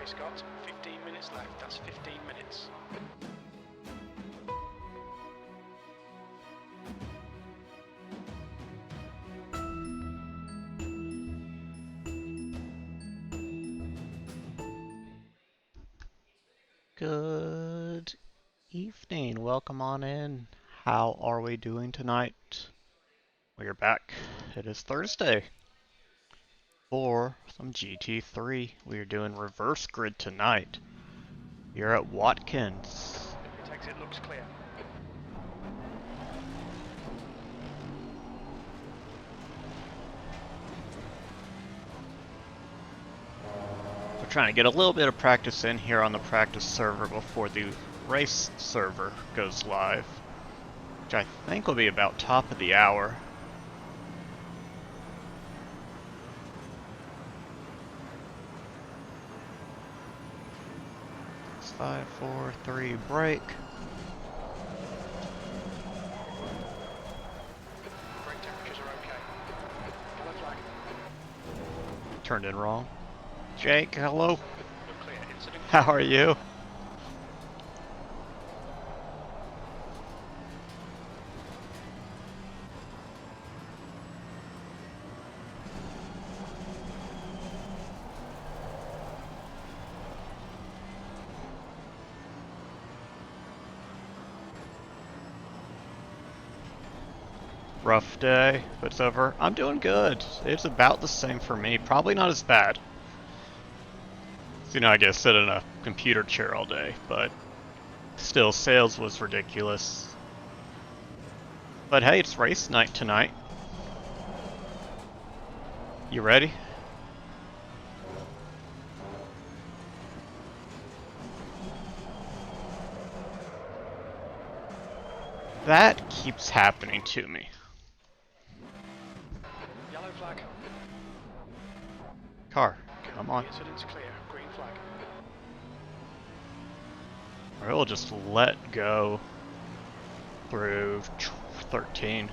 Okay, Scott. 15 minutes left. That's 15 minutes. Good evening. Welcome on in. How are we doing tonight? We are back. It is Thursday for some GT3. We are doing reverse grid tonight. You're at Watkins. It exit looks clear. We're trying to get a little bit of practice in here on the practice server before the race server goes live, which I think will be about top of the hour. 5, 4, 3, break. Brake temperatures are okay. Yellow flag. Turned in wrong. Jake, hello. Look clear. Incident. How are you? Rough day, but it's over. I'm doing good. It's about the same for me. Probably not as bad. So, I get to sit in a computer chair all day, but still, sales was ridiculous. But hey, it's race night tonight. You ready? That keeps happening to me. Yellow flag. Car, come on. Incident's clear. Green flag. Or we'll just let go through 13.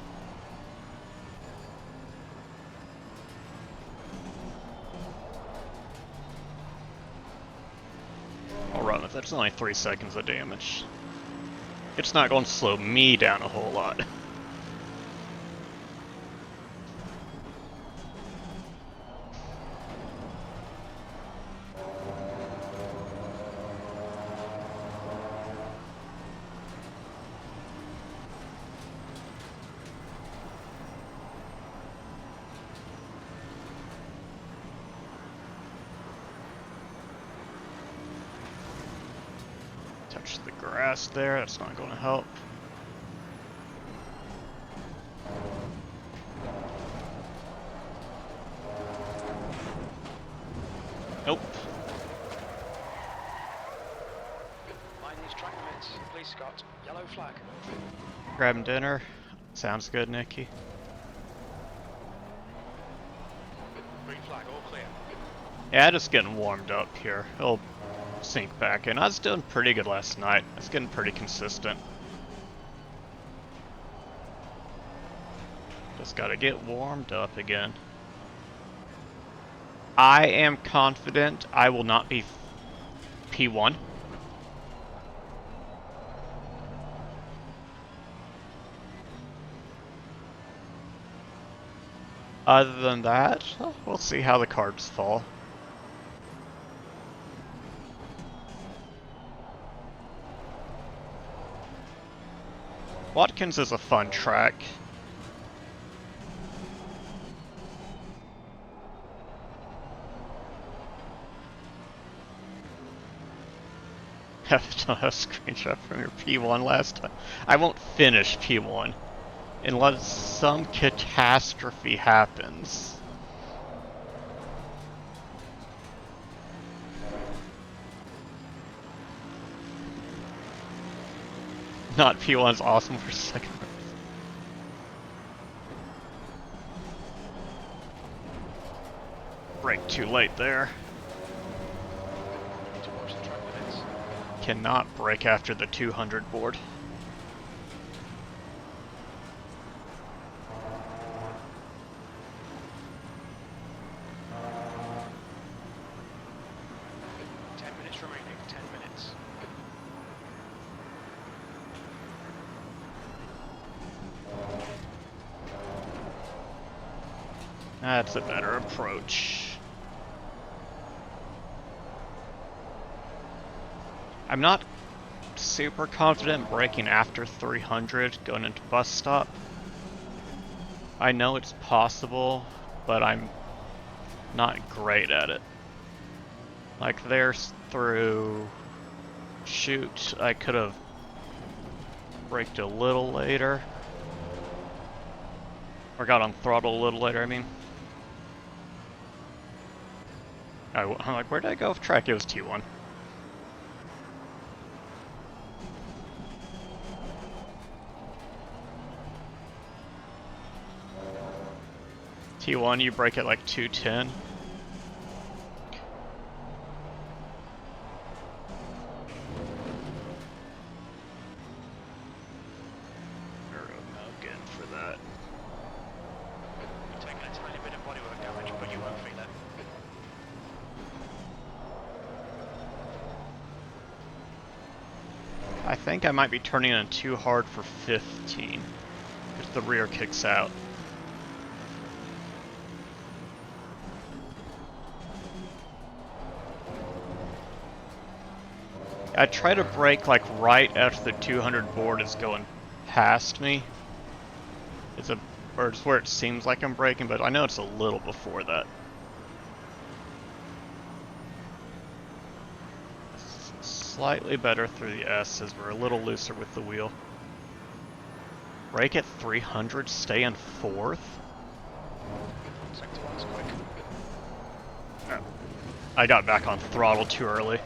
I'll run with it. It's only 3 seconds of damage. It's not going to slow me down a whole lot. Touch the grass there, that's not going to help. Nope. Mind these track limits. Please, Scott. Yellow flag. Grabbing dinner. Sounds good, Nikki. Green flag. All clear. Yeah, just getting warmed up here. It'll sink back in. I was doing pretty good last night. I was getting pretty consistent. Just gotta get warmed up again. I am confident I will not be P1. Other than that, we'll see how the cards fall. Watkins is a fun track. Have a screenshot from your P1 last time. I won't finish P1 unless some catastrophe happens. Not P1's awesome for second race. Brake too late there. Need to watch the track limits. Cannot brake after the 200 board. That's a better approach. I'm not super confident braking after 300 going into bus stop. I know it's possible, but I'm not great at it. Like there's through shoot, I could have braked a little later. Or got on throttle a little later, I mean. I'm like, where did I go off track? It was T1. T1, you brake at like 210. Good for that. You're taking a tiny bit of bodywork damage, but you won't feel it. I think I might be turning in too hard for 15. If the rear kicks out. I try to brake like right after the 200 board is going past me. Or it's where it seems like I'm braking, but I know it's a little before that. Slightly better through the S as we're a little looser with the wheel. Brake at 300, stay in 4th. Sector one's quick. Oh. I got back on throttle too early.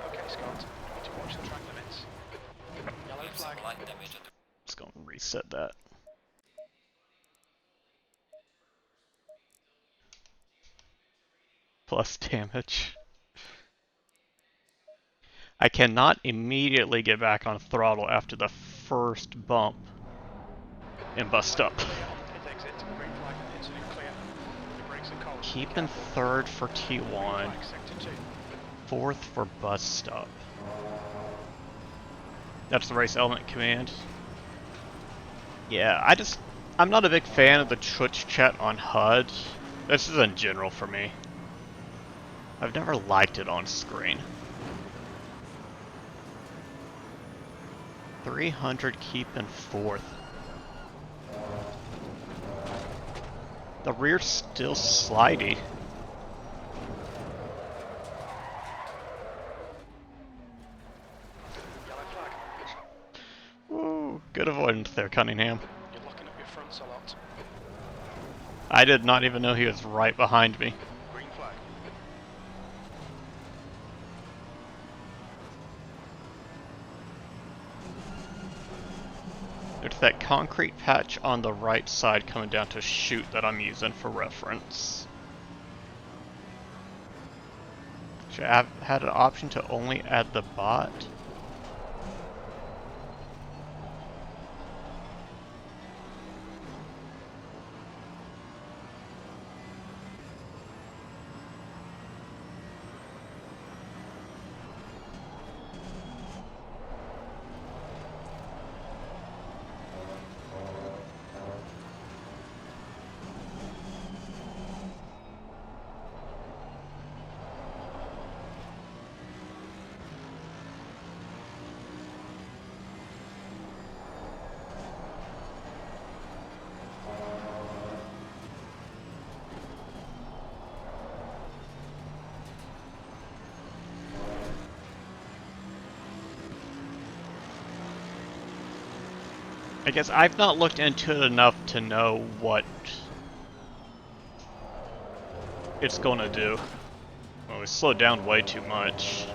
Okay, Scott. You need to watch the track limits. Yellow flag. Just gonna reset that. Plus damage. I cannot immediately get back on throttle after the first bump and bust up. Keep in 3rd for T1, 4th for bus stop. That's the race element command. Yeah, I'm not a big fan of the Twitch chat on HUD. This is in general for me. I've never liked it on screen. 300, keep in 4th. The rear's still slidey. Woo, good avoidance there, Cunningham. You're locking up your fronts a lot. I did not even know he was right behind me. Green flag. There's that concrete patch on the right side coming down to shoot that I'm using for reference. Should I have had an option to only add the bot? I guess I've not looked into it enough to know what it's gonna do. Well, we slowed down way too much.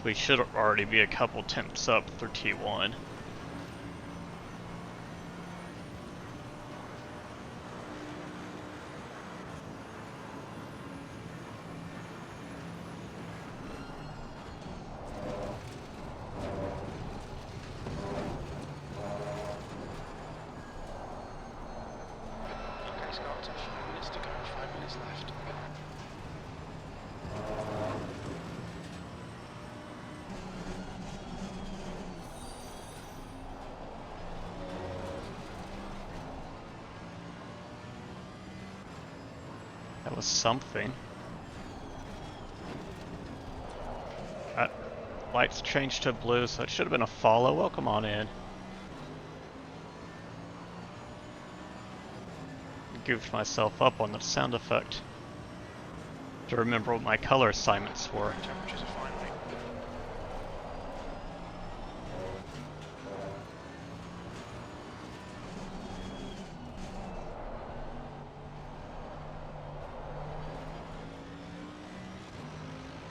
We should already be a couple temps up for T1. Scott, 5 minutes to go, 5 minutes left. That was something. That light's changed to blue, so it should have been a follow. Welcome on in. Goofed myself up on the sound effect to remember what my color assignments were. Temperatures are finally.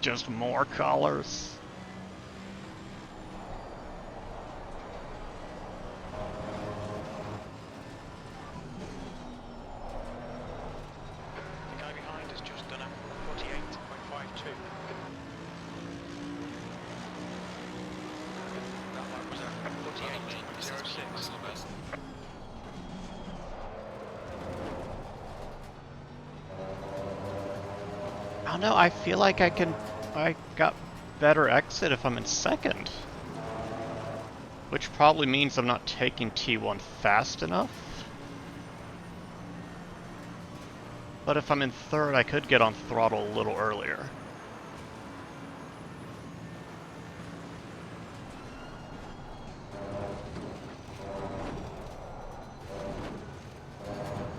Just more colors. The guy behind has just done a 48.52. That lap was a 48.06. I don't know, I feel like I got better exit if I'm in second. Which probably means I'm not taking T1 fast enough. But if I'm in third, I could get on throttle a little earlier.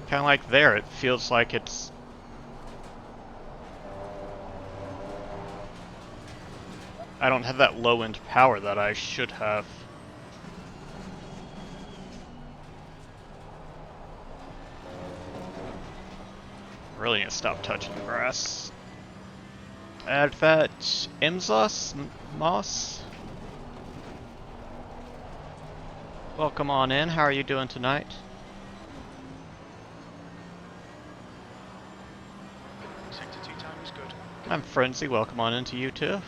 Kind of like there, it feels like it's... I don't have that low-end power that I should have. Really need to stop touching the grass. Advat Imzos Moss. Welcome on in. How are you doing tonight? Sector 2 time is good. I'm Frenzy. Welcome on into you too.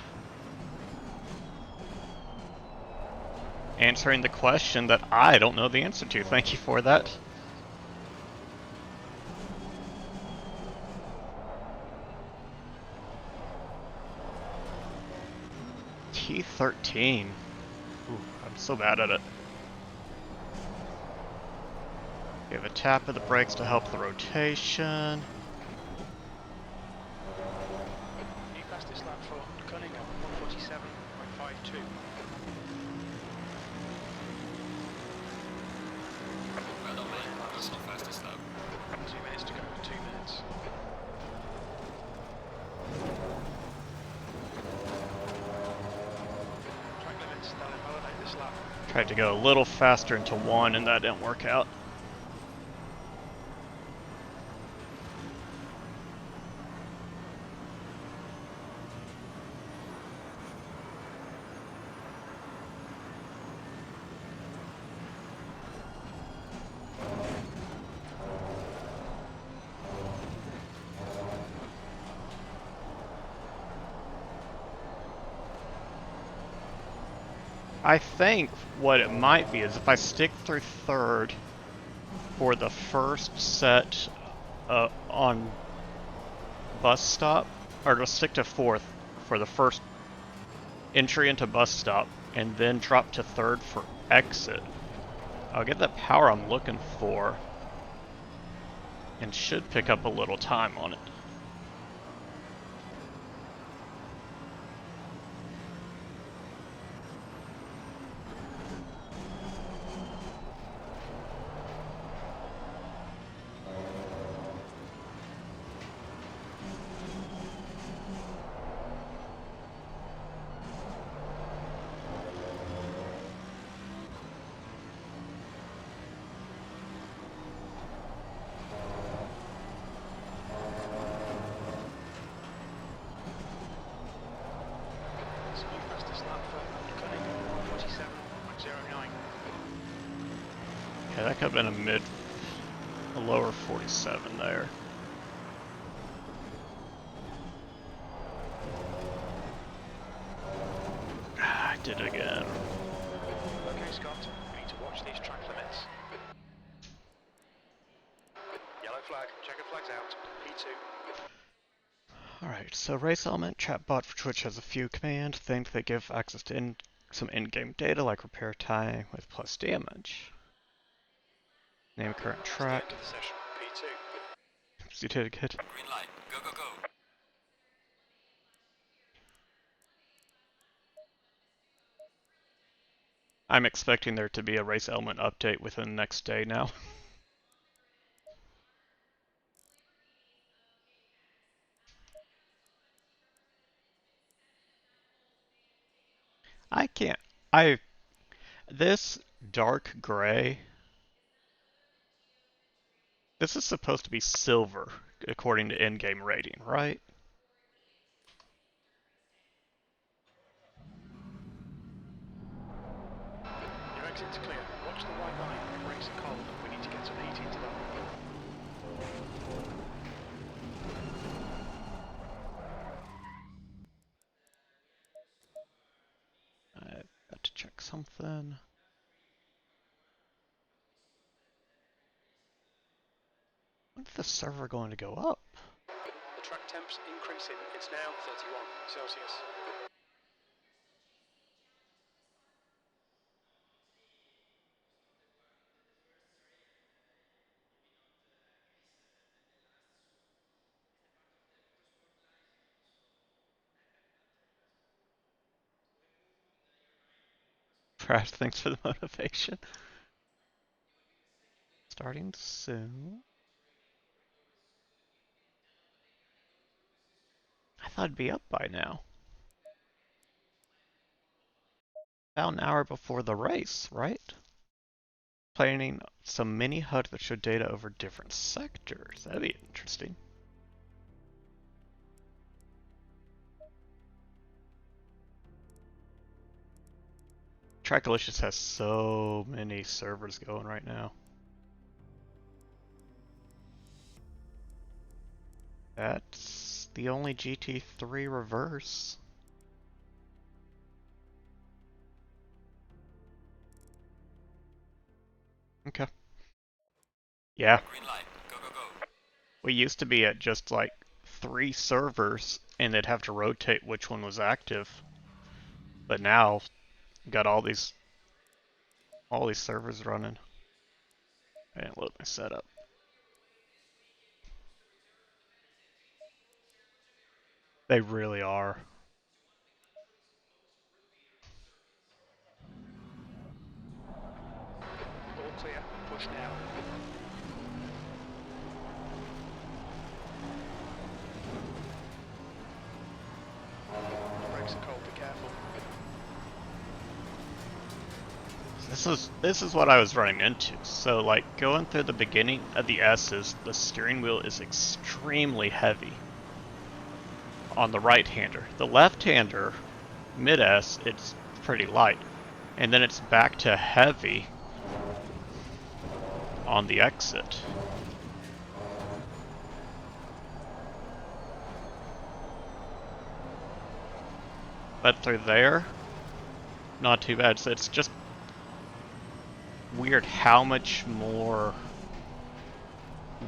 Answering the question that I don't know the answer to. Thank you for that. T13. Ooh, I'm so bad at it. Give a tap of the brakes to help the rotation. You passed this lap for Cunningham, 147.52. Well done, mate. That's not fastest lap. 2 minutes to go, 2 minutes. Track limits, they'll invalidate this lap. Tried to go a little faster into one and that didn't work out. I think what it might be is if I stick through third for the first set on bus stop, or to stick to fourth for the first entry into bus stop, and then drop to third for exit, I'll get the power I'm looking for and should pick up a little time on it. So you passed this lap for Cunningham, 147.09. Yeah, that could have been a lower 47 there. I did it again. Okay, Scott, we need to watch these track limits. Yellow flag, checker flags out, P2. Alright, so race element chatbot for Twitch has a few command things that give access to some in-game data like repair time with plus damage. Name current That's the end track. of the session, P2. You did good. Green light. Go, go, go. I'm expecting there to be a race element update within the next day now. I can't. This dark gray. This is supposed to be silver, according to in-game rating, right? Your exit's clear. Watch the white line. Brakes are cold. We need to get some heat into them. I've got to check something. When's the server going to go up? The track temp's increasing. It's now 31 Celsius. Perhaps thanks for the motivation. Starting soon. I thought it'd be up by now. About an hour before the race, right? Planning some mini HUD that show data over different sectors. That'd be interesting. Trackalicious has so many servers going right now. That's the only GT3 reverse. Okay. Yeah. Green light. Go, go, go. We used to be at just like 3 servers and they'd have to rotate which one was active. But now got all these servers running. I didn't load my setup. They really are. All clear. Push now. The brakes are cold. Be careful. This is what I was running into. So like going through the beginning of the S's, the steering wheel is extremely heavy on the right-hander. The left-hander, mid-S, it's pretty light. And then it's back to heavy on the exit. But through there, not too bad. So it's just weird how much more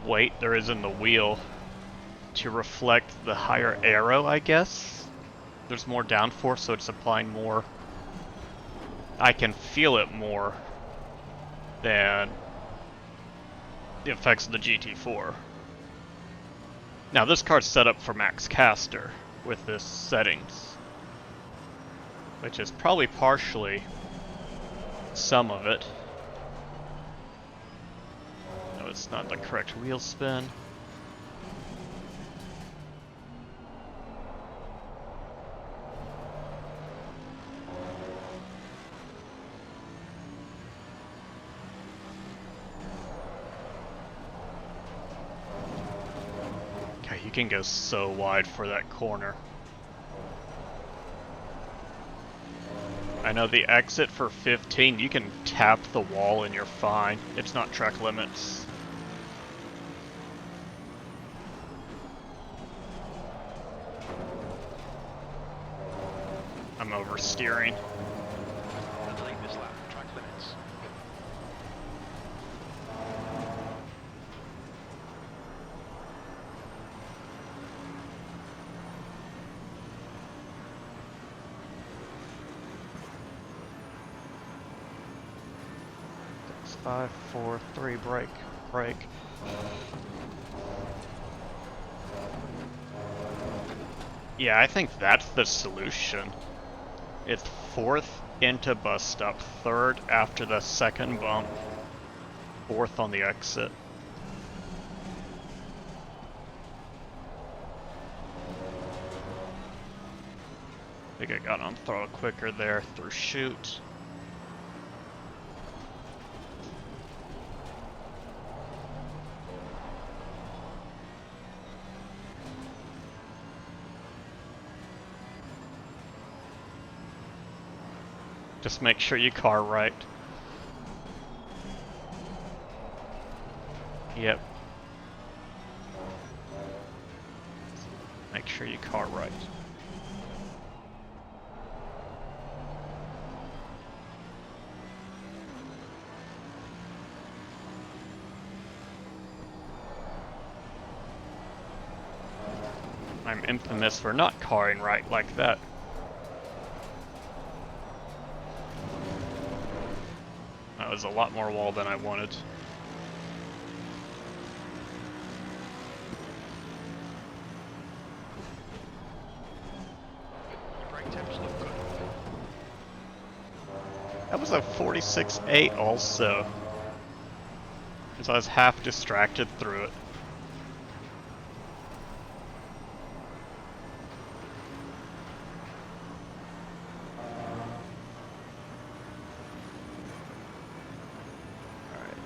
weight there is in the wheel to reflect the higher aero, I guess. There's more downforce, so it's applying more. I can feel it more than the effects of the GT4. Now this car's set up for max caster with this settings, which is probably partially some of it. No, it's not the correct wheel spin. Okay, you can go so wide for that corner. I know the exit for 15, you can tap the wall and you're fine. It's not track limits. I'm oversteering. I believe this lap. Track limits. Six, 5, 4, 3, brake, brake. Yeah, I think that's the solution. It's 4th into bus stop, 3rd after the second bump, 4th on the exit. I think I got on throttle quicker there through chute. Just make sure you car right. Yep. Make sure you car right. I'm infamous for not carring right like that. That was a lot more wall than I wanted. Your brake temps look good. That was a 46.8 also. Because I was half distracted through it. Alright.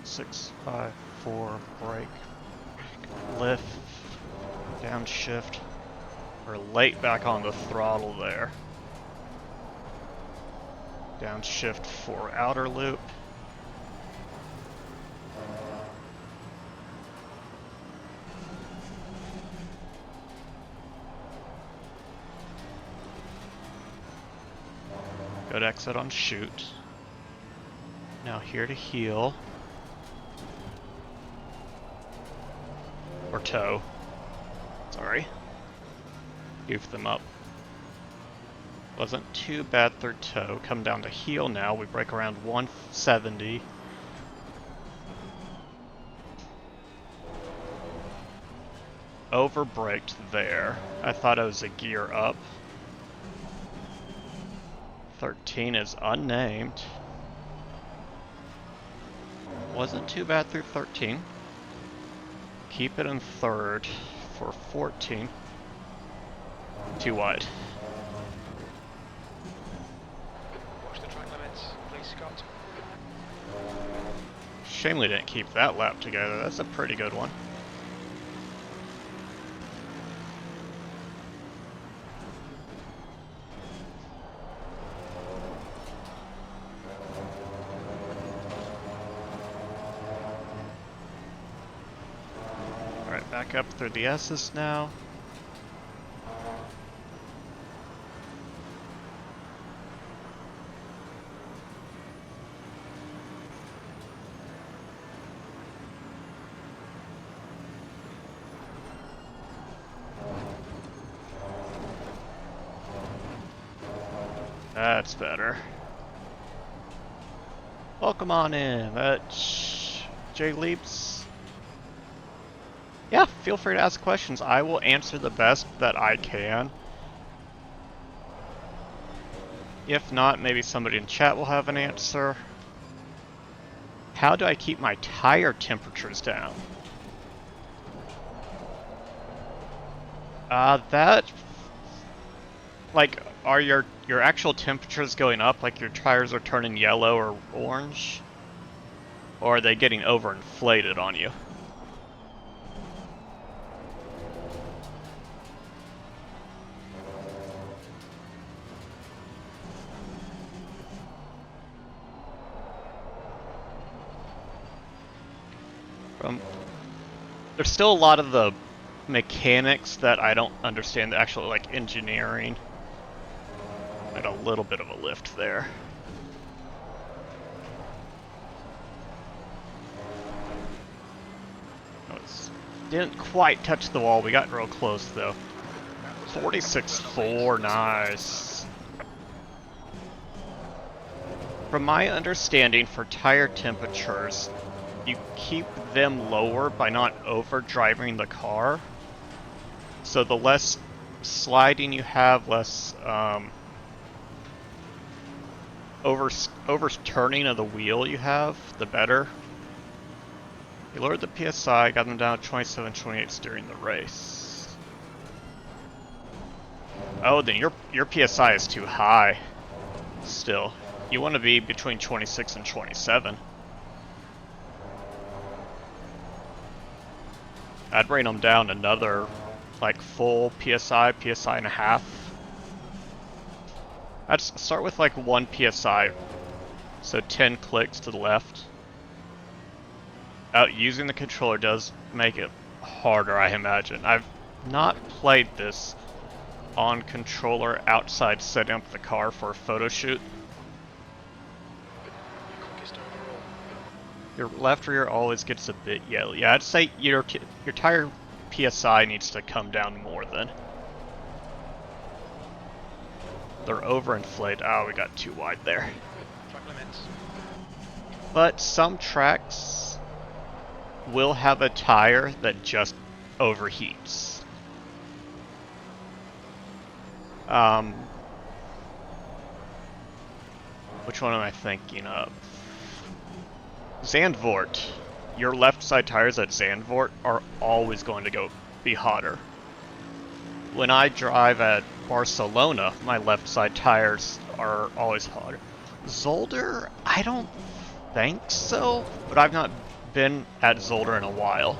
6, 5, 4, brake. Lift. Downshift. We're late back on the throttle there. Downshift for outer loop. Good exit on chute. Now here to heel. Or toe. Sorry. Goof them up. Wasn't too bad through toe. Come down to heel now. We break around 170. Over braked there. I thought it was a gear up. 13 is unnamed. Wasn't too bad through 13. Keep it in 3rd for 14. Too wide. Watch the track limits, please, Scott. Shame we didn't keep that lap together. That's a pretty good one. Alright, back up through the S's now. That's better. Welcome on in. That's Jay Leaps. Yeah, feel free to ask questions. I will answer the best that I can. If not, maybe somebody in chat will have an answer. How do I keep my tire temperatures down? Like, are your actual temperatures going up, like your tires are turning yellow or orange? Or are they getting overinflated on you? There's still a lot of the mechanics that I don't understand, the actual like engineering. And a little bit of a lift there. Didn't quite touch the wall, we got real close though. 46.4, nice. From my understanding, for tire temperatures, you keep them lower by not overdriving the car. So the less sliding you have, less overturning of the wheel you have, the better. You lowered the PSI, got them down to 27, 28 during the race. Oh, then your PSI is too high. Still, you want to be between 26 and 27. I'd bring them down another, like, full PSI, PSI and a half. I'd start with like 1 PSI, so 10 clicks to the left. Using the controller does make it harder, I imagine. I've not played this on controller outside setting up the car for a photo shoot. Quickest overall. Your left rear always gets a bit yellow. Yeah, I'd say your tire PSI needs to come down more then. They're overinflated. Oh, we got too wide there. Track limits. But some tracks will have a tire that just overheats. Which one am I thinking of? Zandvoort. Your left side tires at Zandvoort are always going to be hotter. When I drive at Barcelona, my left side tires are always hotter. Zolder, I don't think so, but I've not been at Zolder in a while.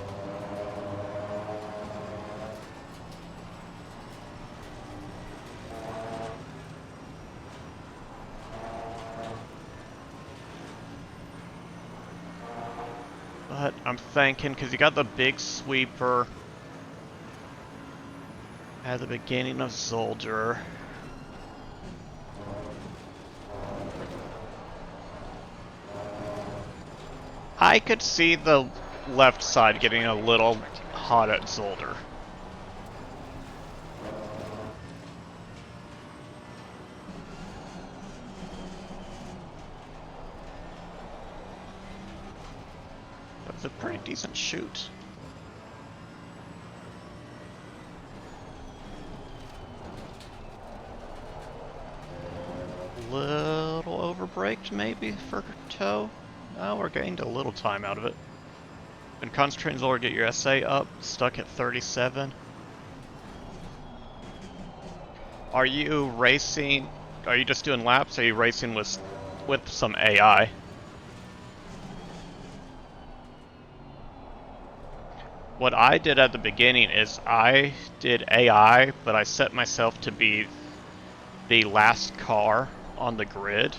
But I'm thinking, because you got the big sweeper at the beginning of Zolder. I could see the left side getting a little hot at Zolder. That's a pretty decent shoot. Little overbraked maybe for toe. No, we're getting a little time out of it. And concentrating Zolder, get your SA up, stuck at 37. Are you racing? Are you just doing laps? Or are you racing with some AI? What I did at the beginning is I did AI, but I set myself to be the last car on the grid,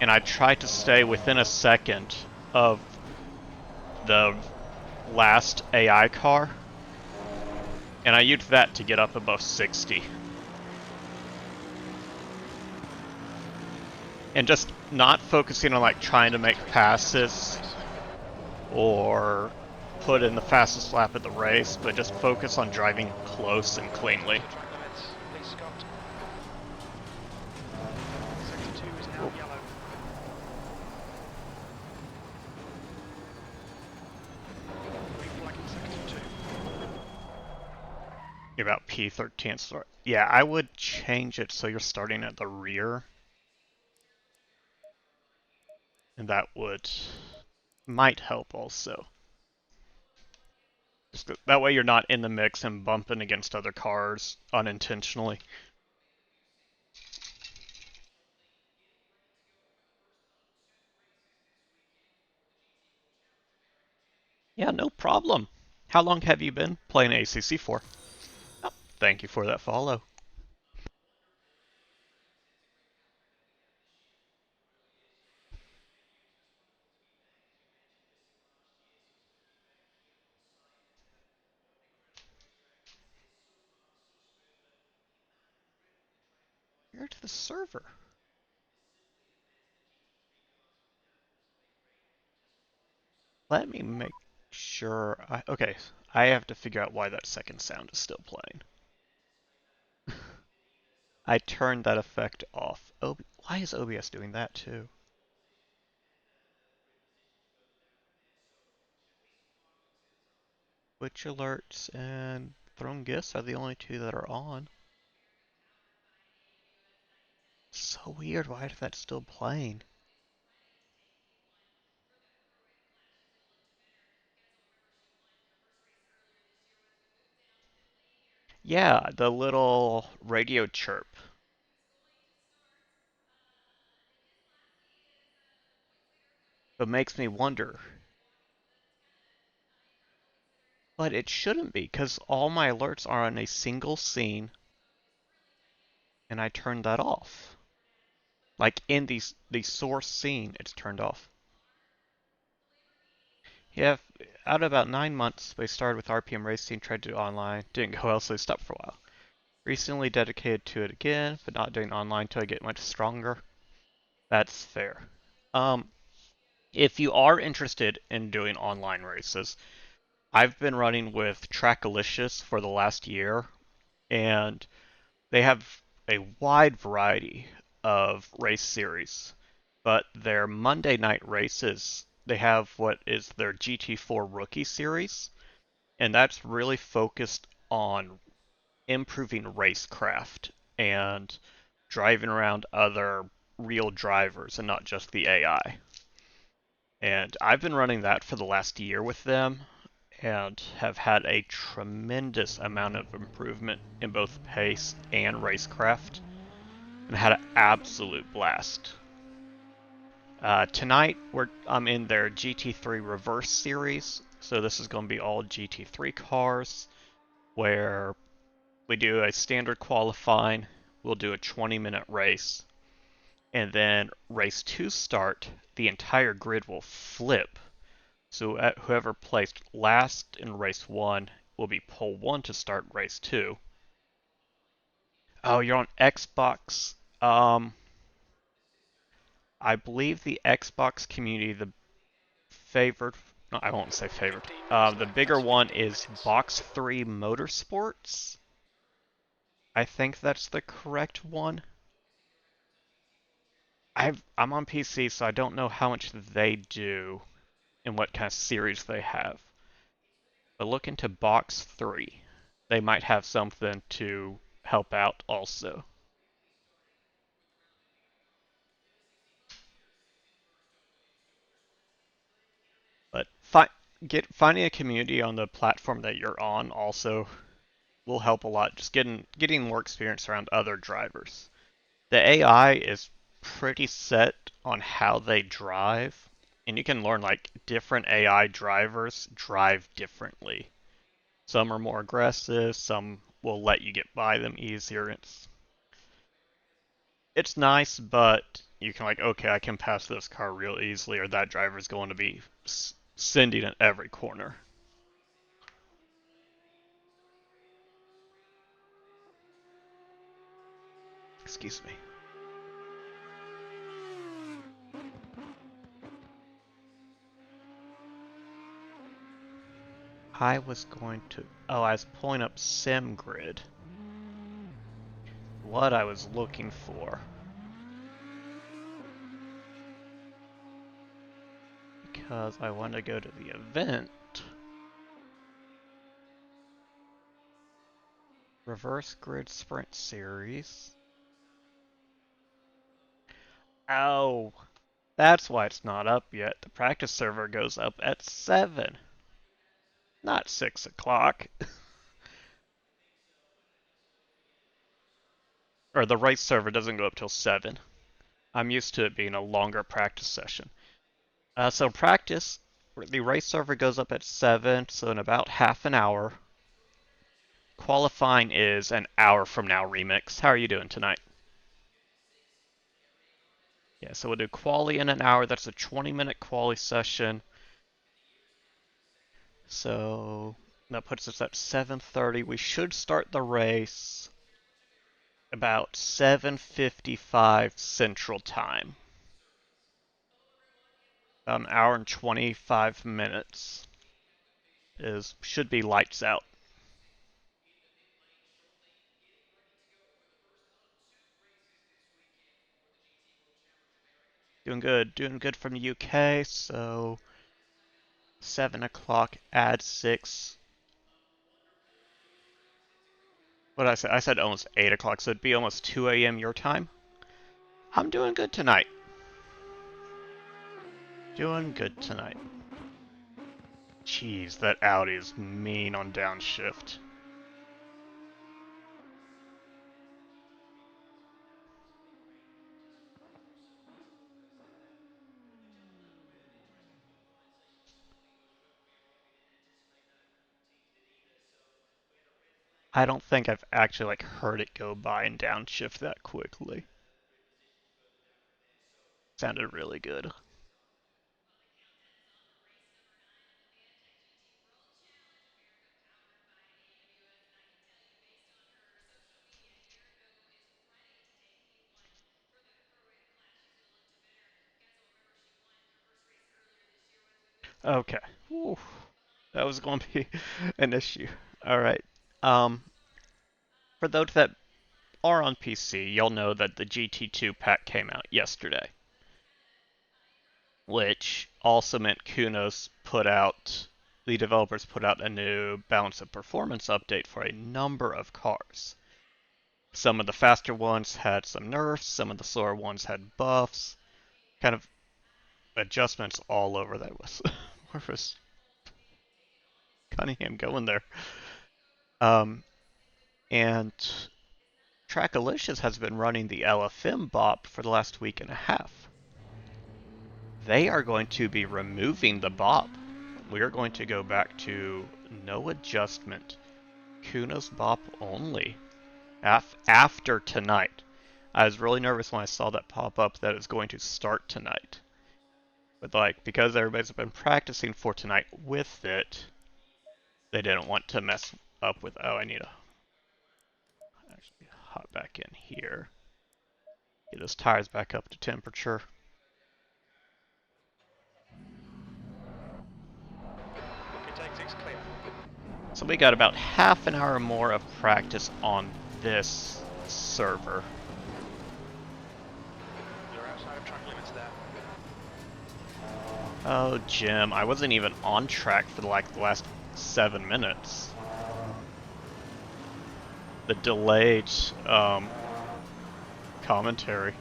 and I tried to stay within a second of the last AI car, and I used that to get up above 60. And just not focusing on like trying to make passes or put in the fastest lap of the race, but just focus on driving close and cleanly. Track limits. Please, Scott. Sector 2 is now yellow. Green flagging sector 2. You're about P13 start. Yeah, I would change it so you're starting at the rear. And that might help also. That way you're not in the mix and bumping against other cars unintentionally. Yeah, no problem. How long have you been playing ACC for? Oh, thank you for that follow. You're to the server. Let me make sure. Okay, I have to figure out why that second sound is still playing. I turned that effect off. Why is OBS doing that too? Which alerts and Throne Gifts are the only two that are on. So weird, why is that still playing? Yeah, the little radio chirp. It makes me wonder. But it shouldn't be, because all my alerts are on a single scene, and I turned that off. Like in the source scene, it's turned off. Yeah, out of about 9 months, we started with RPM Racing, tried to do online, didn't go well, so we stopped for a while. Recently dedicated to it again, but not doing online until I get much stronger. That's fair. If you are interested in doing online races, I've been running with Trackalicious for the last year, and they have a wide variety of race series. But their Monday night races, they have what is their GT4 Rookie Series, and that's really focused on improving racecraft and driving around other real drivers and not just the AI. And I've been running that for the last year with them and have had a tremendous amount of improvement in both pace and racecraft and had an absolute blast. Tonight I'm in their GT3 Reverse Series, so this is going to be all GT3 cars where we do a standard qualifying, we'll do a 20-minute race, and then race 2 start, the entire grid will flip. So whoever placed last in race 1 will be pole 1 to start race 2. Oh, you're on Xbox. I believe the Xbox community, the favored, no, I won't say favored. 15 minutes The left, bigger that's one 15 is minutes. Box 3 Motorsports. I think that's the correct one. I'm on PC, so I don't know how much they do and what kind of series they have. But look into Box 3. They might have something to help out also. But finding a community on the platform that you're on also will help a lot. Just getting more experience around other drivers. The AI is pretty set on how they drive, and you can learn like different AI drivers drive differently. Some are more aggressive, some will let you get by them easier. It's nice, but you can like, okay, I can pass this car real easily, or that driver's going to be sending at every corner. Excuse me. I was going to. Oh, I was pulling up SimGrid. What I was looking for. Because I want to go to the event. Reverse Grid Sprint Series. Oh, that's why it's not up yet. The practice server goes up at 7, not 6 o'clock. Or the race server doesn't go up till 7. I'm used to it being a longer practice session. So practice, the race server goes up at 7, so in about half an hour. Qualifying is an hour from now, Remix. How are you doing tonight? Yeah, so we'll do quali in an hour. That's a 20-minute quali session. So that puts us at 7:30. We should start the race about 7:55 Central Time. About an hour and 25 minutes should be lights out. Doing good from the UK. So 7 o'clock, add 6. what did I say? I said almost 8 o'clock, so it'd be almost 2 a.m. your time. I'm doing good tonight. Doing good tonight. Jeez, that Audi is mean on downshift. I don't think I've actually like heard it go by and downshift that quickly. Sounded really good. Okay. Whew. That was going to be an issue. Alright. For those that are on PC, you'll know that the GT2 pack came out yesterday. Which also meant the developers put out a new balance of performance update for a number of cars. Some of the faster ones had some nerfs, some of the slower ones had buffs, kind of adjustments all over that was. Where was Cunningham going there? And Trackalicious has been running the LFM bop for the last week and a half. They are going to be removing the bop. We are going to go back to no adjustment, Kuno's bop only, after tonight. I was really nervous when I saw that pop up that it's going to start tonight. But like, because everybody's been practicing for tonight with it, they didn't want to mess up with, oh, I need to actually hop back in here. Get those tires back up to temperature. Clear. So we got about half an hour more of practice on this server. You're outside of track limits there. Oh, Jim, I wasn't even on track for like the last 7 minutes. The delayed commentary.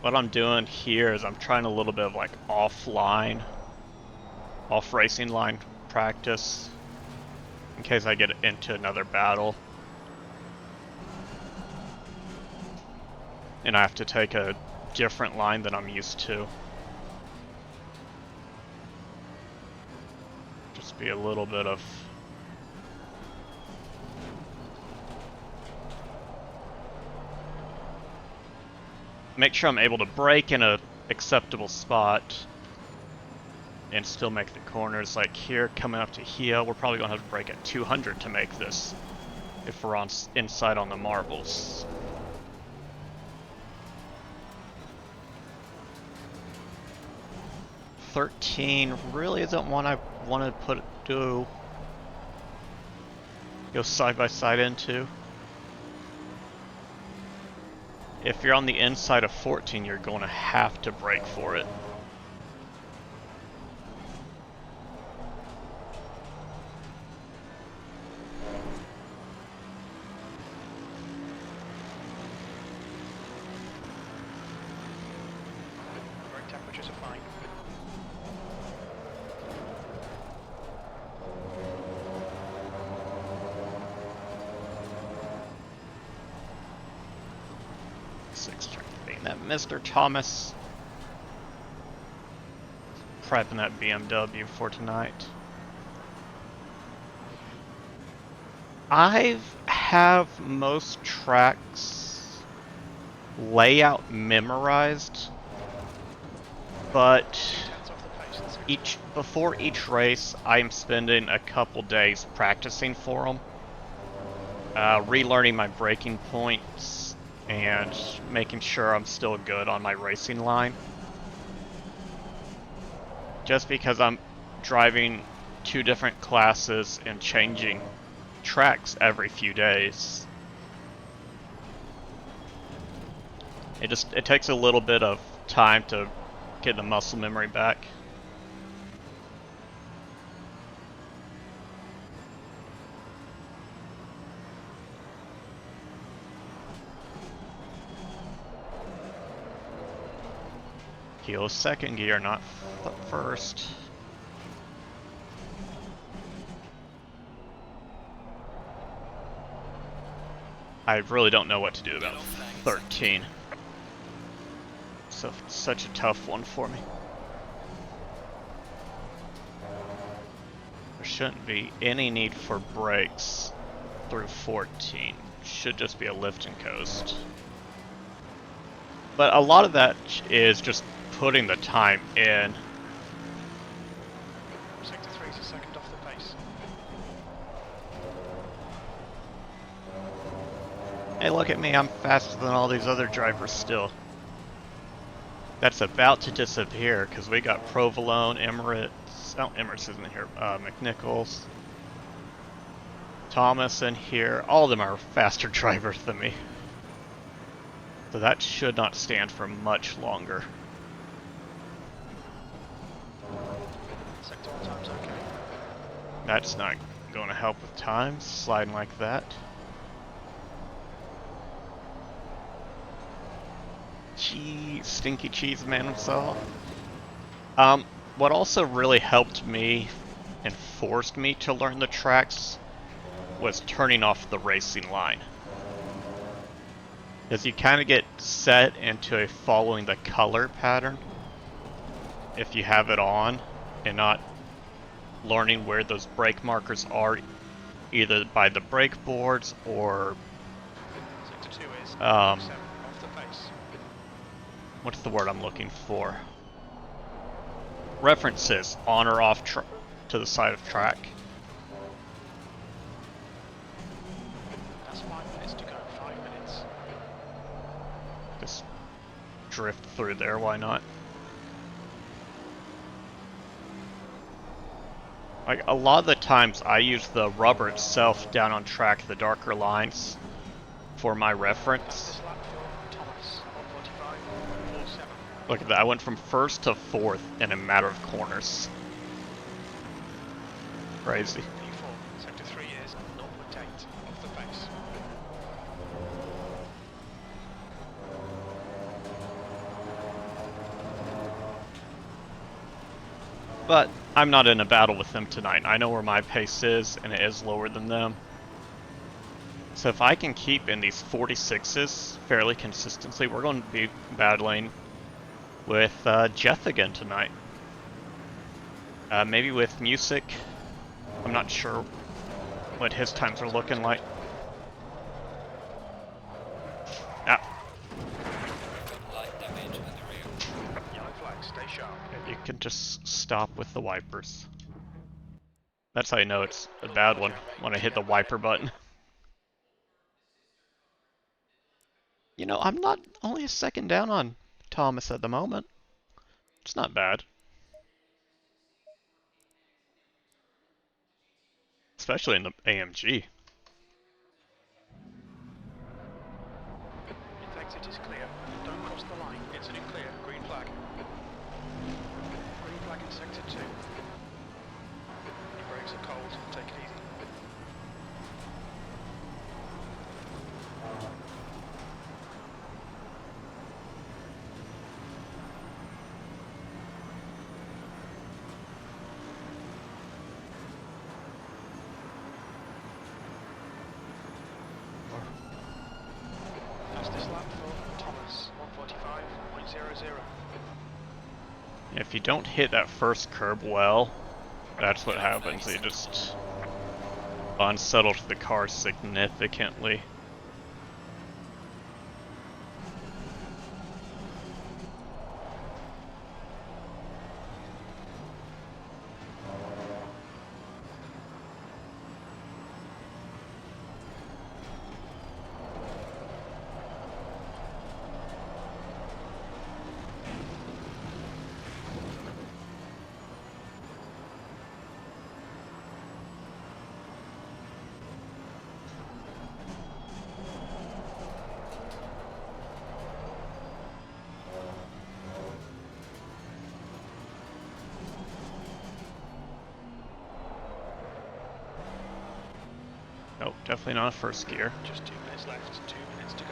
What I'm doing here is I'm trying a little bit of like off racing line practice in case I get into another battle. And I have to take a different line than I'm used to. Just be a little bit of... Make sure I'm able to brake in a acceptable spot and still make the corners. Like here, coming up to here, we're probably going to have to brake at 200 to make this if we're on inside on the marbles. $13 really isn't one I want to go side by side into. If you're on the inside of 14, you're going to have to brake for it. Brake temperatures are fine. Being that Mr. Thomas prepping that BMW for tonight. I have most tracks layout memorized, but before each race, I'm spending a couple days practicing for them, relearning my braking points and making sure I'm still good on my racing line. Just because I'm driving 2 different classes and changing tracks every few days. It takes a little bit of time to get the muscle memory back. Heel second gear, not first. I really don't know what to do about 13. So it's such a tough one for me. There shouldn't be any need for brakes through 14. Should just be a lift and coast. But a lot of that is just putting the time in. Sector 3 is a second off the pace. Hey, look at me, I'm faster than all these other drivers still. That's about to disappear because we got Provolone, Emirates. Oh, Emirates isn't here. McNichols, Thomas in here. All of them are faster drivers than me. So that should not stand for much longer. Sector 1 time's okay. That's not going to help with times, sliding like that. Stinky cheese man himself. What also really helped me and forced me to learn the tracks was turning off the racing line. Because you kind of get set into a following the color pattern if you have it on and not learning where those brake markers are either by the brake boards or Sector 2 is 7 off the pace. what's the word I'm looking for? References on or off to the side of track. That's 5 minutes to go. 5 minutes. Just drift through there, why not? Like, a lot of the times I use the rubber itself down on track, the darker lines, for my reference. Fastest lap for Thomas, 1:45.47. Look at that, I went from first to fourth in a matter of corners. Crazy. P4, sector 3 is 0.8 off the pace. But I'm not in a battle with them tonight. I know where my pace is, and it is lower than them. So if I can keep in these 46s fairly consistently, we're going to be battling with Jeff again tonight. Maybe with Music. I'm not sure what his times are looking like. Ah, Light damage at the rear. Yellow flag, stay sharp. you can just stop with the wipers. That's how you know it's a bad one, when I hit the wiper button. You know, I'm not only a second down on Thomas at the moment. It's not bad. Especially in the AMG. If exit is clear, don't cross the line. Incident clear, green flag. Green flag in sector 2. Your brakes are cold, take it easy. Fastest lap for Thomas, 1:45.00. If you don't hit that first curb well, that's what happens. You just unsettle the car significantly. definitely not a first gear. Just 2 minutes left, 2 minutes to go.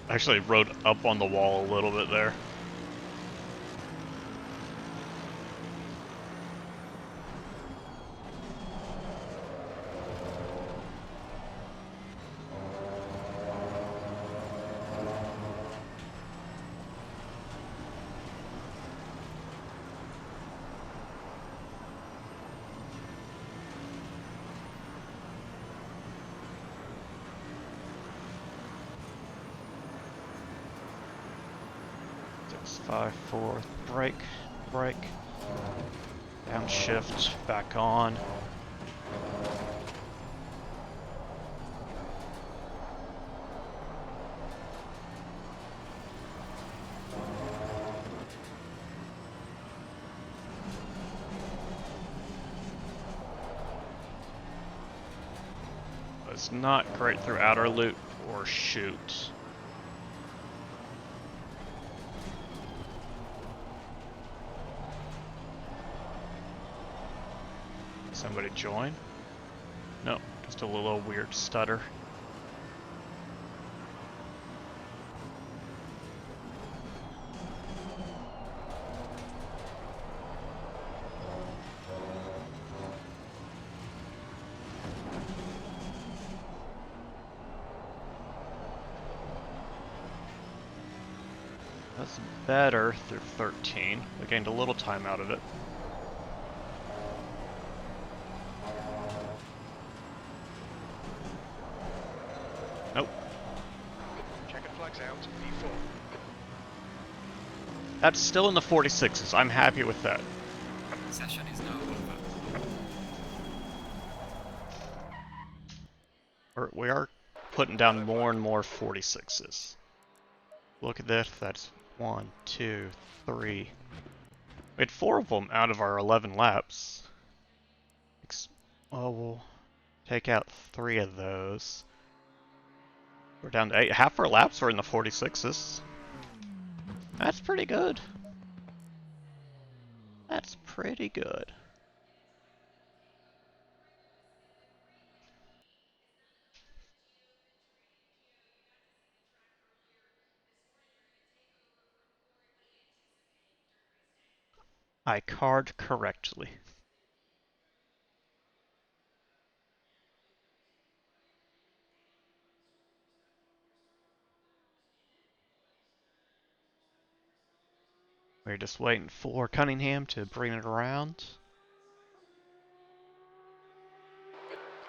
Actually rode up on the wall a little bit there. Six, five, four, brake, brake, downshift, back on. It's not great through outer loop or chute. Somebody join? No, just a little weird stutter. That's better through 13. We gained a little time out of it. Nope. Checker flags out, V4. That's still in the 46s. I'm happy with that. Session is now over. We are putting down more and more 46s. Look at this. That's 1, 2, 3. We had 4 of them out of our 11 laps. Well, we'll take out 3 of those. We're down to 8. Half our laps were in the 46s. That's pretty good. That's pretty good. I card correctly. We're just waiting for Cunningham to bring it around.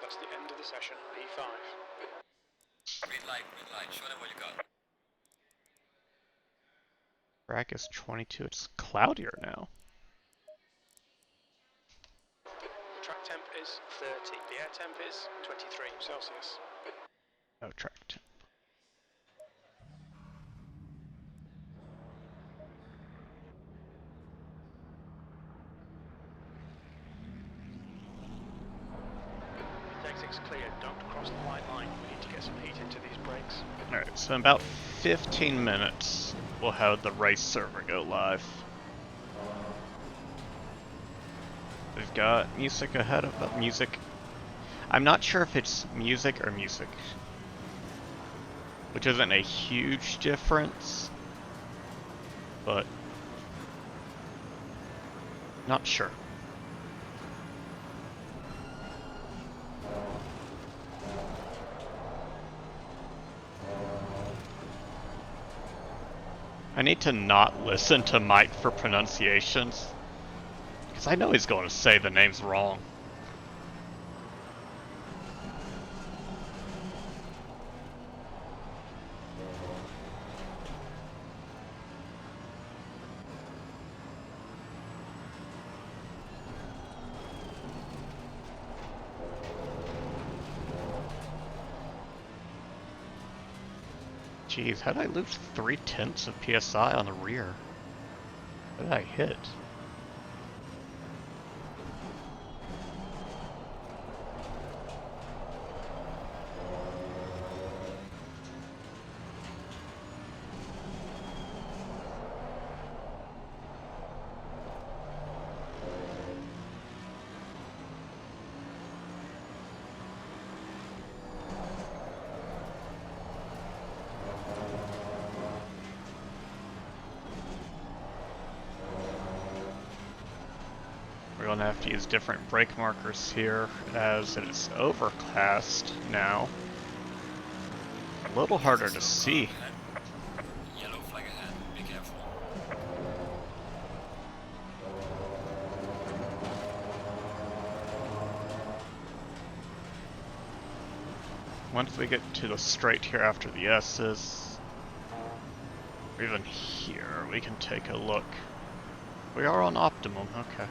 That's the end of the session, V5. Green light, show them what you got. Track is 22. It's cloudier now. The track temp is 30. The air temp is 23 Celsius. No track temp. The exit's clear. Don't cross the white line. We need to get some heat into these brakes. Alright, so in about 15 minutes, we'll have the race server go live. We've got music ahead of music. I'm not sure if it's music or music, which isn't a huge difference, but not sure. I need to not listen to Mike for pronunciations, because I know he's going to say the names wrong. Jeez, how did I lose 0.3 of PSI on the rear? What did I hit? We're going to have to use different brake markers here as it is overcast now. A little harder to see. Yellow flag ahead, be careful. Once we get to the straight here after the S's, or even here, we can take a look. We are on optimum, okay.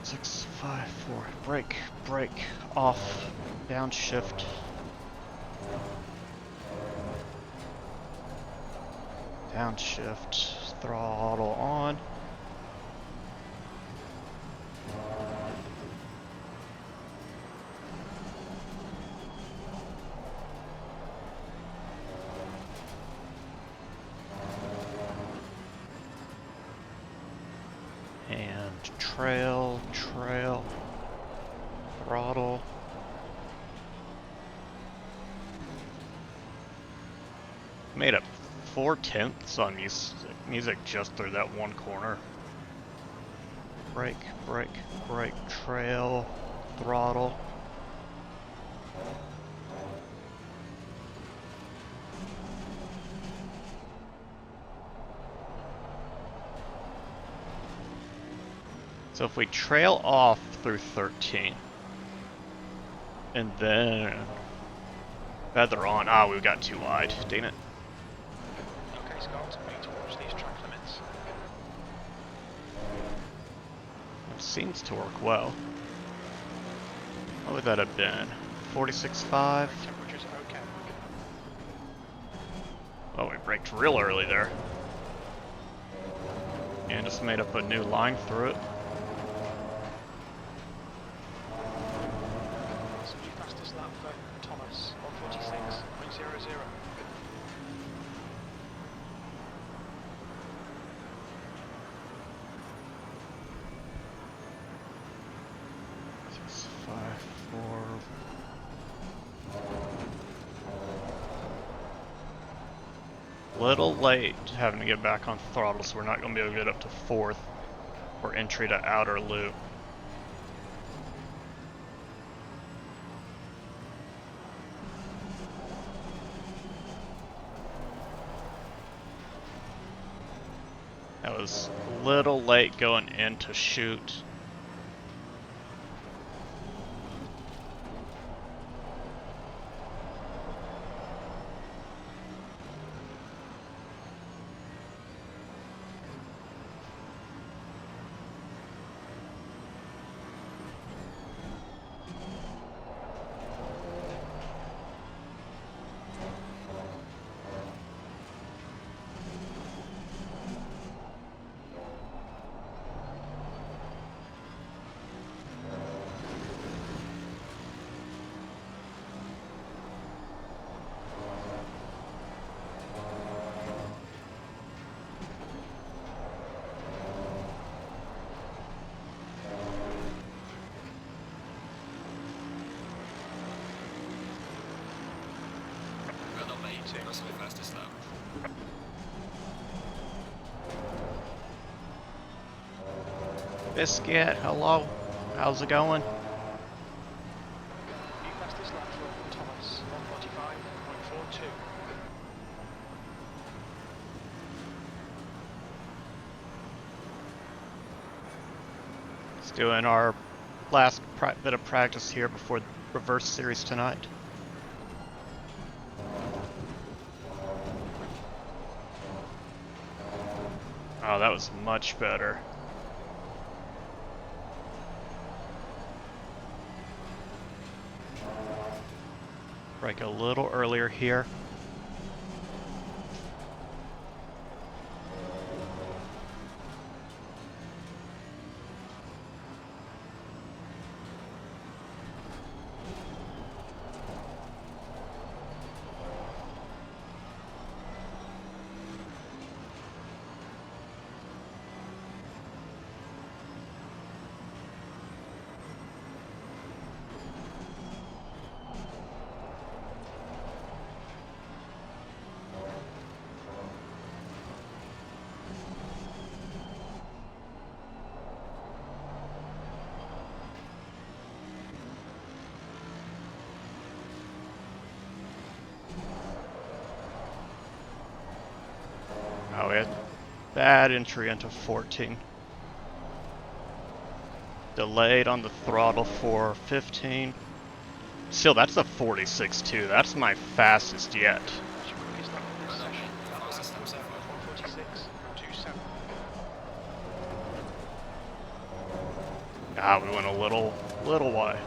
6, 5, 4, brake, off, downshift. Downshift, throttle on. And trail, throttle. Made up 4/10 on music just through that one corner. Brake, trail, throttle. So if we trail off through 13, and then feather on, we got too wide, dang it. Okay, Scott, moving towards these track limits. It seems to work well. What would that have been? 46.5? Temperature's okay. Oh, we braked real early there. And just made up a new line through it. That's the fastest lap for Thomas, 146.00. 6, 5, 4. Little late having to get back on throttle, so we're not going to be able to get up to 4th for entry to outer loop. That was a little late going into chute. Well done, mate. That's my fastest lap. Biscuit, hello. How's it going? New fastest lap for Thomas, 145.42. Just doing our last bit of practice here before the reverse series tonight. Oh, that was much better. Brake a little earlier here. Bad entry into 14. Delayed on the throttle for 15. Still, that's a 46.2. That's my fastest yet. That's your quickest lap of this session. That lap was 1:46.27. Ah, we went a little wide.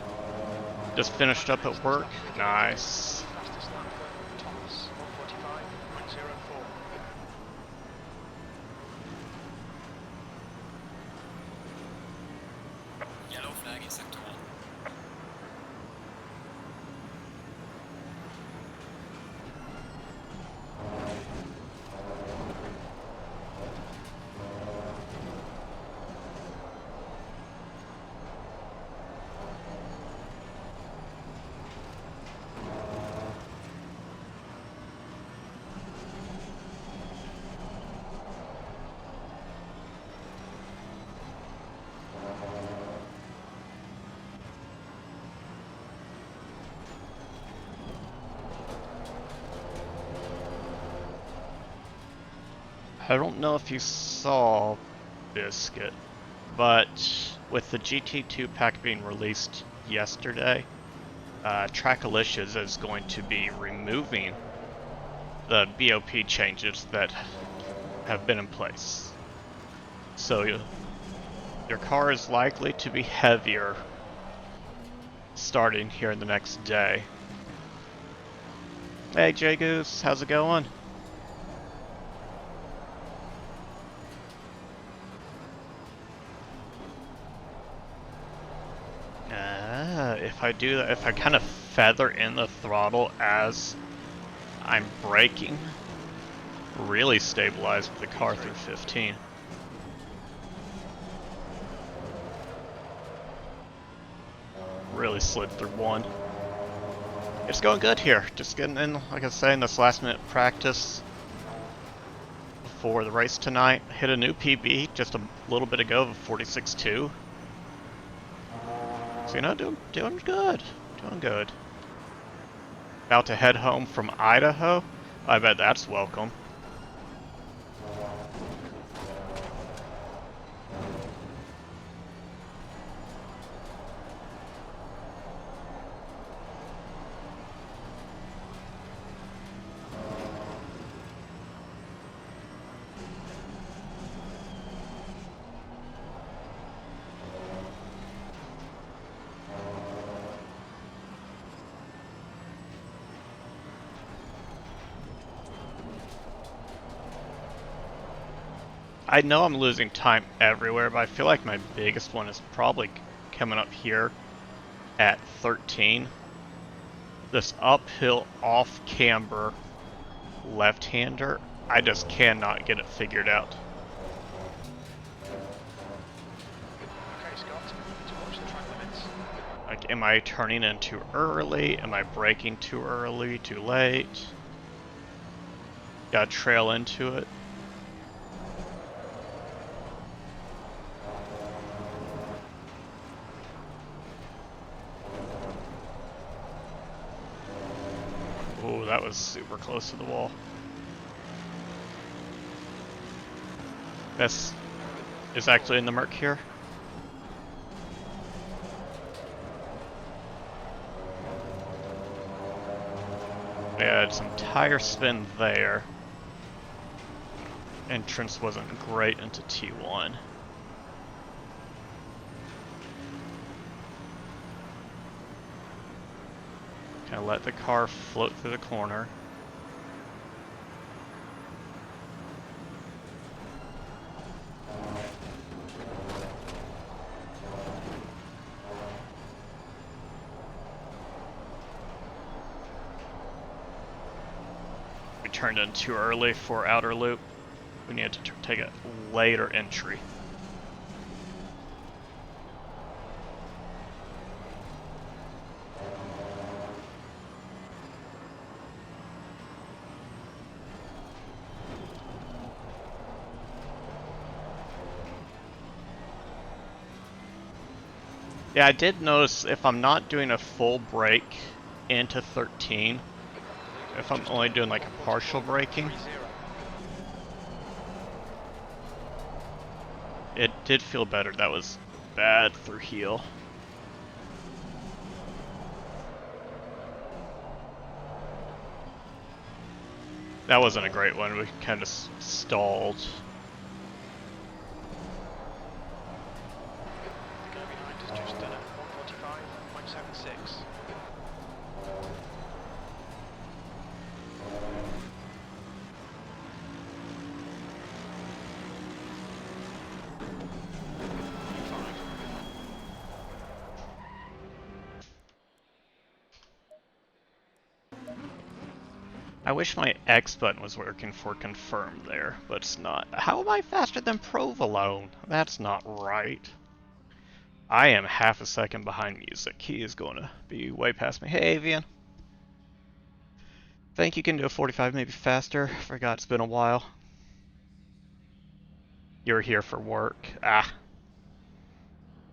Just finished up at work. Nice. Fastest lap for Thomas, 1:45.04. Yellow flag in sector 1. I don't know if you saw Biscuit, but with the GT2 pack being released yesterday, Trackalicious is going to be removing the BOP changes that have been in place. So your car is likely to be heavier starting here the next day. Hey J Goose, how's it going? If I do that, if I kind of feather in the throttle as I'm braking, really stabilize the car through 15. Really slid through 1. It's going good here. Just getting in, like I say, in this last minute practice before the race tonight. Hit a new PB just a little bit ago of 46.2. So, you know, doing good. Doing good. About to head home from Idaho. I bet that's welcome. I know I'm losing time everywhere, but I feel like my biggest one is probably coming up here at 13. This uphill off camber left-hander, I just cannot get it figured out. Okay, Scott, to watch the track limits. Like, am I turning in too early? Am I braking too early, too late? Gotta trail into it. Oh, that was super close to the wall. This is actually in the murk here. We had some tire spin there. Entrance wasn't great into T1. Kind of let the car float through the corner. We turned in too early for outer loop. We needed to take a later entry. Yeah, I did notice if I'm not doing a full brake into 13, if I'm only doing like a partial braking, Did feel better. That was bad through heel. That wasn't a great one. We kind of stalled. The guy behind is just 145.76. I wish my X button was working for confirm there, but it's not. How am I faster than Provolone? That's not right. I am half a second behind music. He is going to be way past me. Hey, Avian. Think you can do a 45 maybe faster? Forgot it's been a while. You're here for work. Ah.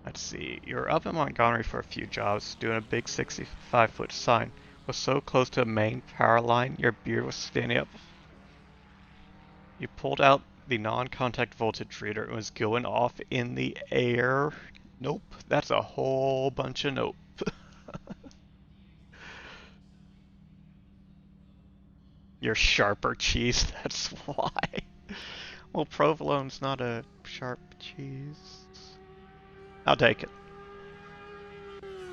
Let's see. You were up in Montgomery for a few jobs, doing a big 65-foot sign. Was so close to a main power line, your beard was standing up. You pulled out the non-contact voltage reader and was going off in the air. Nope. That's a whole bunch of nope. You're sharper cheese, that's why. Well, provolone's not a sharp cheese. I'll take it.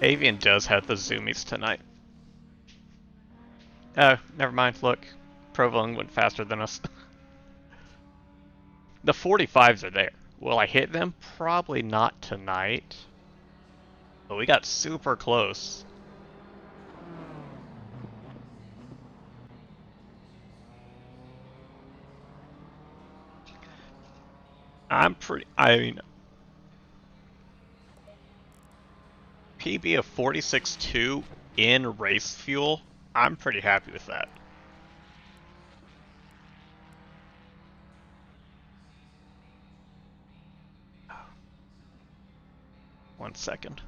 Avian does have the zoomies tonight. Oh, never mind. Look, provolone went faster than us. The 45s are there. Will I hit them? Probably not tonight. But we got super close. I mean, PB of 46.2 in race fuel, I'm pretty happy with that. One second.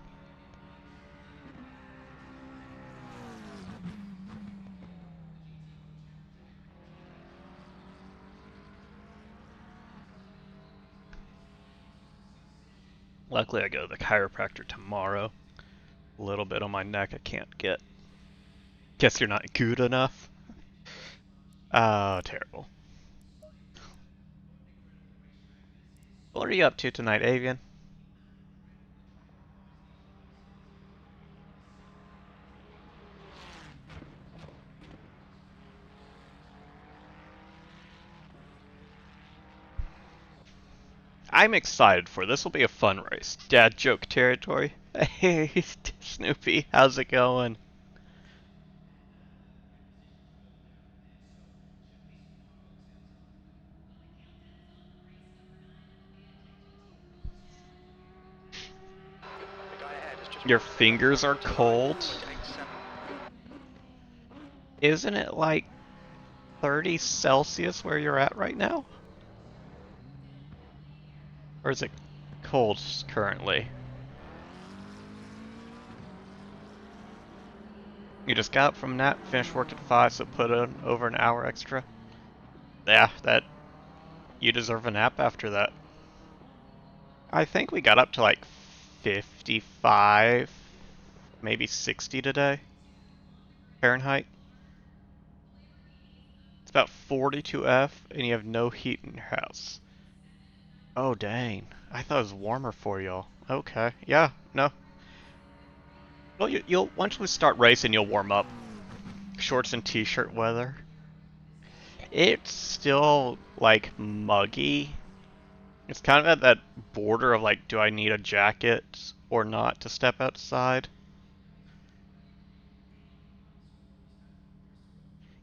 Luckily I go to the chiropractor tomorrow. A little bit on my neck I can't get. Guess you're not good enough? Oh, terrible. What are you up to tonight, Avian? I'm excited for this. Will be a fun race. Dad joke territory. Hey, Snoopy, how's it going? The guy ahead has just Your fingers are cold? 145.87. Isn't it like 30 Celsius where you're at right now? Or is it cold currently? You just got up from nap, finished work at 5, so put in over an hour extra. Yeah, you deserve a nap after that. I think we got up to like 55, maybe 60 today. Fahrenheit. It's about 42 F, and you have no heat in your house. Oh dang, I thought it was warmer for y'all. Okay, yeah, no. Well, you'll once we start racing, you'll warm up. Shorts and t-shirt weather. It's still like muggy. It's kind of at that border of like, do I need a jacket or not to step outside?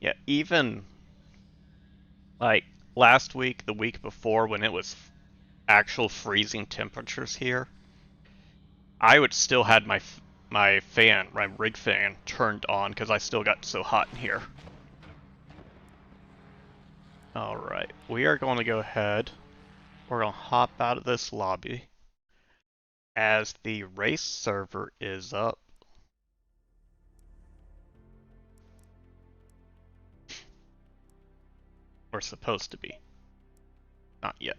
Yeah, even like last week, the week before, when it was actual freezing temperatures here, I would still had my rig fan turned on because I still got so hot in here. Alright, we are going to go ahead. We're going to hop out of this lobby as the race server is up. Or supposed to be. Not yet.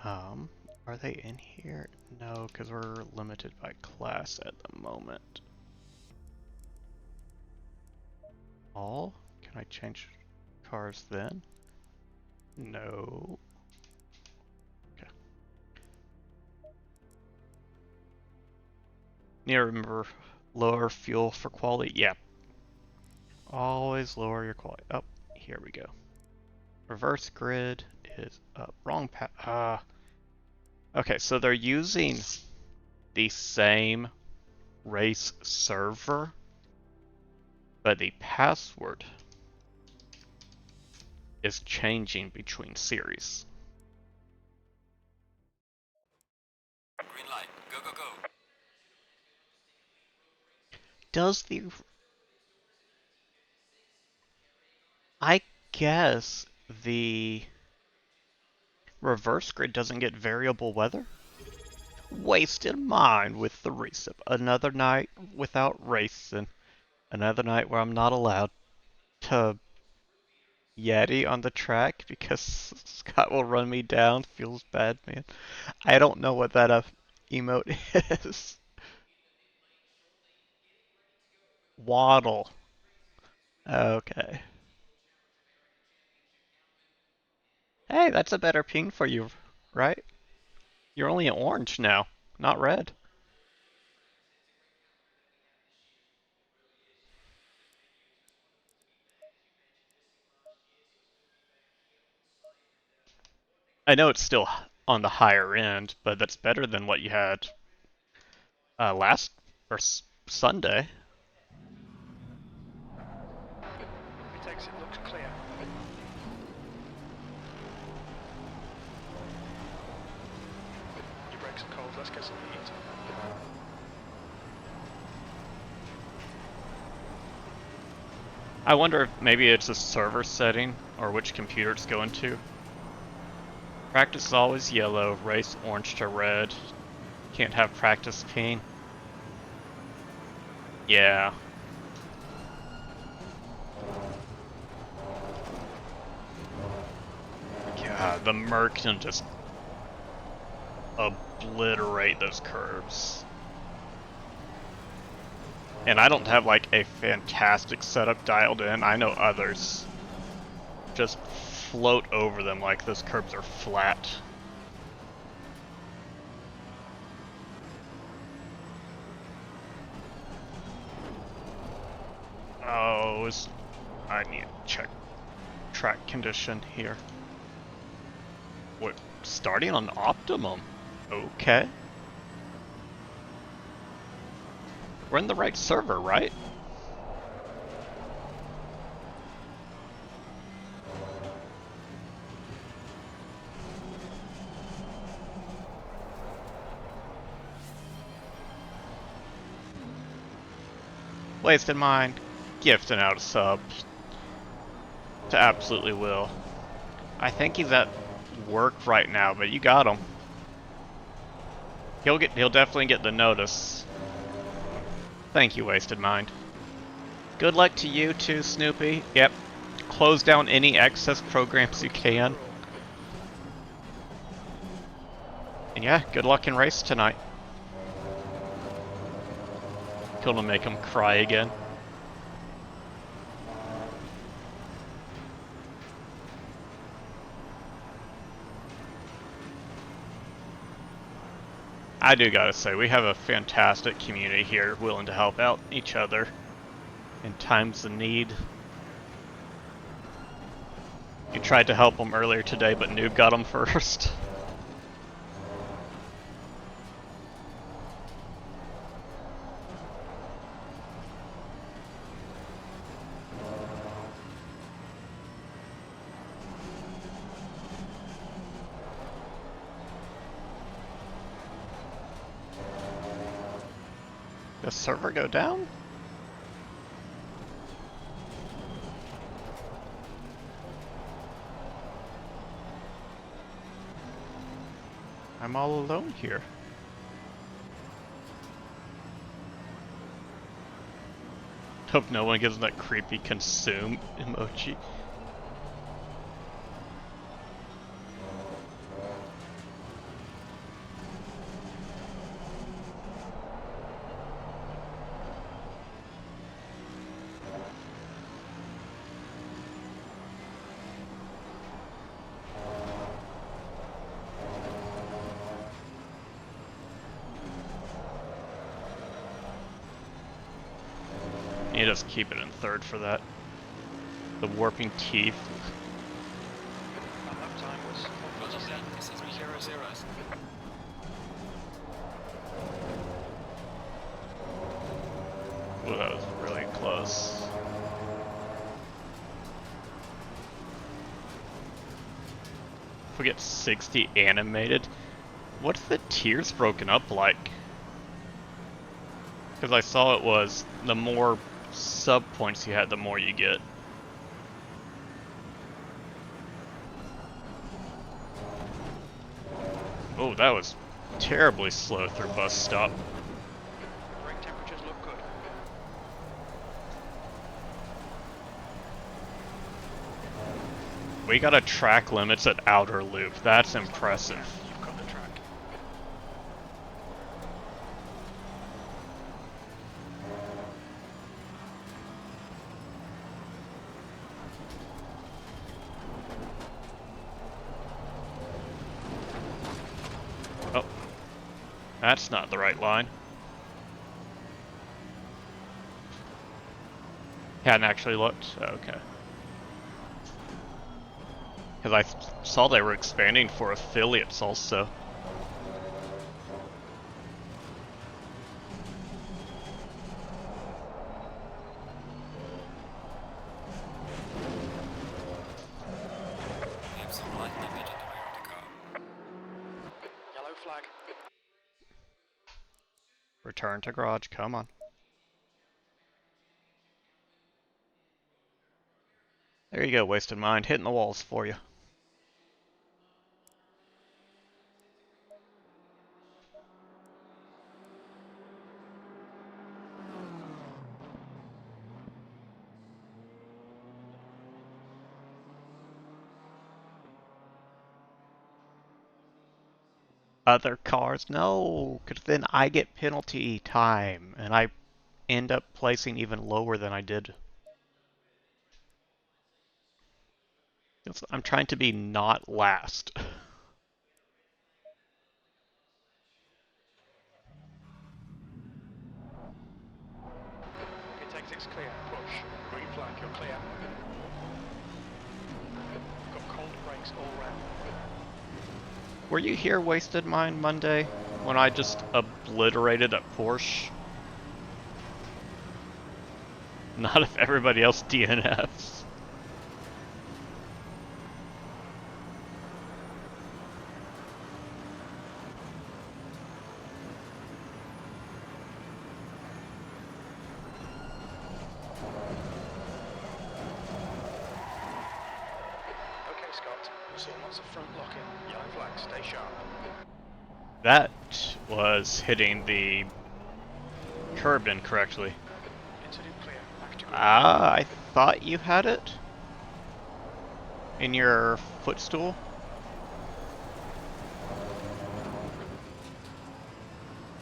Are they in here? No, because we're limited by class at the moment. All? Can I change cars then? No. Okay. Need to remember lower fuel for quality. Yeah. Always lower your quality. Oh, here we go. Reverse grid is up. Wrong path. Okay, so they're using the same race server, but the password is changing between series. Green light. Go, go, go. Does the... I guess the reverse grid doesn't get variable weather? Wasted mine with the recip. Another night without racing. Another night where I'm not allowed to Yeti on the track because Scott will run me down. Feels bad, man. I don't know what that emote is. Waddle. Okay. Hey, that's a better ping for you, right? You're only orange now, not red. I know it's still on the higher end, but that's better than what you had last or Sunday. It exit looks clear. Your brakes are cold, let's get some heat. I wonder if maybe it's a server setting or which computer it's going to. Practice is always yellow, race orange to red. Can't have practice ping. Yeah. God, the Merc can just obliterate those curves. And I don't have like a fantastic setup dialed in. I know others just float over them like those curves are flat. Oh, I need to check track condition here. What? Starting on optimum? Okay. We're in the right server, right? Wasted mine. Gifting out a sub. To absolutely will. I think he's at work right now, but you got him. He'll definitely get the notice. Thank you, Wasted Mind. Good luck to you too, Snoopy. Yep. Close down any excess programs you can. And yeah, good luck in race tonight. Gonna make him cry again. I do gotta say, we have a fantastic community here willing to help out each other in times of need. You tried to help him earlier today, but Noob got him first. Does server go down? I'm all alone here. Hope no one gives that creepy consume emoji. made us keep it in third for that. The warping teeth. Our lap time was Roger that, this is 300. Ooh, that was really close. If we get 60 animated, what's the tiers broken up like? Because I saw it was the more sub points you had, the more you get. Oh, that was terribly slow through bus stop. brake temperatures look good. We got a track limits at outer loop. That's impressive. You've got the track. Oh, that's not the right line. Hadn't actually looked. Okay. Because I saw they were expanding for affiliates also. We have some light damage at the rear of the car. Yellow flag. Return to garage, come on. There you go, wasted mind. Hitting the walls for you. Other cars? No, because then I get penalty time, and I end up placing even lower than I did. I'm trying to be not last. Intake 6 clear. Push. Green flag. You're clear. Got cold brakes all round. Were you here, Wasted Mind, Monday, when I just obliterated a Porsche? Not if everybody else DNFs. Okay, Scott. You're seeing lots of front locking. Yellow flag. Stay sharp. That was hitting the curb incorrectly. Incident clear. Back to green. Ah, I thought you had it in your footstool.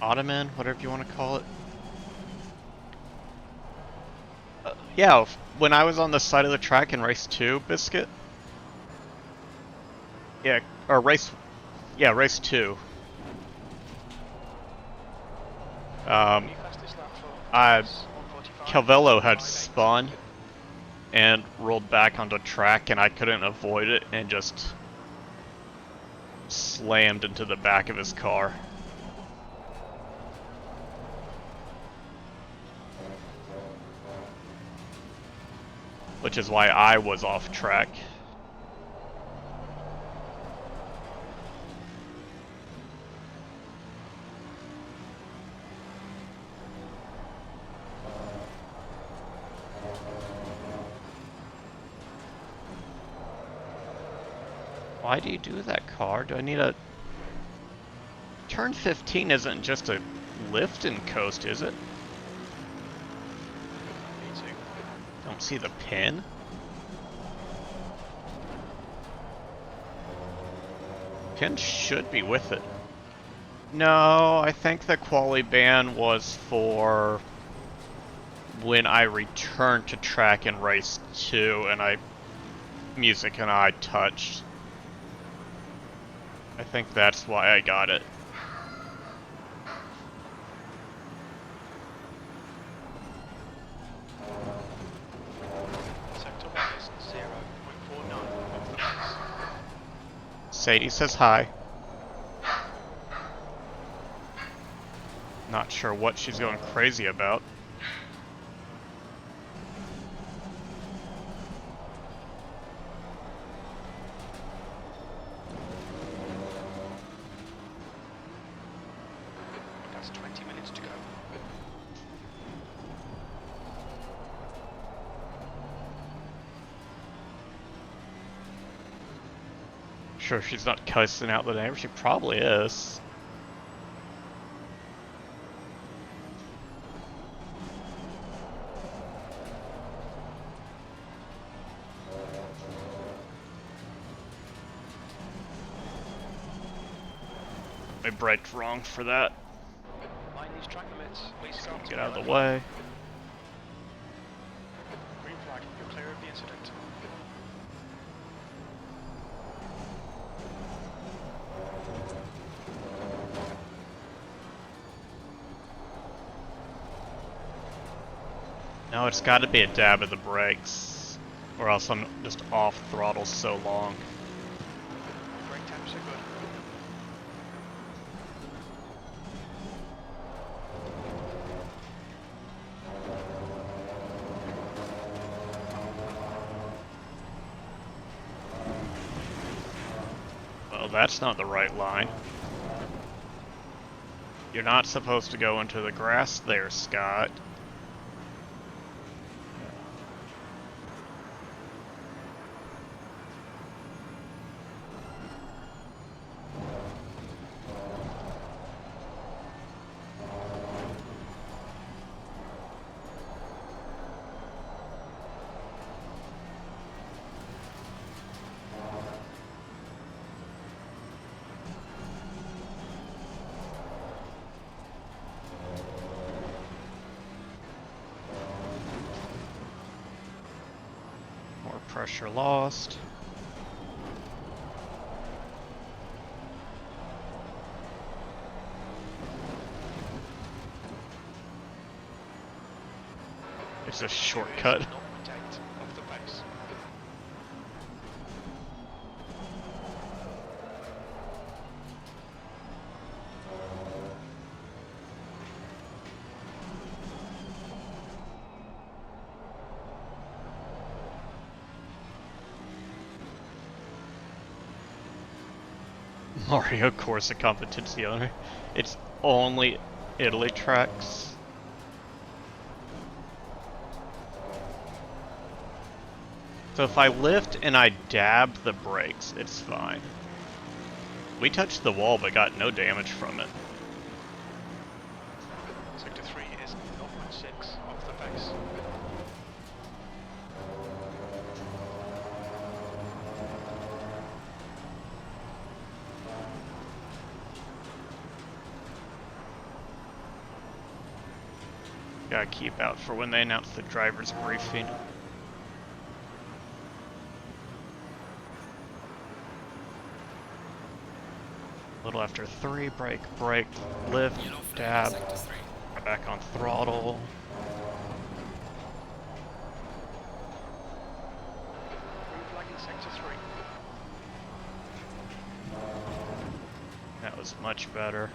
Ottoman, whatever you want to call it. Yeah, when I was on the side of the track in race 2, Biscuit. Yeah, or race 2. New fastest lap for I 1:45. Calvello had spun and rolled back onto track, and I couldn't avoid it and just slammed into the back of his car. Which is why I was off track. Why do you do that, car? Do I need a... Turn 15 isn't just a lift and coast, is it? Me too. Don't see the pin. Pin should be with it. No, I think the quali ban was for when I returned to track in race 2 and Music and I touched. I think that's why I got it. Sadie says hi. Not sure what she's going crazy about. That's 20 minutes to go. Sure, she's not cussing out the neighbor. She probably is. I braked wrong for that. Mind these track limits. Please stop. Get out of the way. Green flag. You're clear of the incident. No, it's got to be a dab of the brakes, or else I'm just off throttle so long. Brake temps are good. Well, that's not the right line. You're not supposed to go into the grass there, Scott. More pressure lost. It's a shortcut. 0.8 off the pace. Mario Corsa Competizione. It's only Italy tracks. So if I lift and I dab the brakes, it's fine. We touched the wall but got no damage from it. Sector 3 is 0.6 off the pace. Gotta keep out for when they announce the driver's briefing. A little after 3, brake, lift, Yellow flag, dab, sector 3. back on throttle. Green flag in sector 3. That was much better.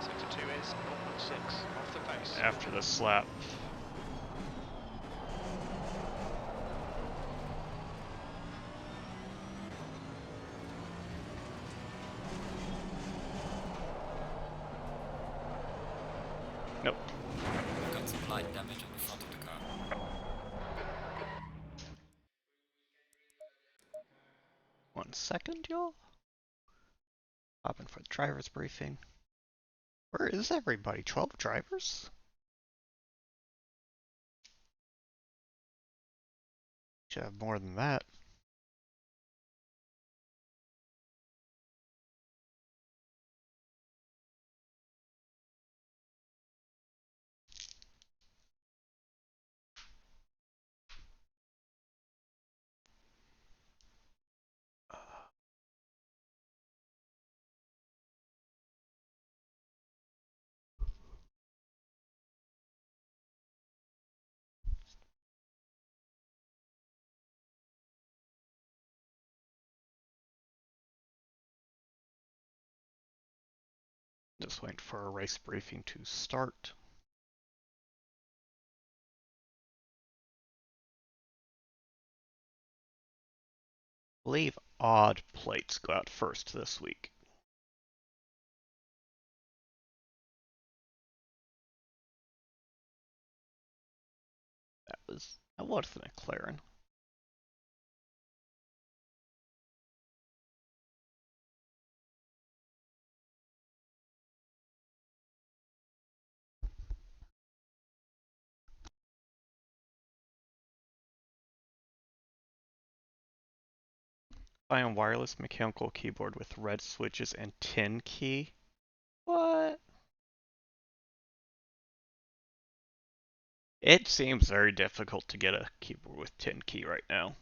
Sector 2 is 0.6 off the pace. After the slap. Nope. I've got some light damage on the front of the car. 1 second, y'all. Hopping for the driver's briefing. Where is everybody? 12 drivers? Should have more than that. Just waiting for a race briefing to start. I believe odd plates go out first this week. That wasn't a McLaren. Buy a wireless mechanical keyboard with red switches and 10 key. What? It seems very difficult to get a keyboard with 10 key right now.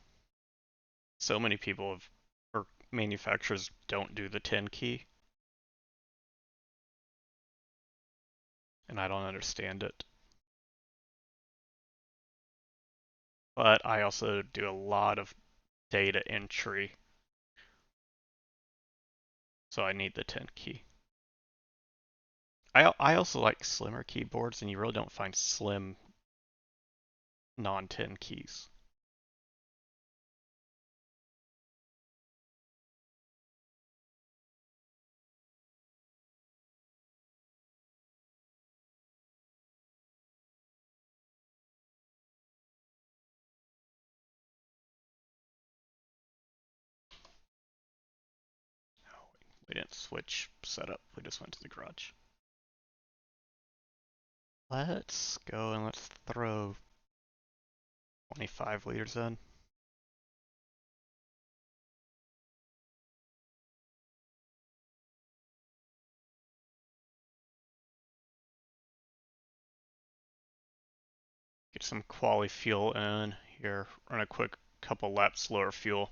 So many people have, or manufacturers don't do the 10 key. And I don't understand it. But I also do a lot of data entry. So I need the 10 key. I also like slimmer keyboards, and you really don't find slim non-10 keys. We didn't switch setup, we just went to the garage. Let's go and let's throw 25 liters in. Get some quality fuel in here, run a quick couple laps slower fuel.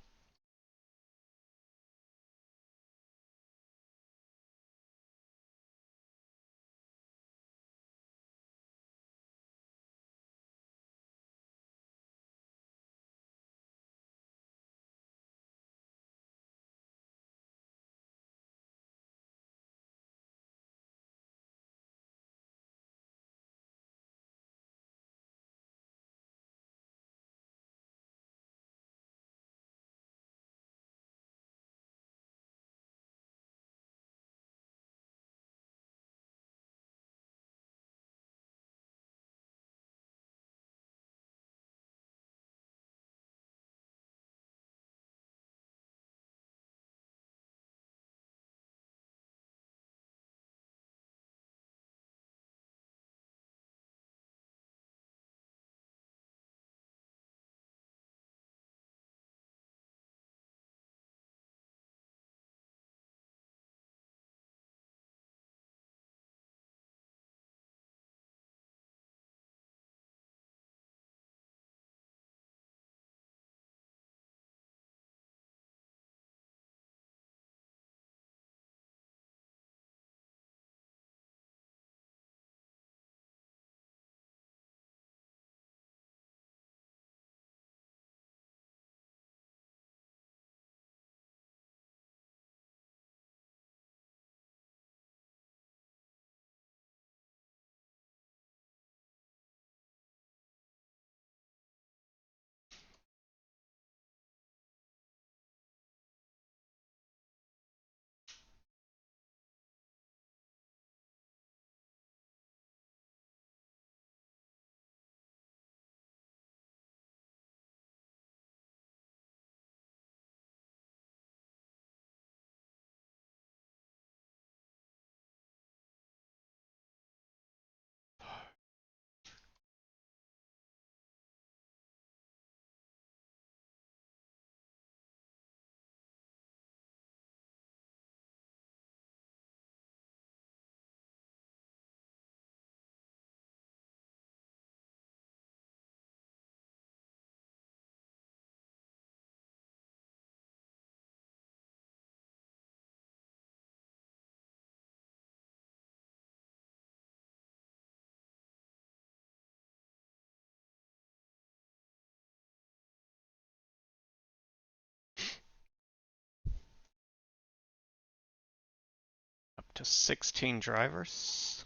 to 16 drivers.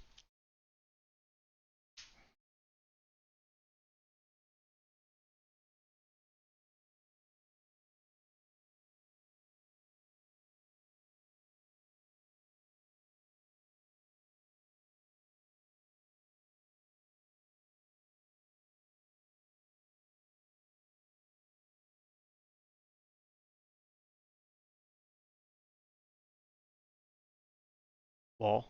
Wall.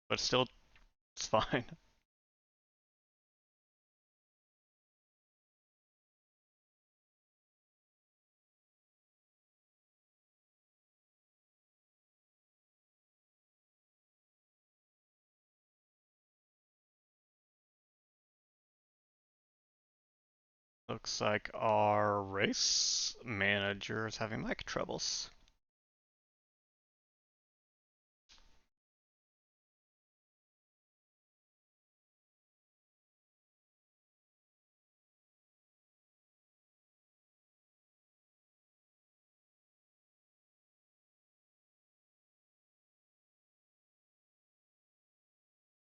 But still, it's fine. Looks like our race manager is having mic troubles.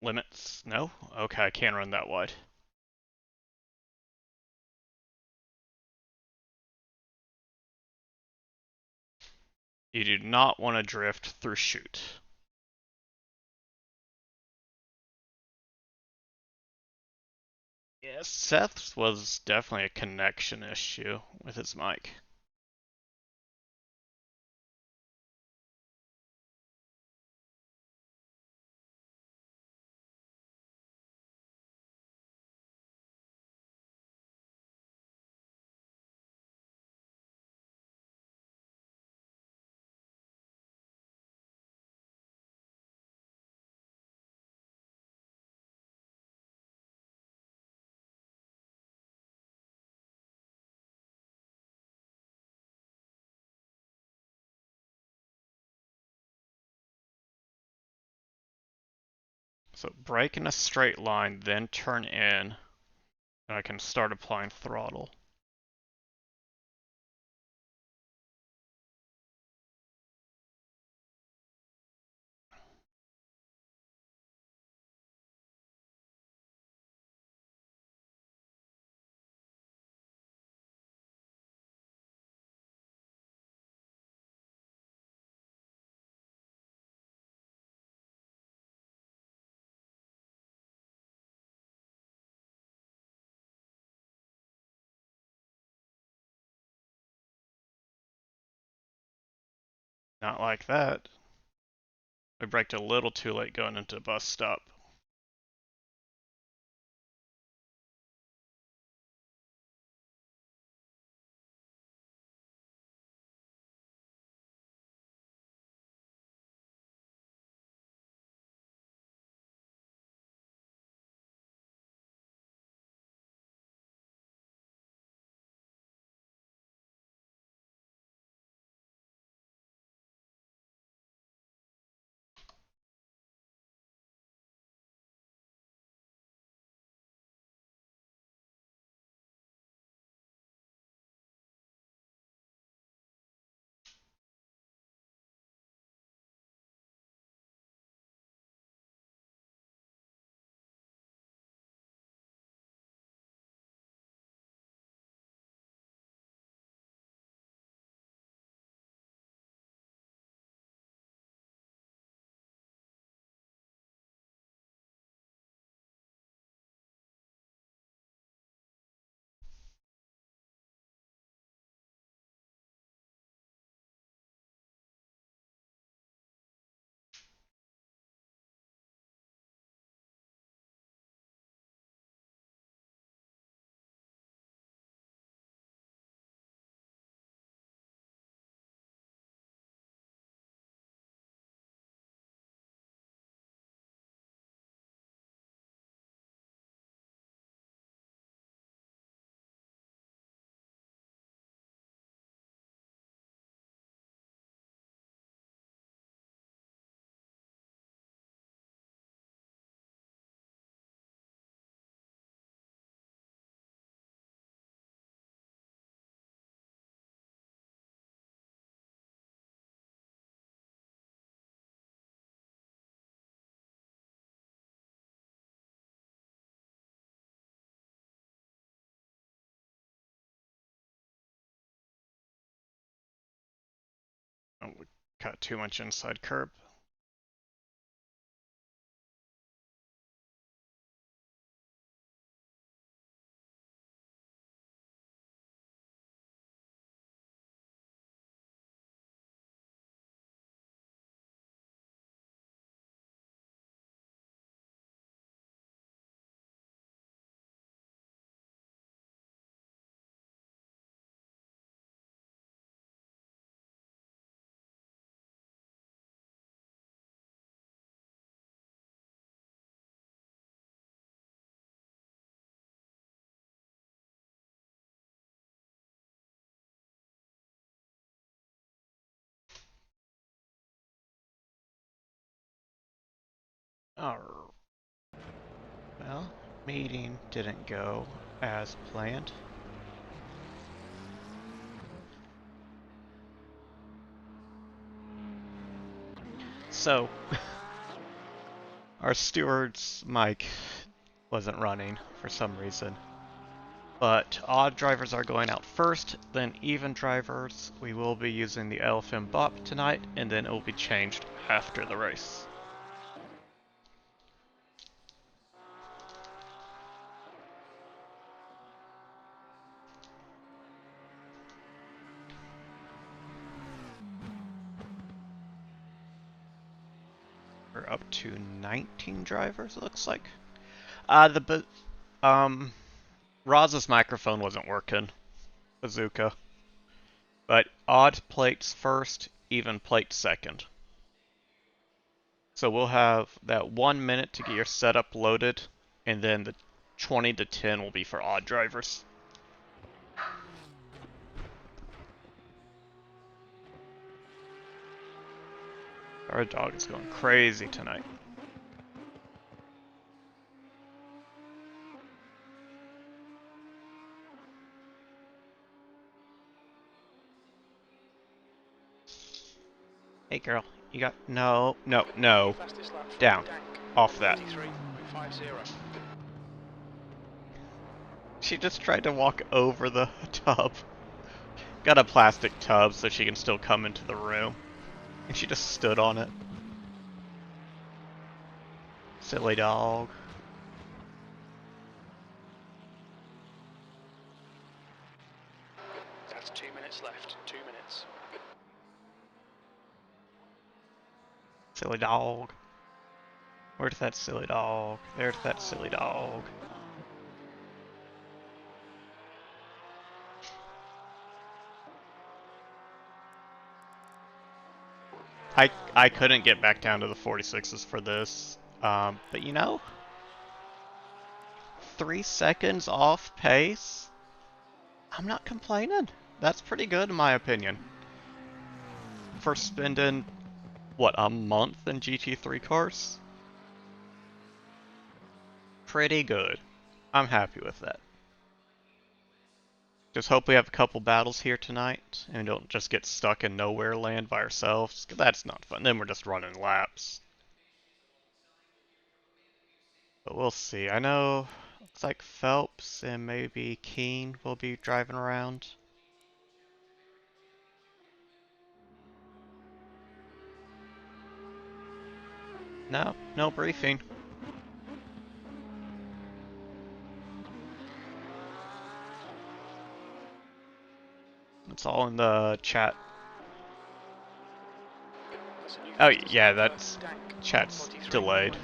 Limits? No? Okay, I can't run that wide. You do not want to drift through chute. Yeah, Seth's was definitely a connection issue with his mic. So brake in a straight line, then turn in, and I can start applying throttle. Not like that. We braked a little too late going into a bus stop. Cut too much inside curb. Oh, well, meeting didn't go as planned. So, our steward's mic wasn't running for some reason. But odd drivers are going out first, then even drivers. We will be using the LFM bop tonight, and then it will be changed after the race. We're up to 19 drivers, it looks like. Roz's microphone wasn't working. Bazooka. But odd plates first, even plates second. So we'll have that 1 minute to get your setup loaded, and then the 20 to 10 will be for odd drivers. Our dog is going crazy tonight. Hey girl, you got... No. Down. Off that. She just tried to walk over the tub. Got a plastic tub so she can still come into the room. And she just stood on it. Silly dog. That's 2 minutes left. 2 minutes. Silly dog. Where's that silly dog? There's that silly dog. I couldn't get back down to the 46s for this. But you know, 3 seconds off pace? I'm not complaining. That's pretty good in my opinion. For spending, what, a month in GT3 cars? Pretty good. I'm happy with that. Just hope we have a couple battles here tonight and don't just get stuck in nowhere land by ourselves, 'cause that's not fun. Then we're just running laps. But we'll see. I know looks like Phelps and maybe Keane will be driving around. No briefing. It's all in the chat. Oh yeah, that's chat's delayed.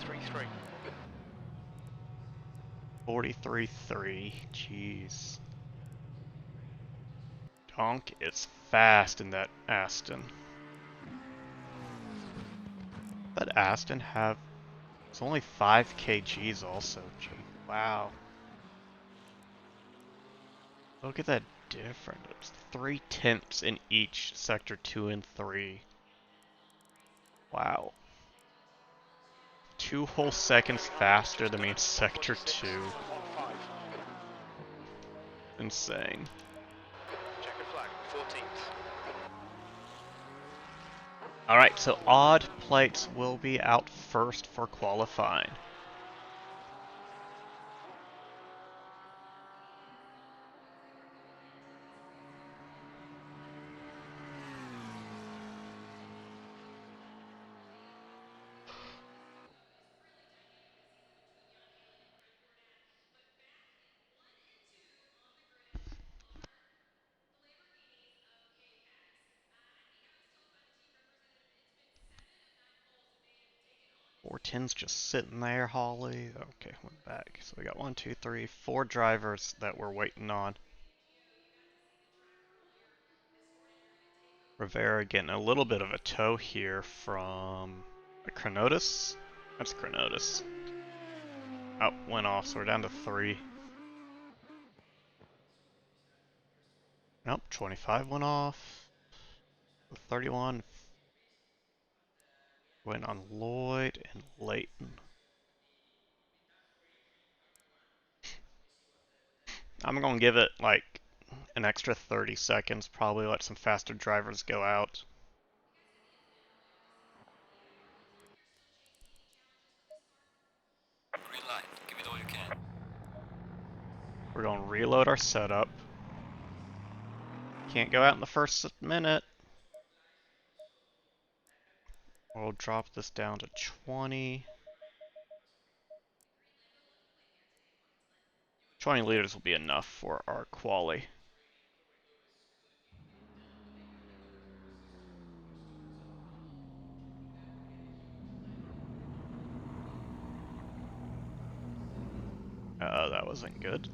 43.3. Jeez. Donk is fast in that Aston. That Aston have... It's only 5 kgs also. Gee, wow. Look at that difference. It's 3/10 in each sector 2 and 3. Wow. 2 whole seconds faster than me in sector 2. Insane. Checker flag, 14th. Alright, so odd plates will be out first for qualifying. 410's just sitting there, Holly. Okay, went back. So we got 1, 2, 3, 4 drivers that we're waiting on. Rivera getting a little bit of a tow here from Chronotis. That's Chronotis. Oh, went off, so we're down to 3. Nope, 25 went off. 31 went on Lloyd and Layton. I'm gonna give it like an extra 30 seconds, probably let some faster drivers go out. Green light. Give it all you can. We're gonna reload our setup. Can't go out in the first minute. We'll drop this down to 20. 20 liters will be enough for our quali. That wasn't good.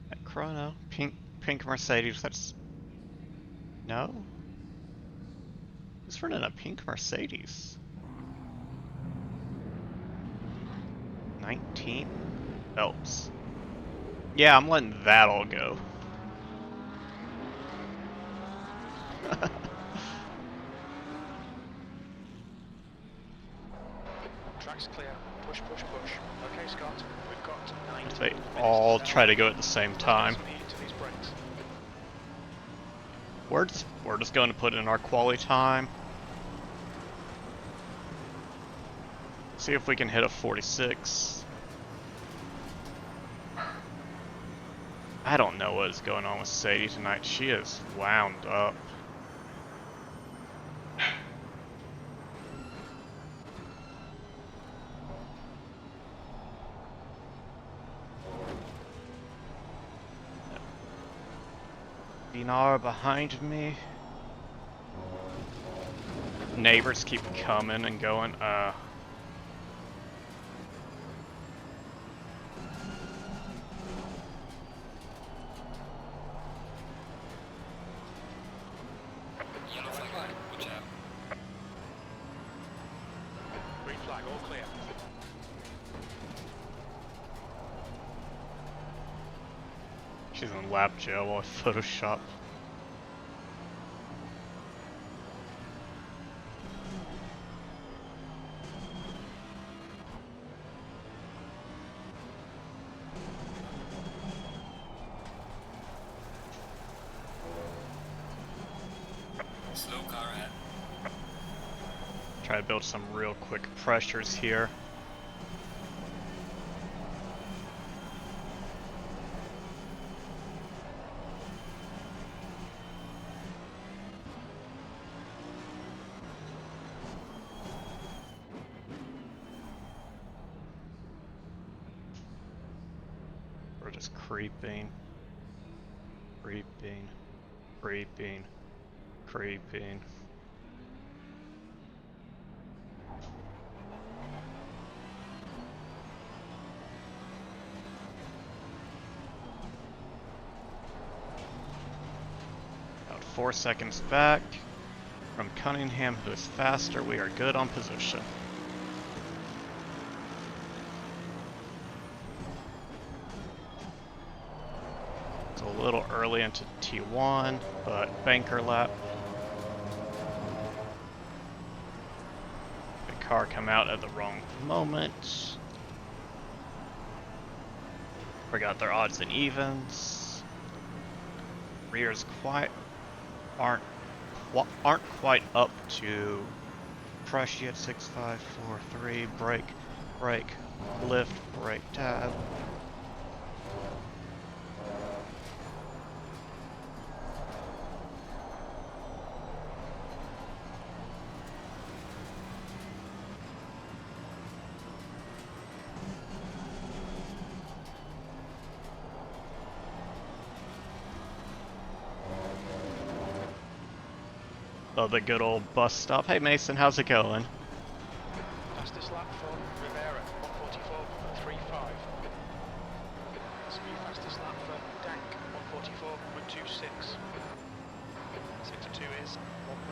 That chrono, pink Mercedes. That's no. Who's running a pink Mercedes? 19 Phelps. Yeah, I'm letting that all go. Track's clear. Push, push, push. Okay, Scott. We've got 9 They minutes all to try to go at the same time. Some heat into these brakes. We're just going to put in our quali time. See if we can hit a 46. I don't know what is going on with Sadie tonight. She is wound up. Dinar behind me. Neighbors keep coming and going. Yellow flag light. Watch out. Green flag, all clear. She's in lap jail while I Photoshop. Slow car ahead. Try to build some real quick pressures here. We're just creeping, creeping, creeping, creeping. About 4 seconds back from Cunningham, who is faster. We are good on position. It's a little early into T1, but banker lap. The car come out at the wrong moment. Forgot their odds and evens. Rears aren't quite up to crush yet. 6, 5, 4, 3. Brake, brake, lift, brake, tab. of the good old bus stop. Hey Mason, how's it going? Fastest lap for Rivera, 144.35. That's the fastest lap for Dank, 144.26. Sector 2 is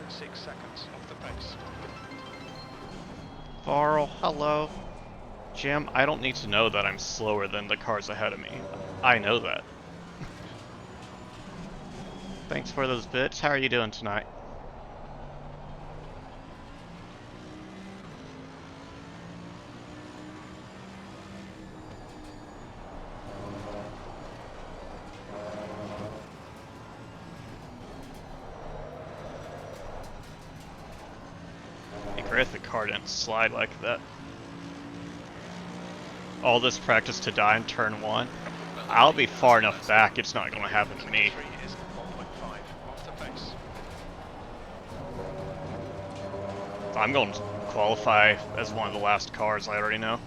1.6 seconds off the pace. Varl, hello. Jim, I don't need to know that I'm slower than the cars ahead of me. I know that. Thanks for those bits. How are you doing tonight? Hey, great the car didn't slide like that. All this practice to die in turn 1. I'll be far enough back, it's not going to happen to me. Sector 3 is 1.5 off the pace. I'm going to qualify as one of the last cars, I already know.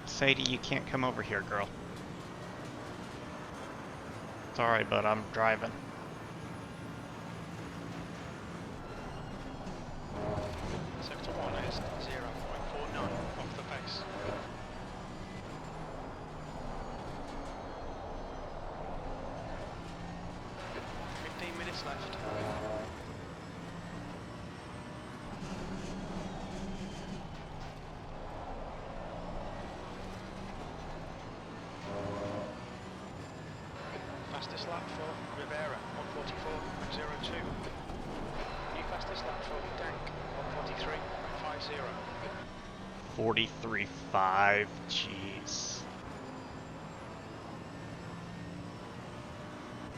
Sadie, you can't come over here, girl. Sorry, but I'm driving. Sector 1 is 0.49 off the pace. 15 minutes left. Fastest lap for Rivera, 144.02. New fastest lap for Dank, 143.50. 43.5, jeez.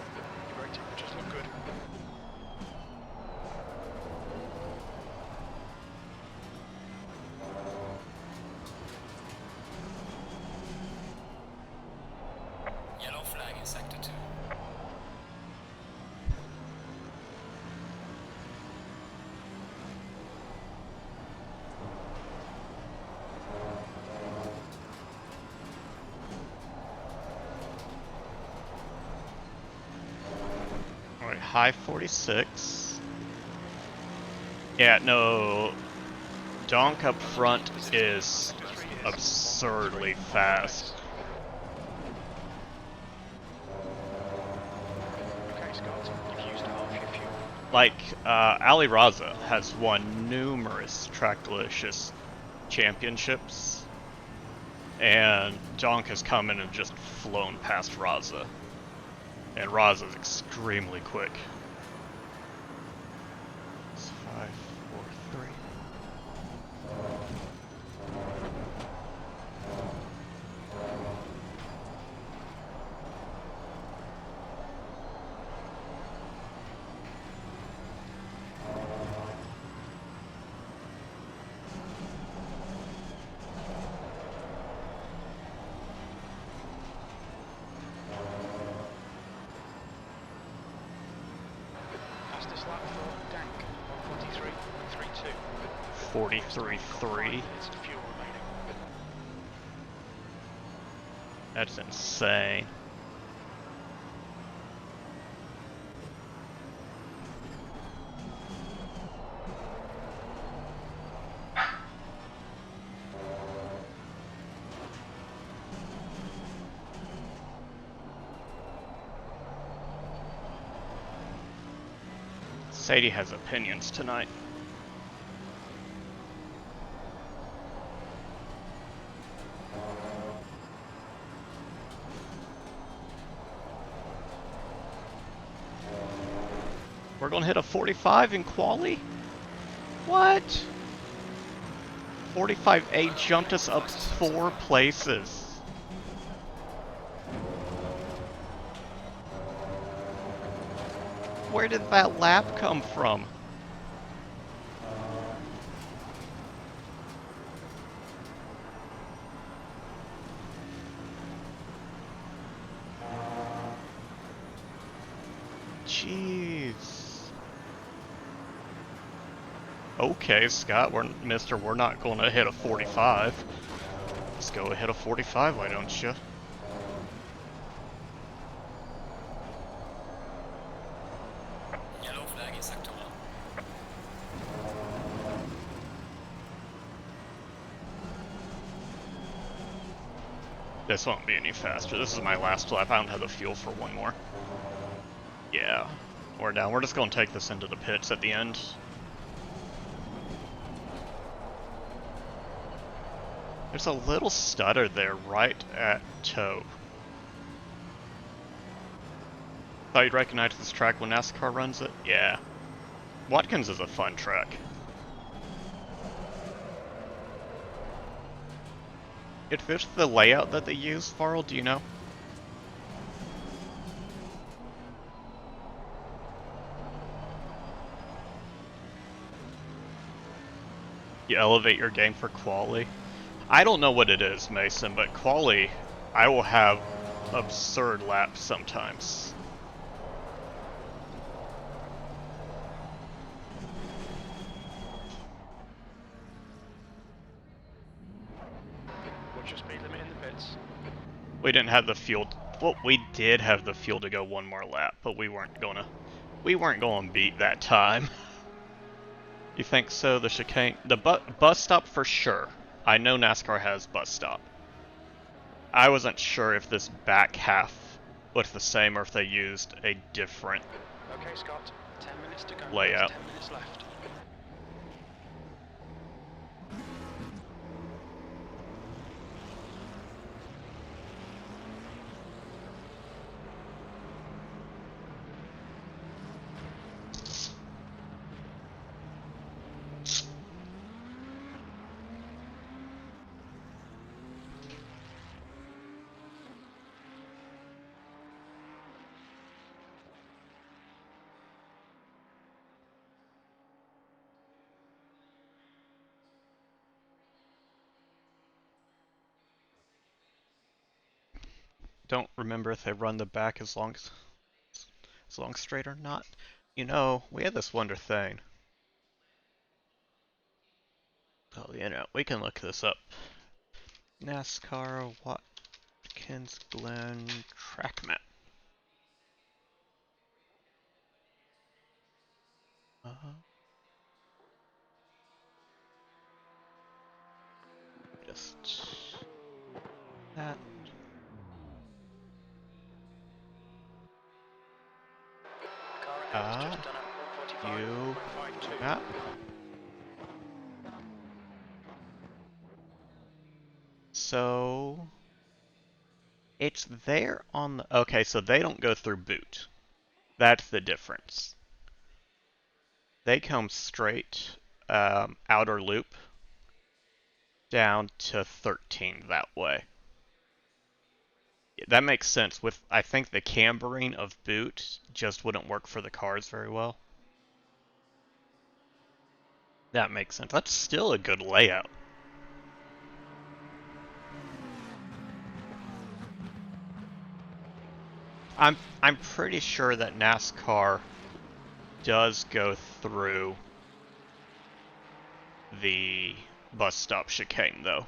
Your brake temperatures look good. Yellow flag in sector 2. Alright, high 46. Yeah, no. Donk up front is absurdly fast. Okay, Scott, you've used half your fuel. Like, Ali Raza has won numerous Tracklicious championships, and Donk has come in and just flown past Raza. And Raza's extremely quick. It's 5, 4, 3. Fastest lap for Dank, 143.32. 43.3. Minutes of fuel remaining. That's insane. Sadie has opinions tonight. We're gonna hit a 45 in quali? What? 45A jumped us up 4 places. Where did that lap come from? Jeez. Okay, Scott, we're not going to hit a 45. Let's go hit a 45, why don't you? in sector 1. This won't be any faster. This is my last lap. I don't have the fuel for one more. Yeah, we're down. We're just going to take this into the pits at the end. There's a little stutter there right at toe. Thought you'd recognize this track when NASCAR runs it? Yeah. Watkins is a fun track. Is this the layout that they use, Farrell? Do you know? You elevate your game for quali? I don't know what it is, Mason, but quali, I will have absurd laps sometimes. What's your speed limit in the pits? We didn't have the fuel. Well, we did have the fuel to go one more lap, but we weren't gonna beat that time. You think so? The chicane, the bus stop for sure. I know NASCAR has bus stop. I wasn't sure if this back half was the same or if they used a different Okay, Scott. 10 minutes to go. layout. 10 minutes left. Don't remember if they run the back as long straight or not. You know, we had this wonder thing. Oh, you know, we can look this up. NASCAR Watkins Glen track map. Just that. Car just done at You 145.52. map. So it's there on the. Okay, so they don't go through boot. That's the difference. They come straight outer loop down to 13 that way. That makes sense. With I think the cambering of boot just wouldn't work for the cars very well. That makes sense. That's still a good layout. I'm pretty sure that NASCAR does go through the bus stop chicane though.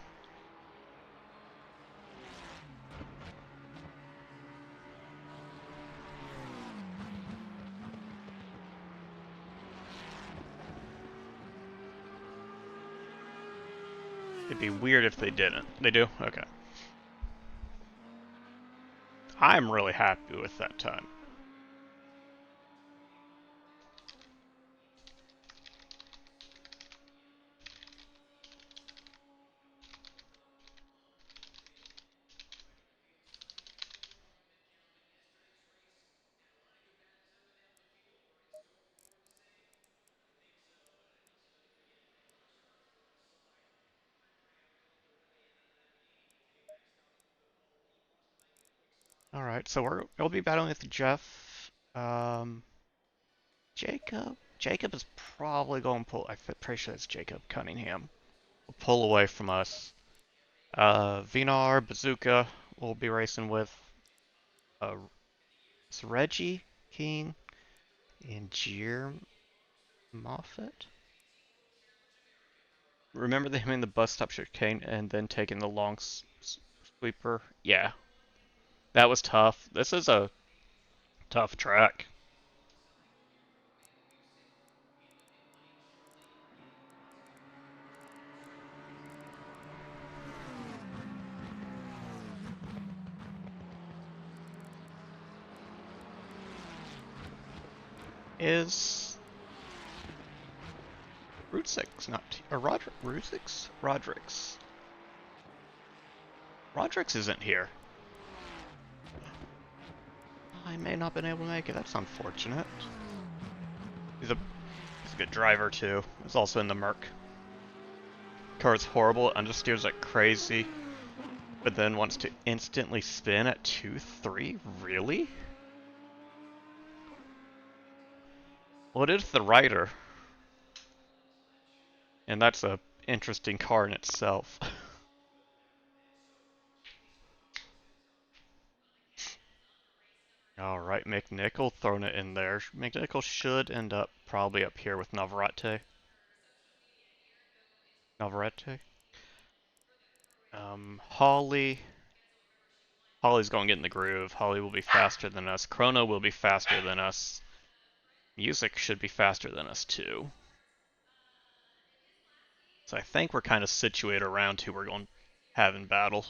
It'd be weird if they didn't. They do? Okay. I'm really happy with that time. Alright, so we'll be battling with Jeff. Jacob? Jacob is probably going to pull. I'm pretty sure it's Jacob Cunningham. Will pull away from us. Vinar, Bazooka, we'll be racing with. It's Reggie, King, and Jeer Moffat. Remember them in the bus stop chicane and then taking the long sweeper? Yeah. That was tough. This is a tough track. is Rudzik, not or Rudzik? Rodrix isn't here. I may not have been able to make it. That's unfortunate. He's a good driver too. He's also in the Merc. Car's horrible, understeers like crazy, but then wants to instantly spin at 2-3? Really? Well, it is the Rider. And that's a interesting car in itself. Alright, McNichol throwing it in there. McNichol should end up probably up here with Navarrete. Holly's going to get in the groove. Holly will be faster than us. Chrono will be faster than us. Music should be faster than us too. So I think we're kind of situated around who we're going to have in battle.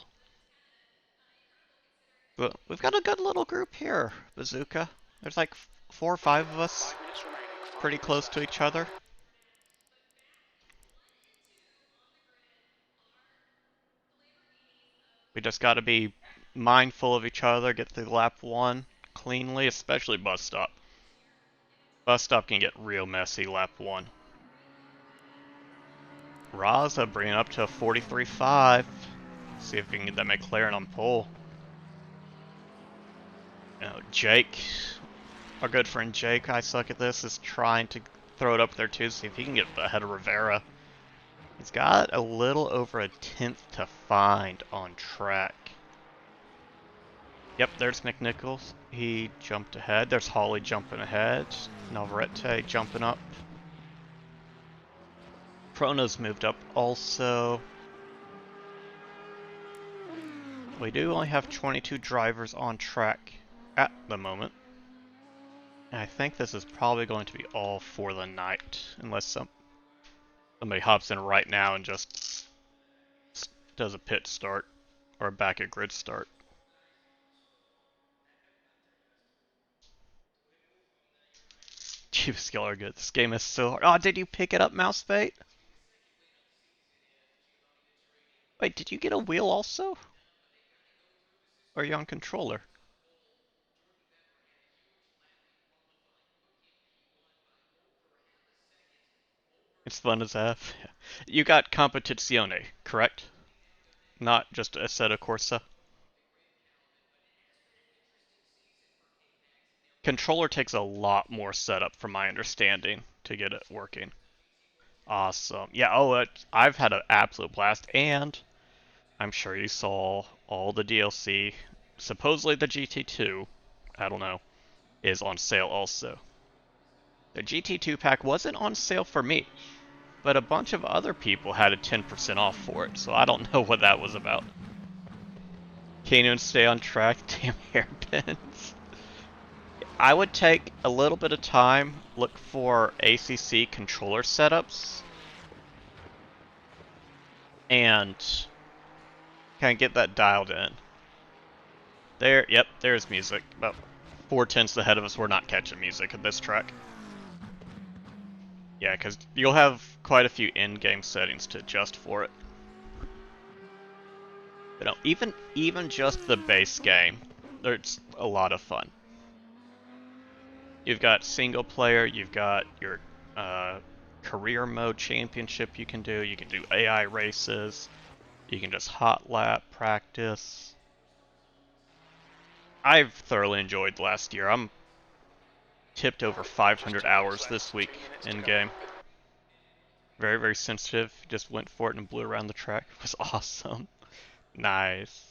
But we've got a good little group here, Bazooka. There's like 4 or 5 of us, 5 minutes remaining. 5 pretty minutes close left. to each other. We just got to be mindful of each other, get through lap 1 cleanly, especially bus stop. Bus stop can get real messy lap 1. Raza bringing up to a 43.5. See if we can get that McLaren on pole. Jake, our good friend Jake, I suck at this, is trying to throw it up there too, see if he can get ahead of Rivera. He's got a little over a 10th to find on track. Yep, there's McNichols. He jumped ahead. There's Holly jumping ahead. Navarrete jumping up. Chrono's moved up also. We do only have 22 drivers on track at the moment. And I think this is probably going to be all for the night, unless somebody hops in right now and just does a pit start or a back at grid start. Chief skill are good. This game is so hard. Oh, did you pick it up, Mousebait? Wait, did you get a wheel also? Or are you on controller? It's fun as F. You got Competizione, correct? Not just Assetto Corsa? Controller takes a lot more setup, from my understanding, to get it working. Awesome. Yeah, oh, I've had an absolute blast, and I'm sure you saw all the DLC. Supposedly the GT2, I don't know, is on sale also. The GT2 pack wasn't on sale for me, but a bunch of other people had a 10% off for it, so I don't know what that was about. Can't even stay on track, damn hairpins. I would take a little bit of time, look for ACC controller setups, and kind of get that dialed in. There, yep, there's music. About 4/10 ahead of us, we're not catching music at this track. Yeah, because you'll have quite a few in-game settings to adjust for it. But no, even just the base game, it's a lot of fun. You've got single player, you've got your career mode championship you can do AI races, you can just hot lap practice. I've thoroughly enjoyed last year. I'm tipped over 500 hours this week in game. Very, very sensitive. Just went for it and blew around the track. It was awesome. Nice.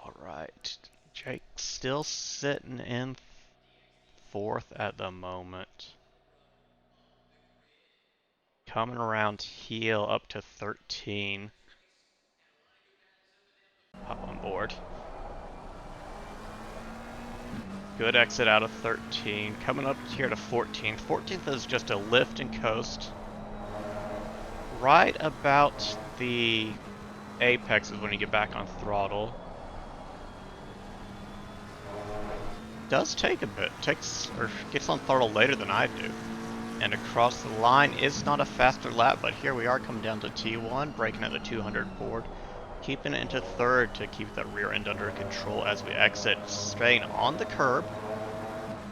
Alright. Jake still sitting in 4th at the moment. Coming around heel up to 13. Hop on board. Good exit out of 13. Coming up here to 14. 14th is just a lift and coast. Right about the apex is when you get back on throttle. does take a bit. Takes or gets on throttle later than I do. And across the line is not a faster lap, but here we are coming down to T1, braking at the 200 board, keeping it into third to keep that rear end under control as we exit, staying on the curb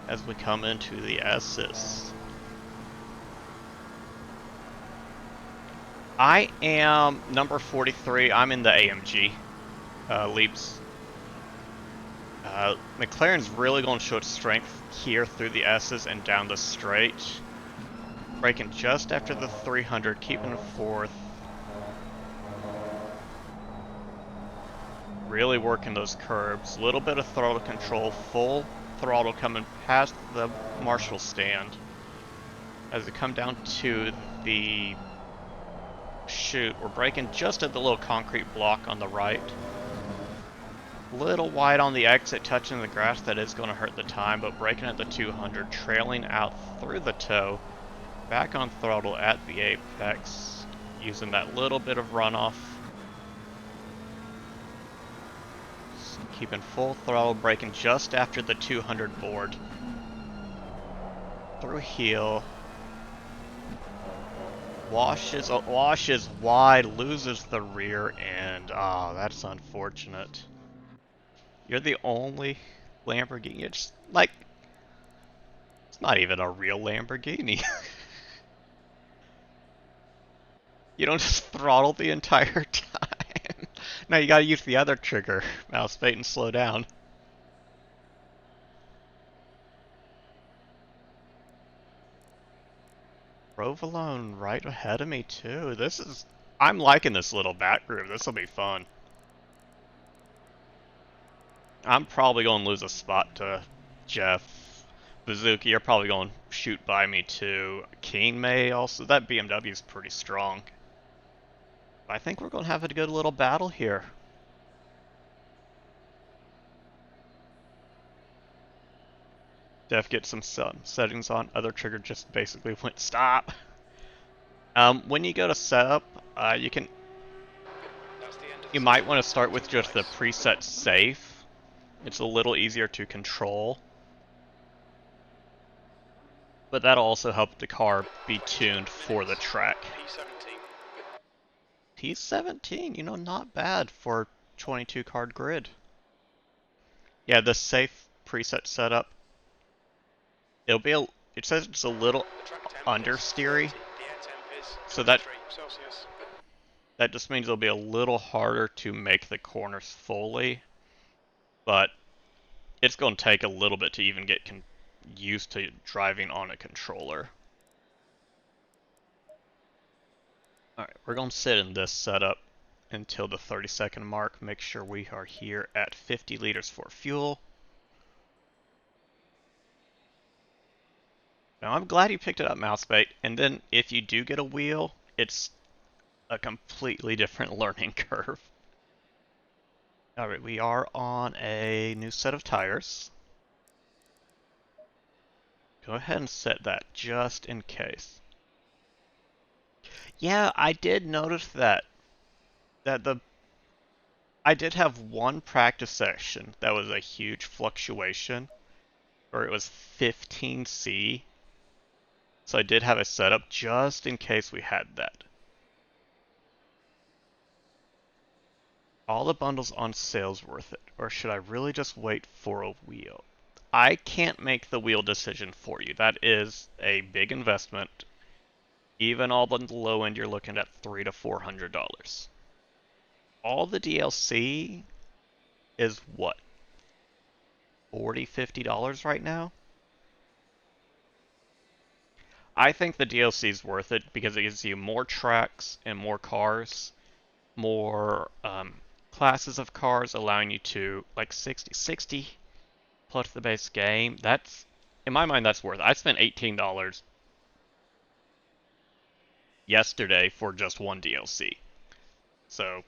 as we come into the S's. I am number 43. I'm in the AMG leaps. McLaren's really going to show its strength here through the S's and down the straight. Braking just after the 300, keeping fourth. Really working those curbs. Little bit of throttle control, full throttle coming past the Marshall stand. As we come down to the chute, we're braking just at the little concrete block on the right. Little wide on the exit, touching the grass. That is going to hurt the time, but braking at the 200, trailing out through the toe. Back on throttle at the apex, using that little bit of runoff. Keeping full throttle, braking just after the 200 board. Through heel. Washes wide, loses the rear end. Ah, that's unfortunate. You're the only Lamborghini. It's like, it's not even a real Lamborghini. You don't just throttle the entire time. No, you gotta use the other trigger, mouse bait, and slow down. Provolone right ahead of me too. I'm liking this little back groove. This will be fun. I'm probably going to lose a spot to Jeff. Bazooka, you're probably going to shoot by me too. Keen may also. That BMW is pretty strong. I think we're going to have a good little battle here. Def get some settings on. Other trigger just basically went stop. When you go to setup, you might want to start with just the preset safe. It's a little easier to control. But that'll also help the car be tuned for the track. P17, you know, not bad for 22 card grid. Yeah, the safe preset setup. It says it's a little understeery. So that just means it'll be a little harder to make the corners fully. But it's going to take a little bit to even get used to driving on a controller. Alright, we're going to sit in this setup until the 30-second mark. Make sure we are here at 50 liters for fuel. Now, I'm glad you picked it up, Mousebait. And then, if you do get a wheel, it's a completely different learning curve. Alright, we are on a new set of tires. Go ahead and set that just in case. Yeah, I did notice that I did have one practice session that was a huge fluctuation, where it was 15C. So I did have a setup just in case we had that. All the bundles on sale's worth it, or should I really just wait for a wheel? I can't make the wheel decision for you. That is a big investment. Even all the low end, you're looking at $300 to $400. All the DLC is what? $40, $50 right now? I think the DLC is worth it because it gives you more tracks and more cars, more classes of cars, allowing you to, like, 60 plus the base game. That's, in my mind, that's worth it. I spent $18 yesterday for just one DLC. So,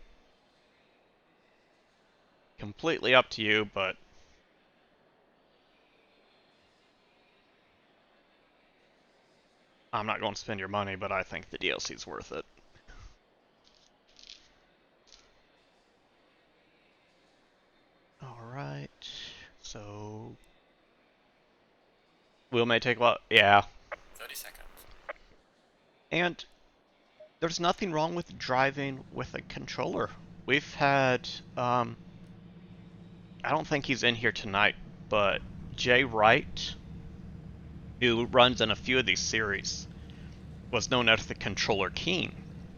completely up to you, but I'm not going to spend your money, but I think the DLC is worth it. Alright, so Wheel may take a while. Yeah. 30 seconds. And there's nothing wrong with driving with a controller. We've had, I don't think he's in here tonight, but Jay Wright, who runs in a few of these series, was known as the controller king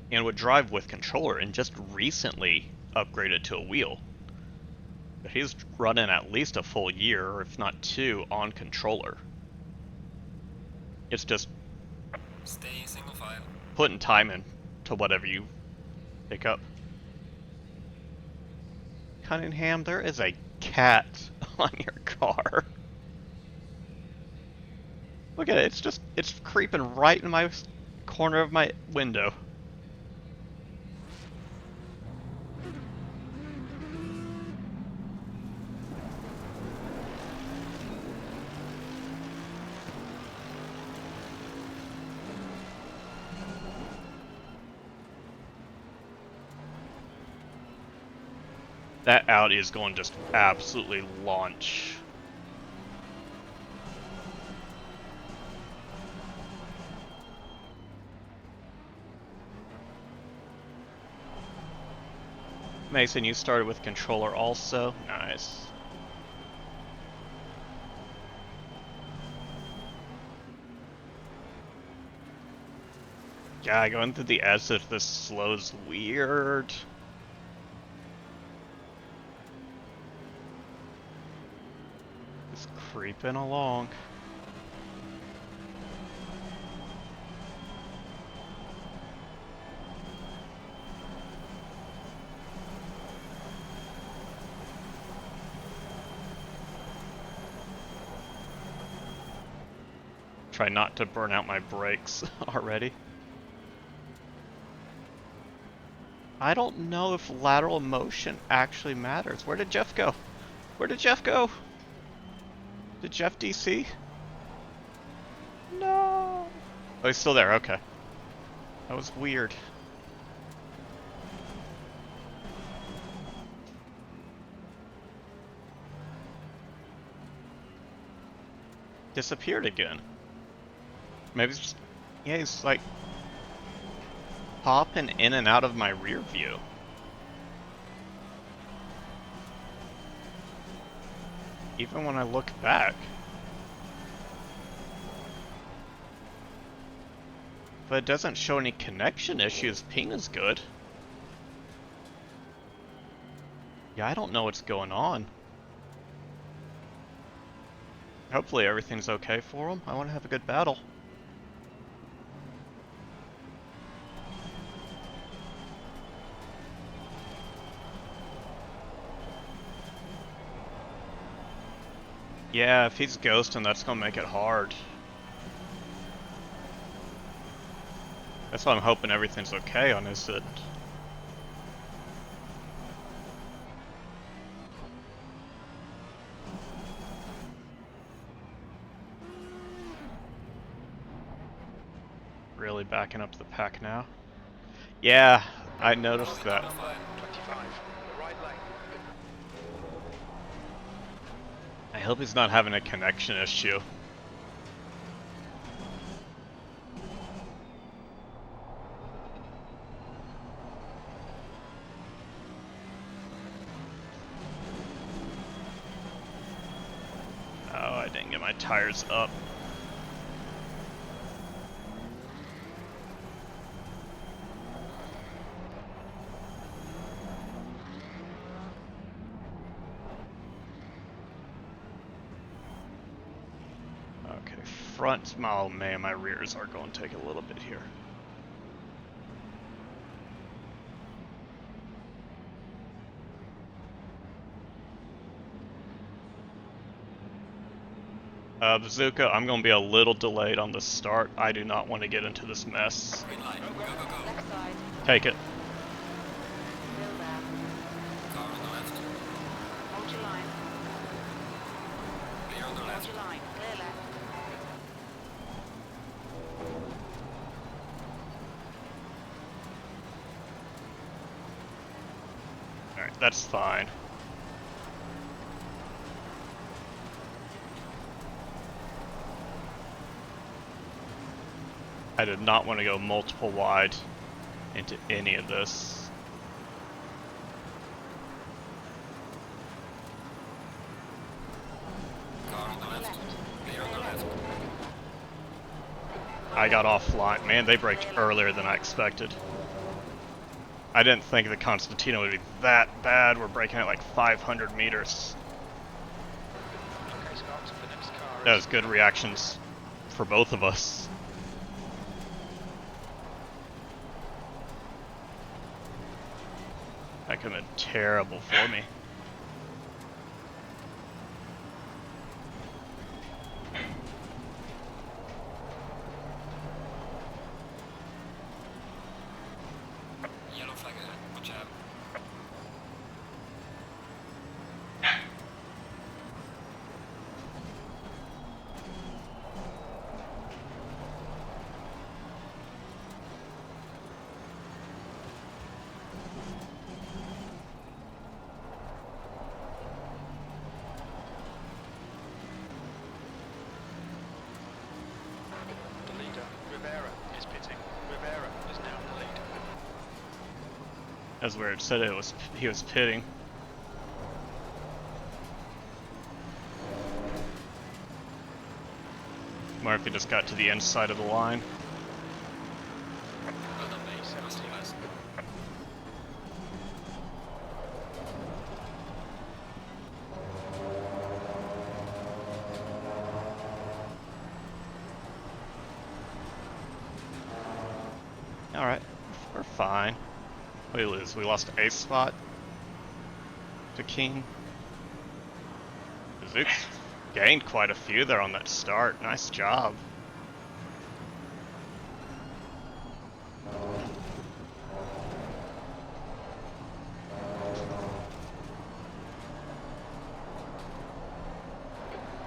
and would drive with controller and just recently upgraded to a wheel. But he's running at least a full year, or if not 2, on controller. It's just Stay in single file. putting time in to whatever you pick up. Cunningham, there is a cat on your car. Look at it, it's creeping right in my corner of my window. That Audi is going to just absolutely launch. Mason, you started with controller also? Nice. Yeah, going through the edge of this slow's weird. Just creeping along. Try not to burn out my brakes already. I don't know if lateral motion actually matters. Where did Jeff go? Where did Jeff go? Did Jeff DC? No. Oh, he's still there. Okay. That was weird. Disappeared again. Maybe it's just, yeah, he's like popping in and out of my rear view. Even when I look back. But it doesn't show any connection issues. Ping is good. Yeah, I don't know what's going on. Hopefully everything's okay for him. I want to have a good battle. Yeah, if he's ghosting, that's gonna make it hard. That's why I'm hoping everything's okay on his end. Really backing up to the pack now. Yeah, I noticed that. 25, the right lane. I hope he's not having a connection issue. Oh, I didn't get my tires up. Okay, front, oh man, my rears are going to take a little bit here. Bazooka, I'm going to be a little delayed on the start. I do not want to get into this mess. Green light. Go, go, go. Left side, Take it. still there. Car on the left. Hold your line. Clear on the Hold left. your line. Clear left. Alright, that's fine. I did not want to go multiple wide into any of this. Car on the left. Clear on the left. I got offline. Man, they braked earlier than I expected. I didn't think the Constantino would be that bad. We're braking at like 500 meters. Okay, Scott, the next car That is... was good reactions for both of us. That could have been terrible for me. Yellow flag ahead. Watch out. The leader, Rivera, is pitting. Rivera is now in the lead. That's where it said he was pitting. Murphy just got to the inside of the line. Well done, mate. Russell West. Alright, we're fine. What did we lose? We lost a spot to Keen. Zooks gained quite a few there on that start. Nice job.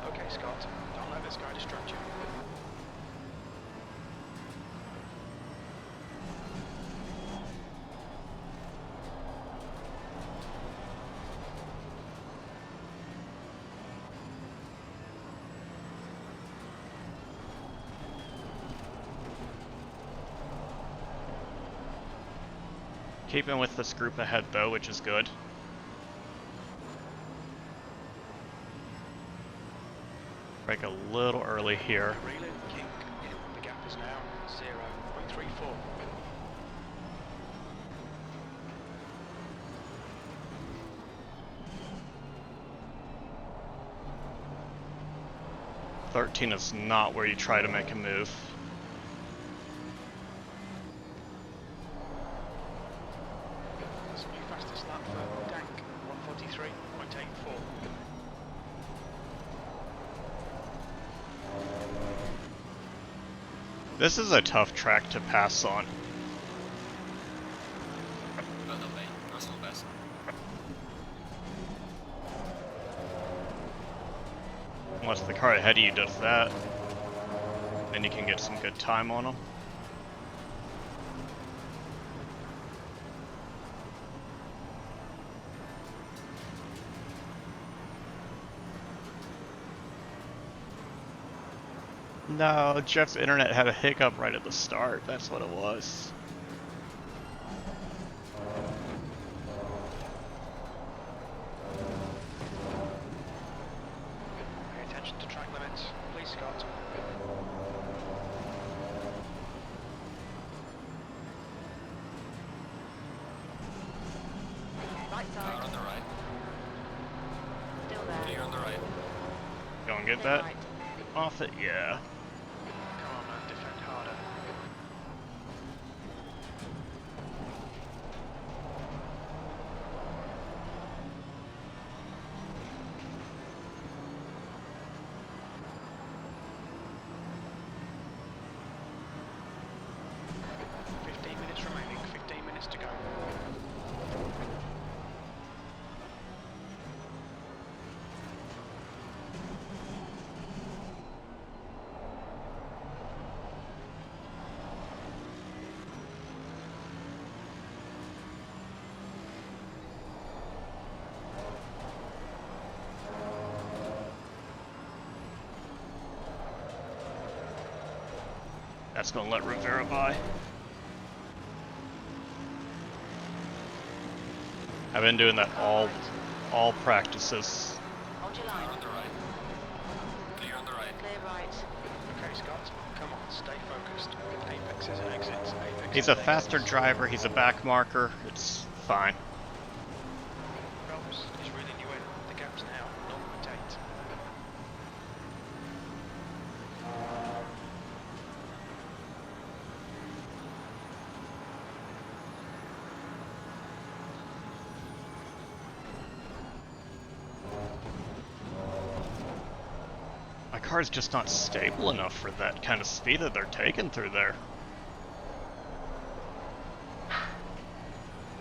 Okay, Scott, don't let this guy distract you. Keeping with this group ahead though, which is good. Break a little early here. Reel in, King. The gap is now 0.34. .13 is not where you try to make a move. That's the new fastest lap for Dank, 143.84. This is a tough track to pass on. Well done, mate. Russell West. Unless the car ahead of you does that, then you can get some good time on them. No, Jeff's internet had a hiccup right at the start. That's what it was. Pay attention to track limits, please, Scott. Right Car side. on the right. Still there. Clear on the right. Go and get Stay that right. off it, yeah. Come on, man, defend harder. Remaining, 15 minutes to go. That's gonna let Rivera by. I've been doing that all practices. Hold your Clear line. on the right. Clear on the right. Clear right. Okay, Scott, come on, stay focused. Apexes and exits, apexes He's a and faster exits. driver, he's a back marker, it's fine. Phelps is reeling you in. The gap's now 0.8. My car's just not stable enough for that kind of speed that they're taking through there.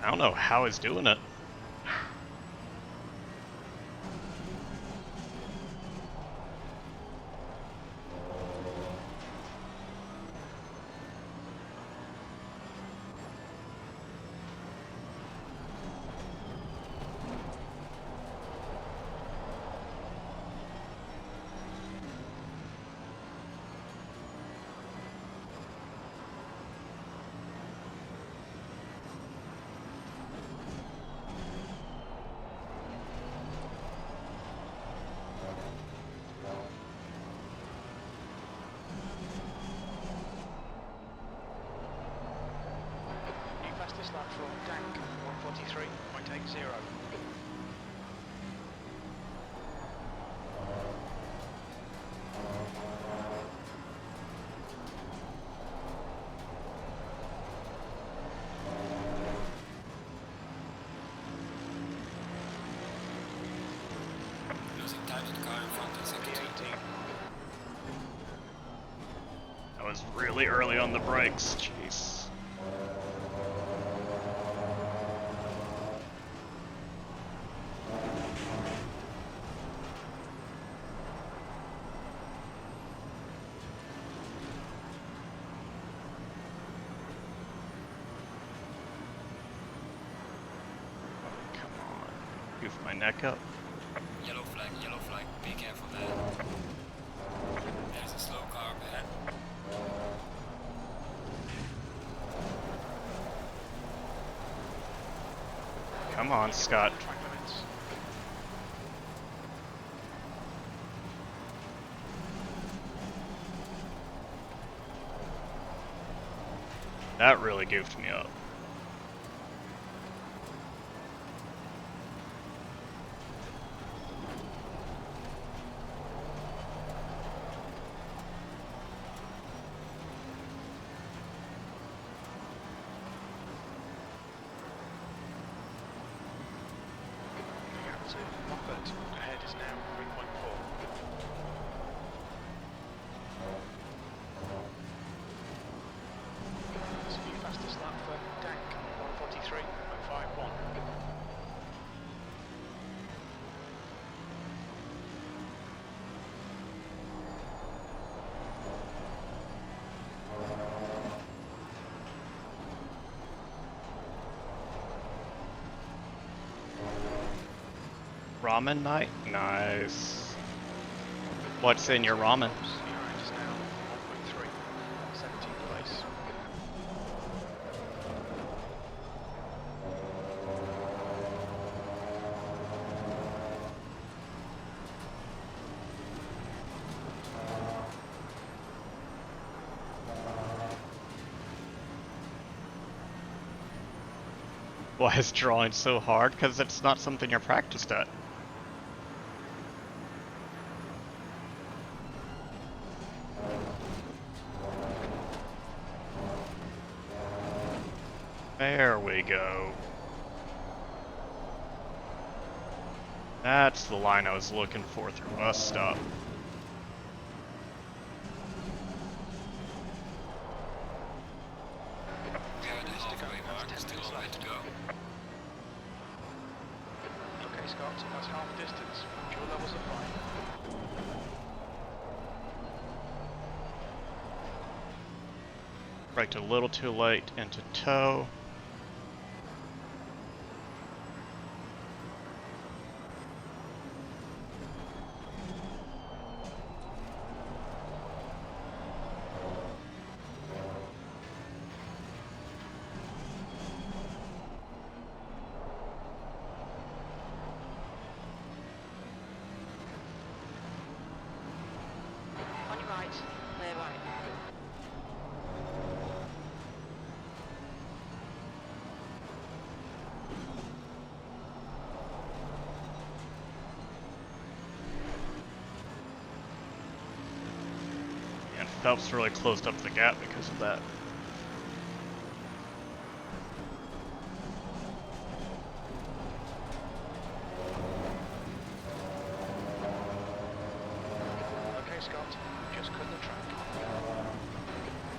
I don't know how he's doing it. New fastest lap for Dank, 143.80. Losing time to the car in front in second two. P18. I was really early on the brakes, jeez. Come on, goof my neck up. Yellow flag, be careful there. There's a slow car up ahead. Come on, Scott. Track limits. That really goofed me up. The gap to Moffat ahead is now 3.4. It's a new fastest lap for Dank, 143.51. Ramen night? Nice. What's in your ramen? Your is now 1.3, 17th place. Why is drawing so hard? Because it's not something you're practiced at. There we go. That's the line I was looking for through bus stop. We are at the halfway mark, still a way to go. Okay, Scott, that's half distance. Fuel levels are fine. Braked a little too late into tow. Phelps really closed up the gap because of that. Okay, Scott, you just cut the track.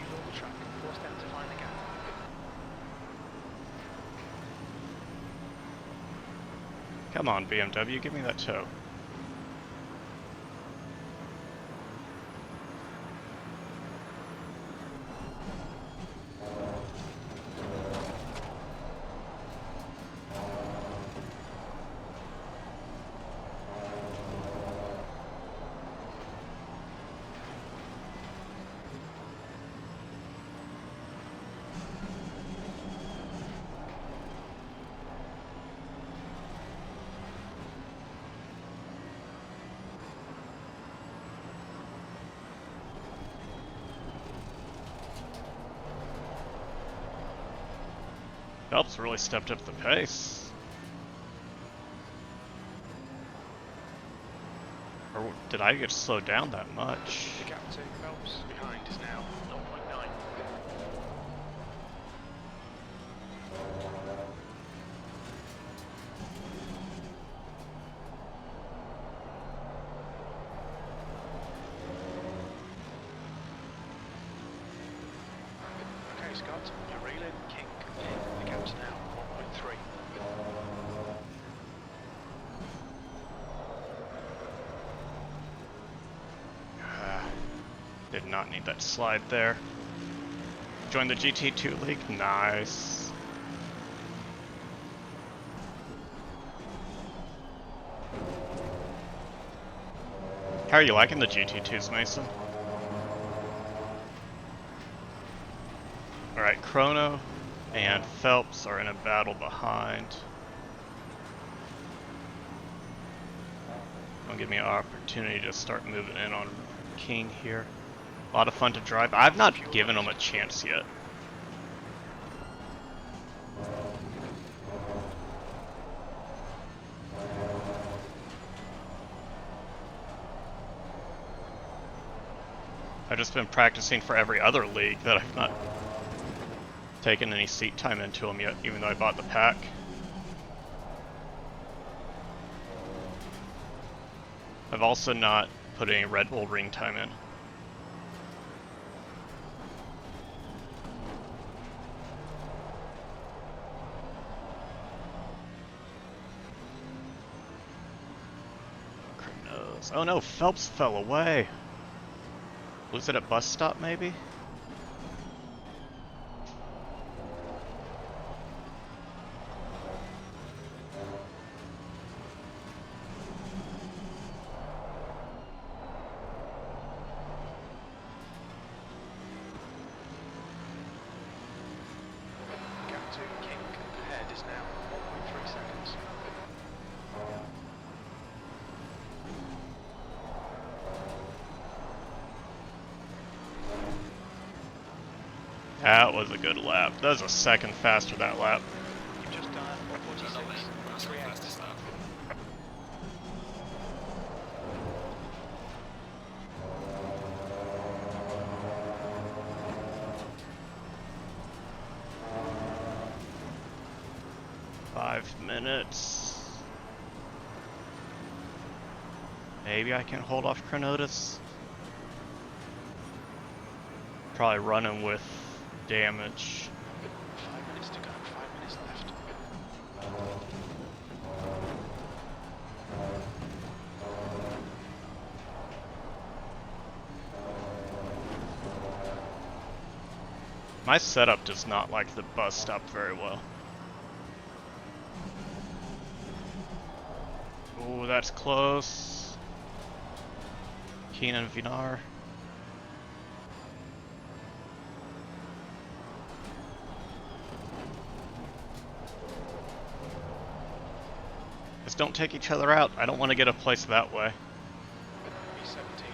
Use all the track, force them to find the gap. Come on, BMW, give me that toe. Phelps really stepped up the pace. Or did I get slowed down that much? The gap to Phelps behind is now 0.9. Okay, Scott, you're reeling, King. The gap's now 1.3. Did not need that slide there. Join the GT2 league? Nice. How are you liking the GT2s, Mason? Alright, Chrono and Phelps are in a battle behind. Don't give me an opportunity to start moving in on King here. A lot of fun to drive. I've not given him a chance yet. I've just been practicing for every other league that I've not taken any seat time into them yet, even though I bought the pack. I've also not put any Red Bull ring time in. Oh no, Phelps fell away. Was it a bus stop maybe? Gap to King ahead is now 1.3 seconds. That was a good lap. That was a second faster that lap. You've just done 146. That's the 3x. fastest lap. Minutes. Maybe I can hold off Chronotis. Probably running with damage. 5 minutes to go, 5 minutes left. My setup does not like the bus stop very well. Oh, that's close. Keenan Vinar. Just don't take each other out. I don't want to get a place that way. B17.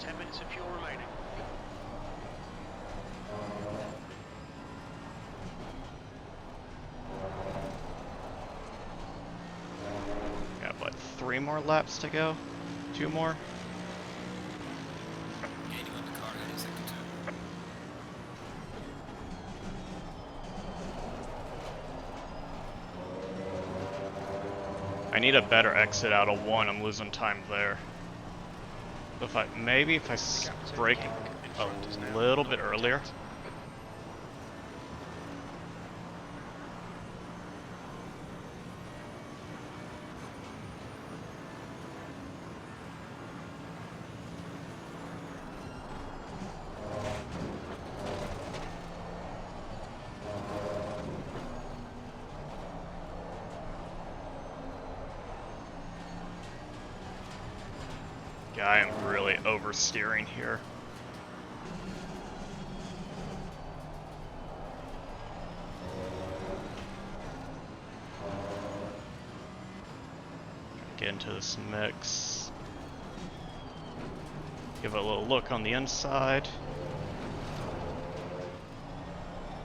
10 minutes of fuel remaining. Got what, 3 more laps to go? 2 more? Gaining on the car ahead in sector 2. I need a better exit out of 1. I'm losing time there. If I brake a little bit earlier. I am really oversteering here. Get into this mix. Give it a little look on the inside.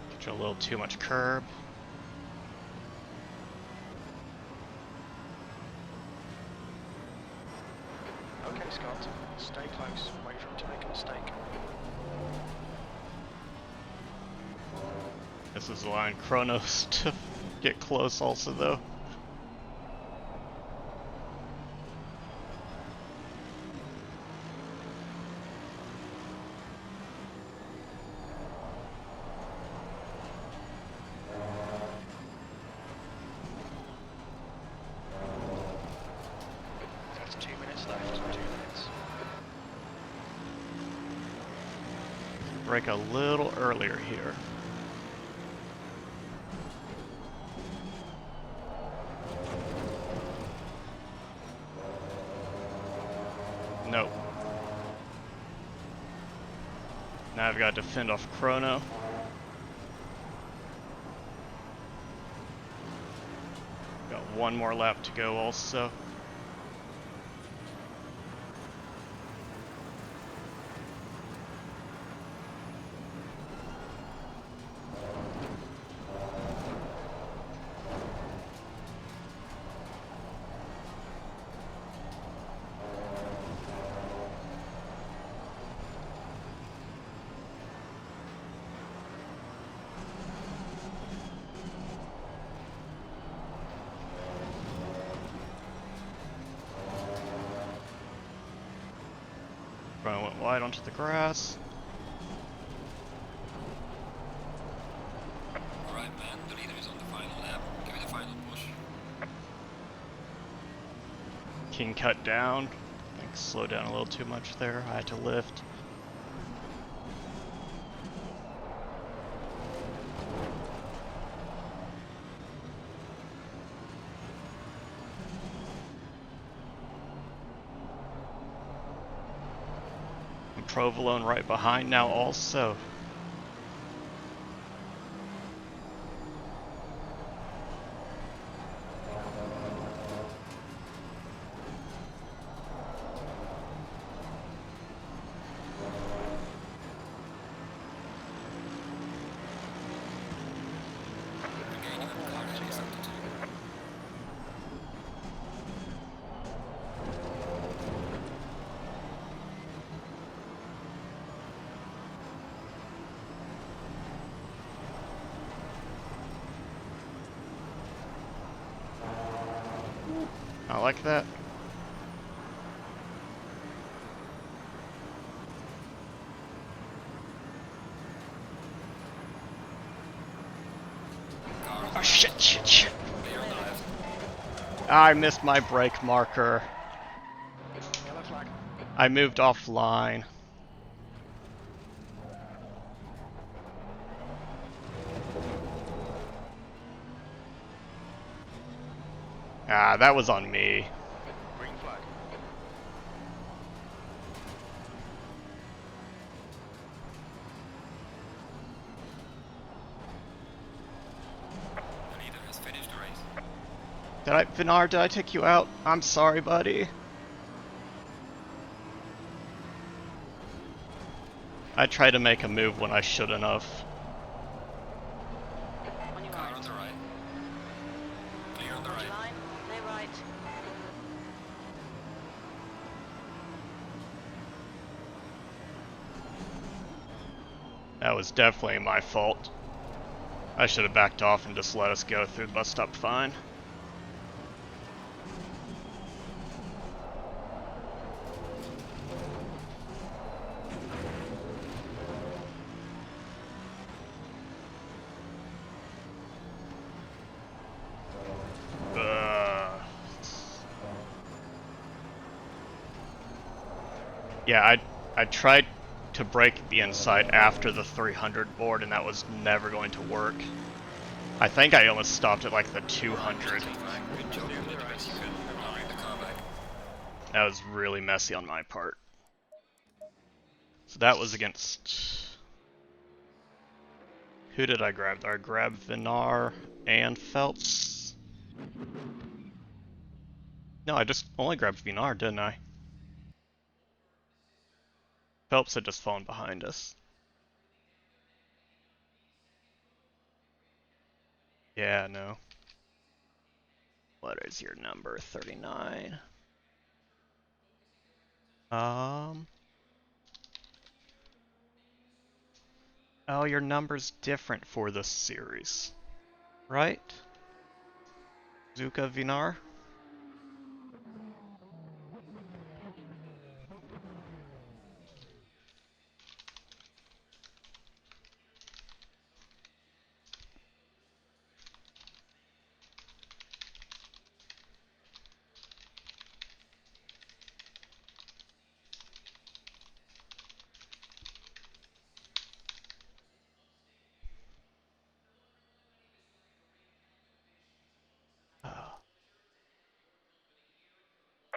Get you a little too much curb. Okay, Scott, stay close. Wait for him to make a mistake. This is allowing Kronos to get close also though. That's 2 minutes left. 2 minutes. Brake a little earlier here. Nope. Now I've got to fend off Chrono. Got 1 more lap to go also. Chrono went wide onto the grass. Alright man, the leader is on the final lap. Give it a final push. King cut down. I think slowed down a little too much there. I had to lift. Provolone right behind now also. Gaining on the car ahead in sector 2. I like that. Oh shit. Clear on the left. I missed my brake marker. Yellow flag. I moved offline. Ah, that was on me. Green flag. The leader has finished the race. Vinar, did I take you out? I'm sorry, buddy. I tried to make a move when I shouldn't have. On your Car right. on the right. Clear on the Hold right. line. Lay right. That was definitely my fault. I should have backed off and just let us go through the bus stop fine. Yeah, I tried to break the inside after the 300 board, and that was never going to work. I think I almost stopped at like the 200. Good job. You did the best you could. Now bring the car back. That was really messy on my part. So that was against... Who did I grab? I grabbed Vinar and Phelps. No, I just only grabbed Vinar, didn't I? Phelps had just fallen behind us. Yeah, no. What is your number? 39. Oh, your number's different for this series, right? Zuka Vinar?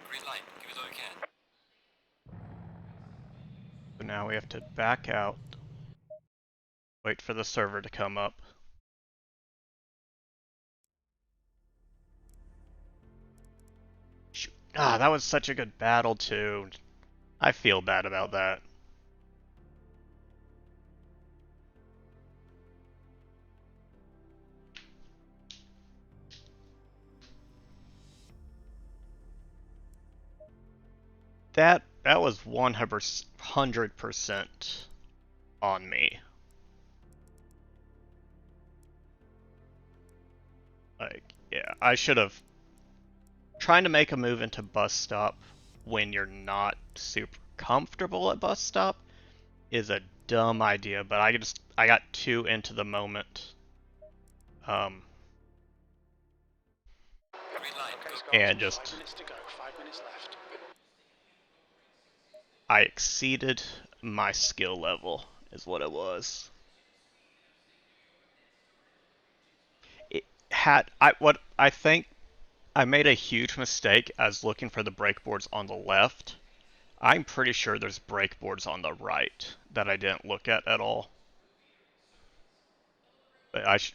Green light. Give it all you can. So now we have to back out, wait for the server to come up. Shoot. Ah, that was such a good battle too. I feel bad about that. That was 100% on me. Like, yeah, I should have. Trying to make a move into bus stop when you're not super comfortable at bus stop is a dumb idea, but I got too into the moment. Green light. Okay, Go. Scott. And 5 just minutes to go. 5 minutes left. I exceeded my skill level is what it was. It had what I think I made a huge mistake as looking for the brake boards on the left. I'm pretty sure there's brake boards on the right that I didn't look at all. But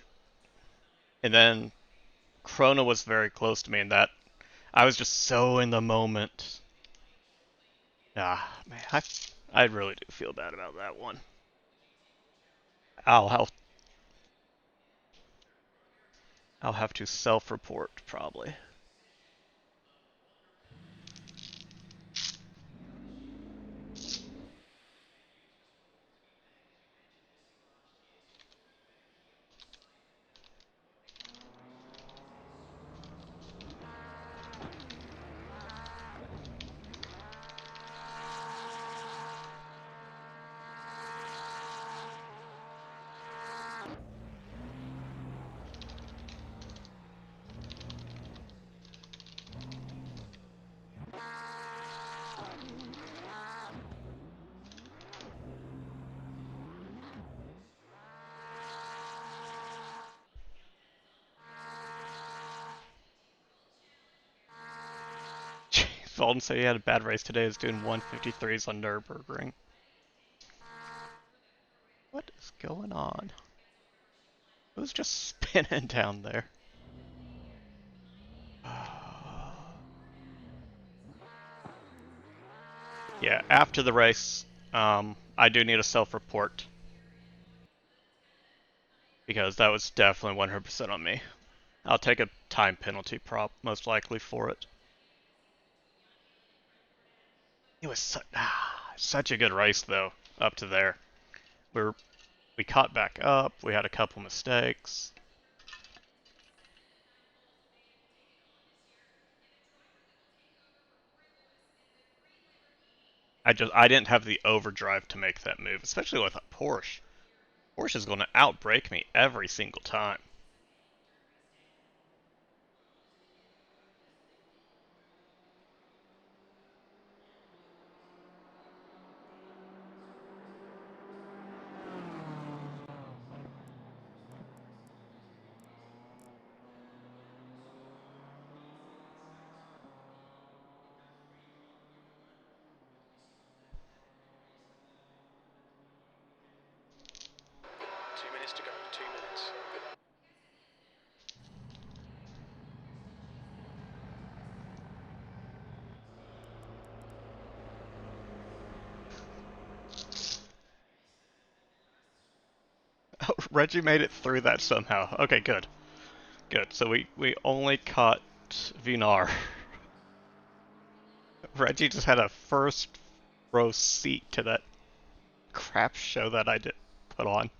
and then Krona was very close to me, and that I was just so in the moment. Ah, man, I really do feel bad about that one. I'll I'll have to self-report probably. Alden said he had a bad race today. He's doing 153s on Nürburgring. What is going on? Who's just spinning down there? Yeah, after the race, I do need a self-report. Because that was definitely 100% on me. I'll take a time penalty most likely for it. It was such a good race though, up to there. We caught back up, we had a couple mistakes. I didn't have the overdrive to make that move, especially with a Porsche. Porsche is going to outbrake me every single time. To go, 2 minutes. Oh, Reggie made it through that somehow. Okay, good. Good. So we only caught Vinar. Reggie just had a first row seat to that crap show that I did put on.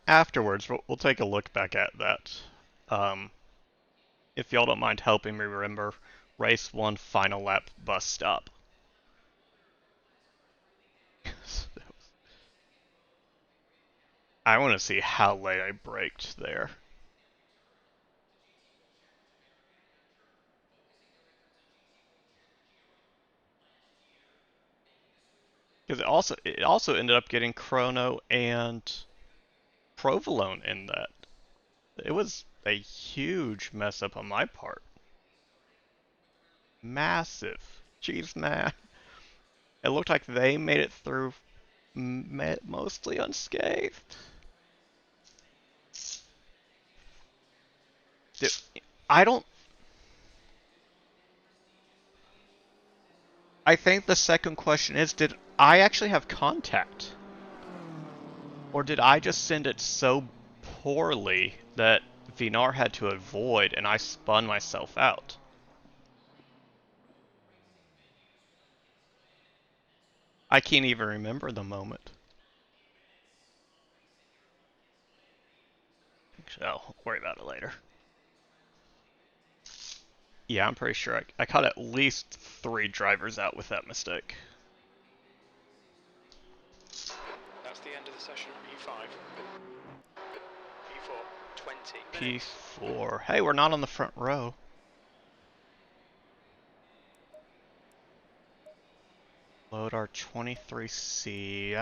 Afterwards, we'll take a look back at that. If y'all don't mind helping me remember, race 1 final lap bus stop. I want to see how late I braked there. Because it also ended up getting Chrono and Provolone in that. It was a huge mess up on my part. Massive. Jeez, man. It looked like they made it through mostly unscathed. Dude, I don't... I think the second question is, did I actually have contact? Or did I just send it so poorly that Vinar had to avoid and I spun myself out? I can't even remember the moment. Actually, I'll worry about it later. Yeah, I'm pretty sure I caught at least 3 drivers out with that mistake. That's the end of the session. P5. P4. 20 minutes. P4. Hey, we're not on the front row. Load our 23C.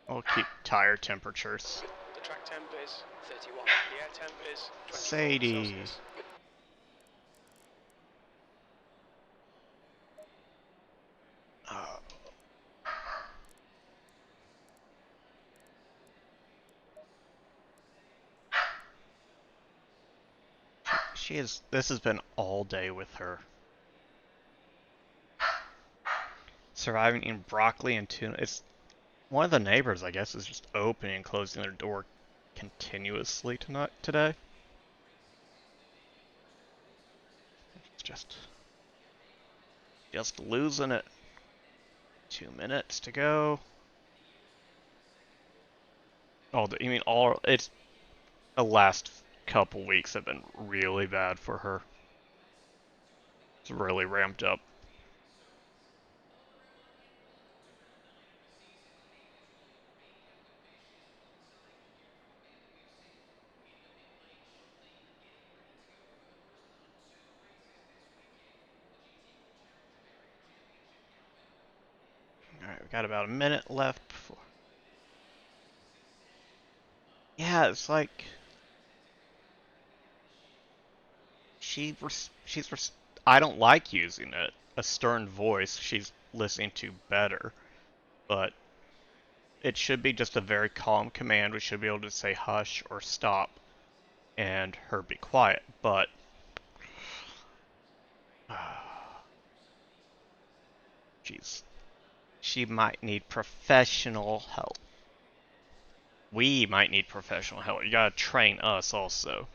We'll keep tire temperatures. The track temp is 31. The air temp is 24 Sadie. Celsius. Oh. This has been all day with her. Surviving in broccoli and tuna. It's one of the neighbors, I guess, is just opening and closing their door continuously today. It's just losing it. 2 minutes to go. Oh, you mean it's the last couple weeks have been really bad for her. It's really ramped up. Alright, we got about a minute left before... Yeah, it's like... I don't like using it. A stern voice she's listening to better. But it should be just a very calm command. We should be able to say hush or stop and her be quiet. But... Jeez. She might need professional help. We might need professional help. You gotta train us also.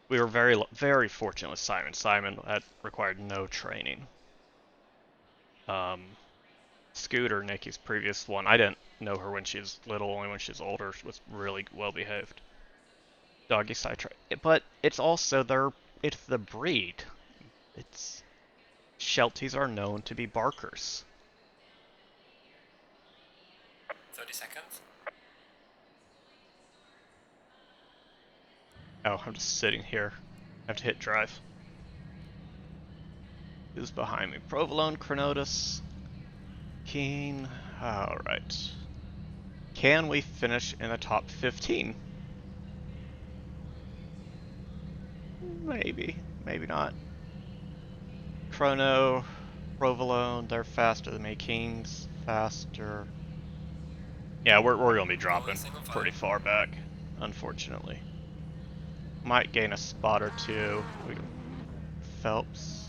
We were very fortunate with Simon. Simon had required no training. Scooter, Nikki's previous one, I didn't know her when she was little, only when she was older. She was really well behaved. Doggy side train. But it's also it's the breed. It's Shelties are known to be barkers. 30 seconds. Oh, I'm just sitting here. I have to hit drive. Who's behind me? Provolone, Chronotus, Keen. Alright. Can we finish in the top 15? Maybe. Maybe not. Chrono, Provolone, they're faster than me. Keen's faster. Yeah, we're gonna be dropping pretty far back, unfortunately. Might gain a spot or two. Phelps.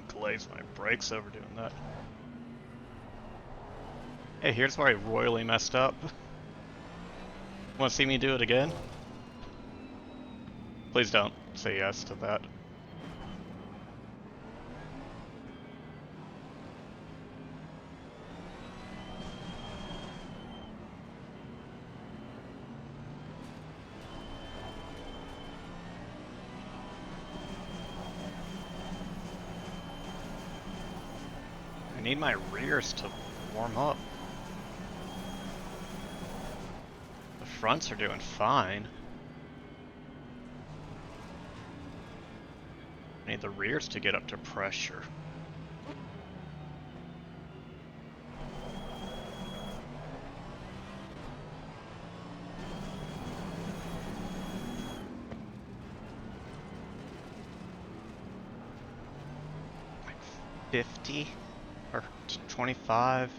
Glaze my brakes over doing that. Hey, here's where I royally messed up. Want to see me do it again? Please don't say yes to that. I need my rears to warm up. The fronts are doing fine. I need the rears to get up to pressure. Like 50 or 25.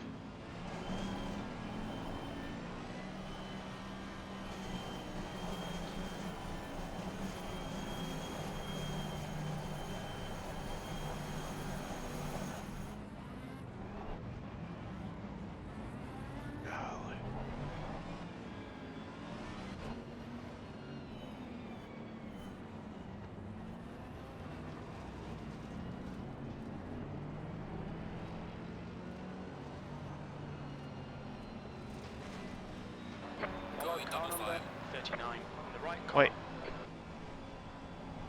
Double fire. 39. The right car. Wait.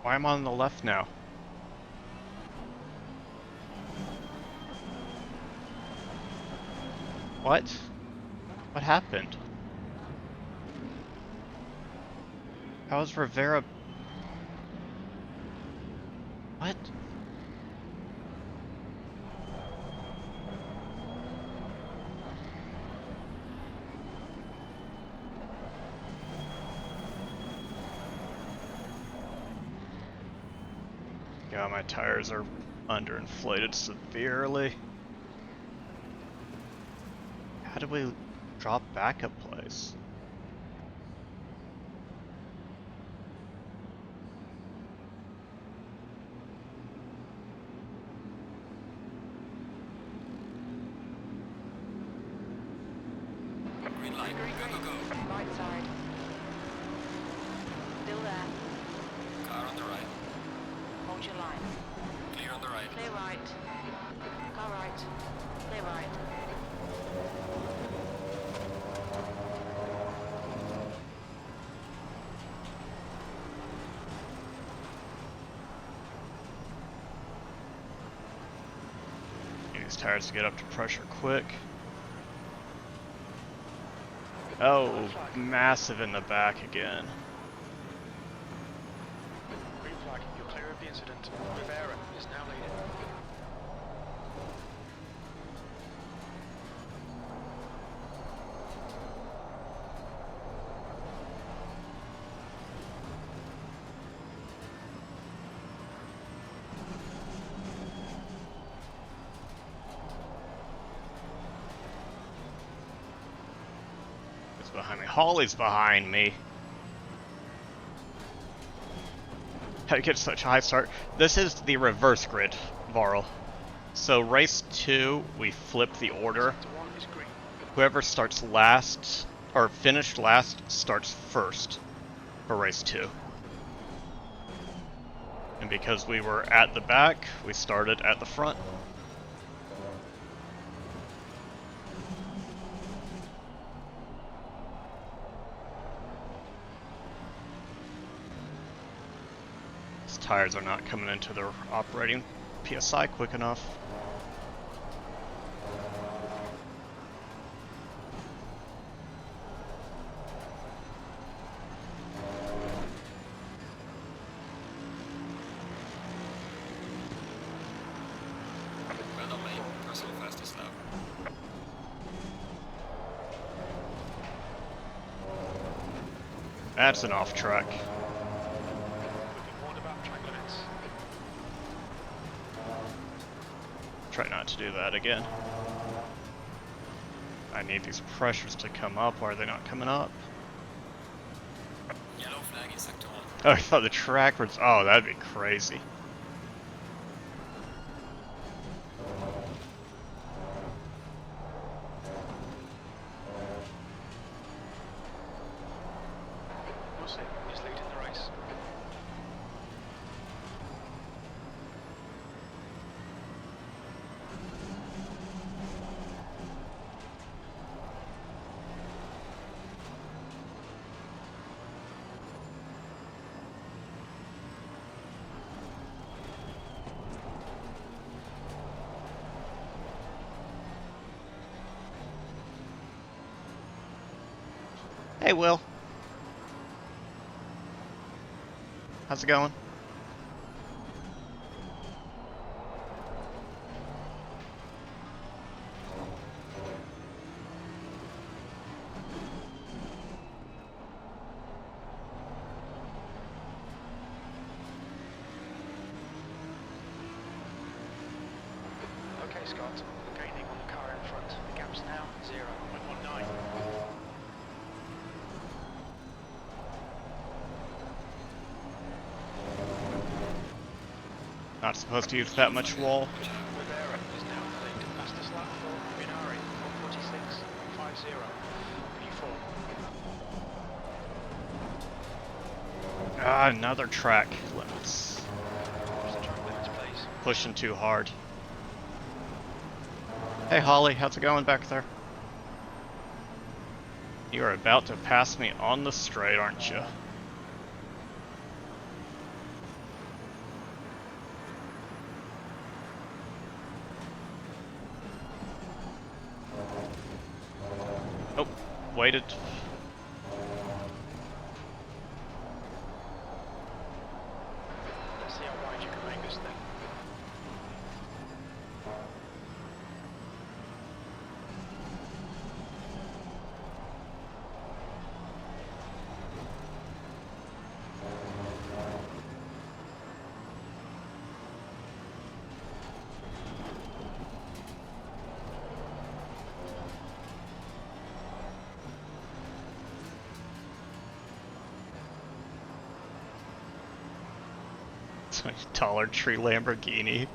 Why am I on the left now? What? What happened? How is Rivera... What? Yeah, my tires are underinflated severely. How did we drop back a place? line. Go, go, go. Right side. Still there. Car on the right. Hold your line. Clear on the right. Clear right. Car right. Clear right. Need these tires to get up to pressure quick. Oh, massive in the back again. Green flag, you're clear of the incident. Rivera is now leading. It's behind me. Holly's behind me. How to get such a high start. This is the reverse grid, Varl. So race 2, we flip the order. Sector 1 is green. Whoever starts last, or finished last, starts first for race 2. And because we were at the back, we started at the front. These tires are not coming into their operating PSI quick enough. Well done, mate. Personal fastest lap. That's an off track. We've been warned about track limits. Try not to do that again. I need these pressures to come up. Why are they not coming up? Yellow flag in sector 1. Oh, I thought the track was... Oh, that'd be crazy. Rossi is leading the race. Hey, Will. How's it going? Okay, Scott, gaining on the car in front. The gap's now 0.19. Not supposed to use that much wall. Rivera is now in the lead. Fastest lap for Minari, 146.50. P4. Ah, another track limits. What's the track limits, please? Pushing too hard. Hey, Holly, how's it going back there? You are about to pass me on the straight, aren't you? Oh, waited. Let's see how wide you can make this thing. Dollar Tree Lamborghini.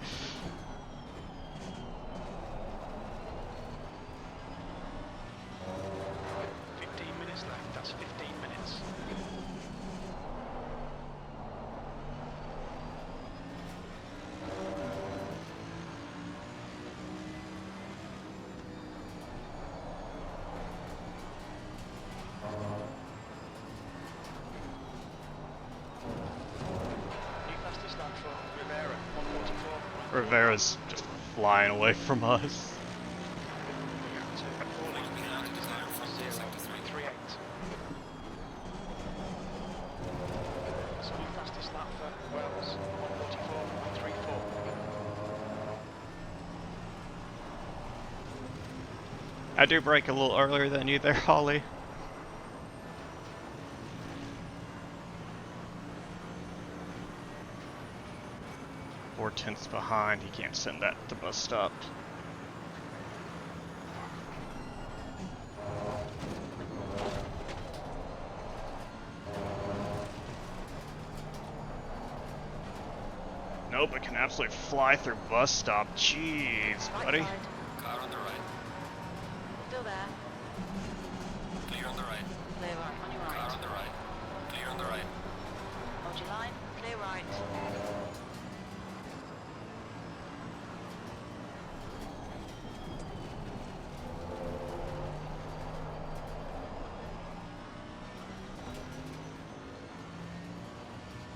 Rivera's just flying away from us. So the fastest lap for Wells, 1:44.34. I do break a little earlier than you there, Holly. Four tenths behind, he can't send that to the bus stop. Nope, it can absolutely fly through bus stop. Jeez, Right buddy. side. Car on the right. Still there. Clear on the right. Clear right. On your Car right. on the right. Clear on the right. Hold your line. Clear right.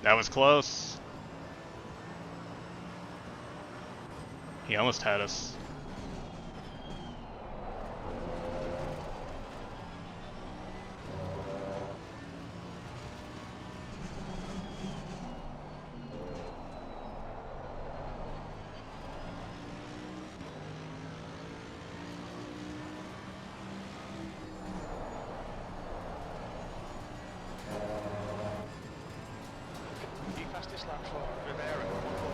That was close. He almost had us. The fastest lap for Rivera,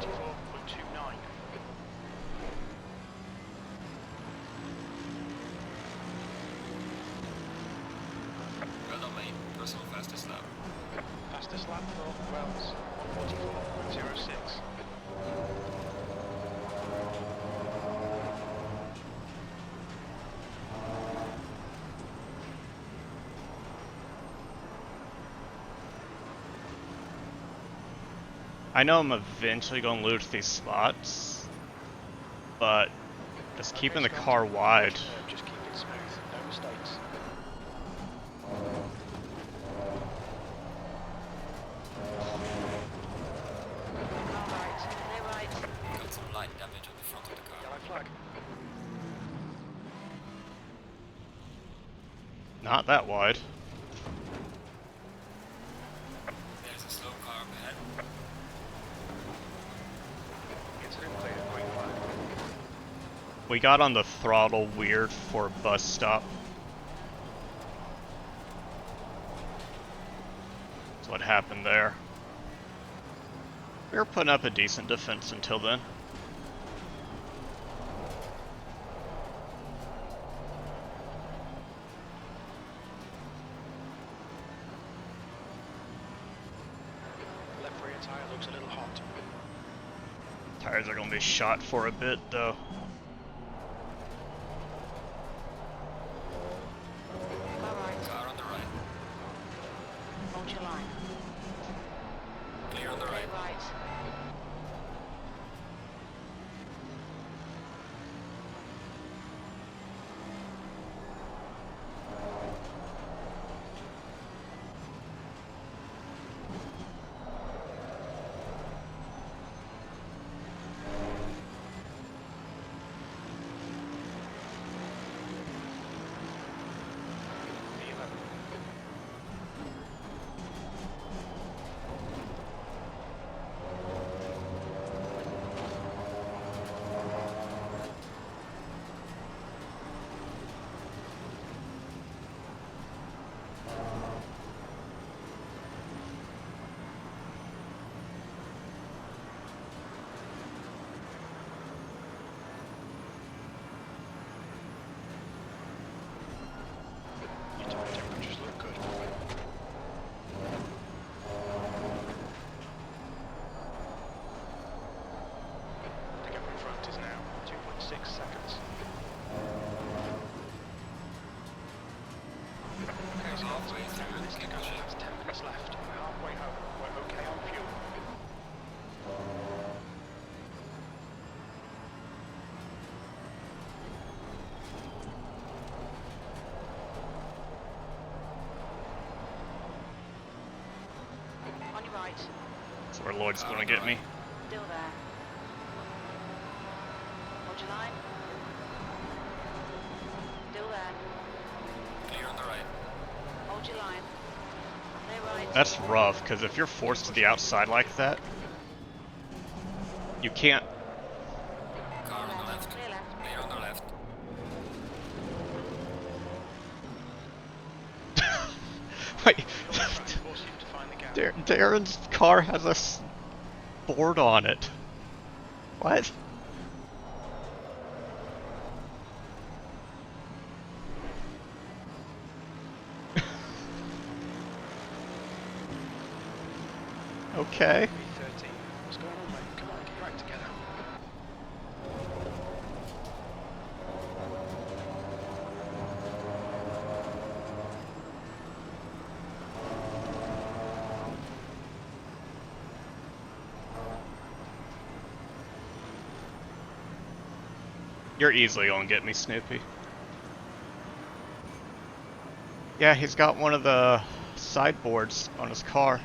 1:44.29. Well done, mate. Personal fastest lap. Fastest lap for Wells, 1:44.06. I know I'm eventually going to lose these spots, but just keeping the car wide. Just keep it smooth, no mistakes. Car right. Clear right. Got some light damage on the front of the car. Yellow flag. Not that wide. There's a slow car up ahead. Incident clear, green flag. We got on the throttle weird for a bus stop. That's what happened there. We were putting up a decent defense until then. Left rear tyre looks a little hot. Tires are going to be shot for a bit though. Car right. Car on the right. Hold your line. Clear on the Clear right. right. V11. Your tyre temperatures look good. The gap in front is now 2.6 seconds. Okay, so Halfway through. this to go. That's 10 minutes left. We're halfway home. We're okay on fuel. On your right. That's where Lloyd's going to get me. Still there. That's rough, because if you're forced to the outside like that, you can't. Car on the left. Clear left. Clear on the left. Wait, Pull the track, force you to find the gap. Darren's car has a board on it. What? Okay. 313. What's going on, mate? Come on, get your act together. You're easily gonna get me, Snoopy. Yeah, he's got one of the sideboards on his car.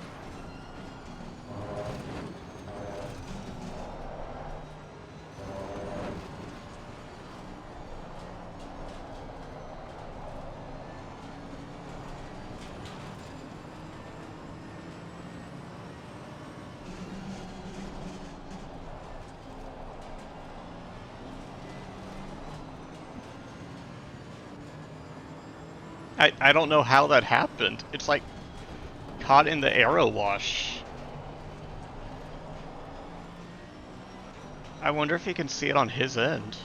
I don't know how that happened. It's like caught in the arrow wash. I wonder if he can see it on his end.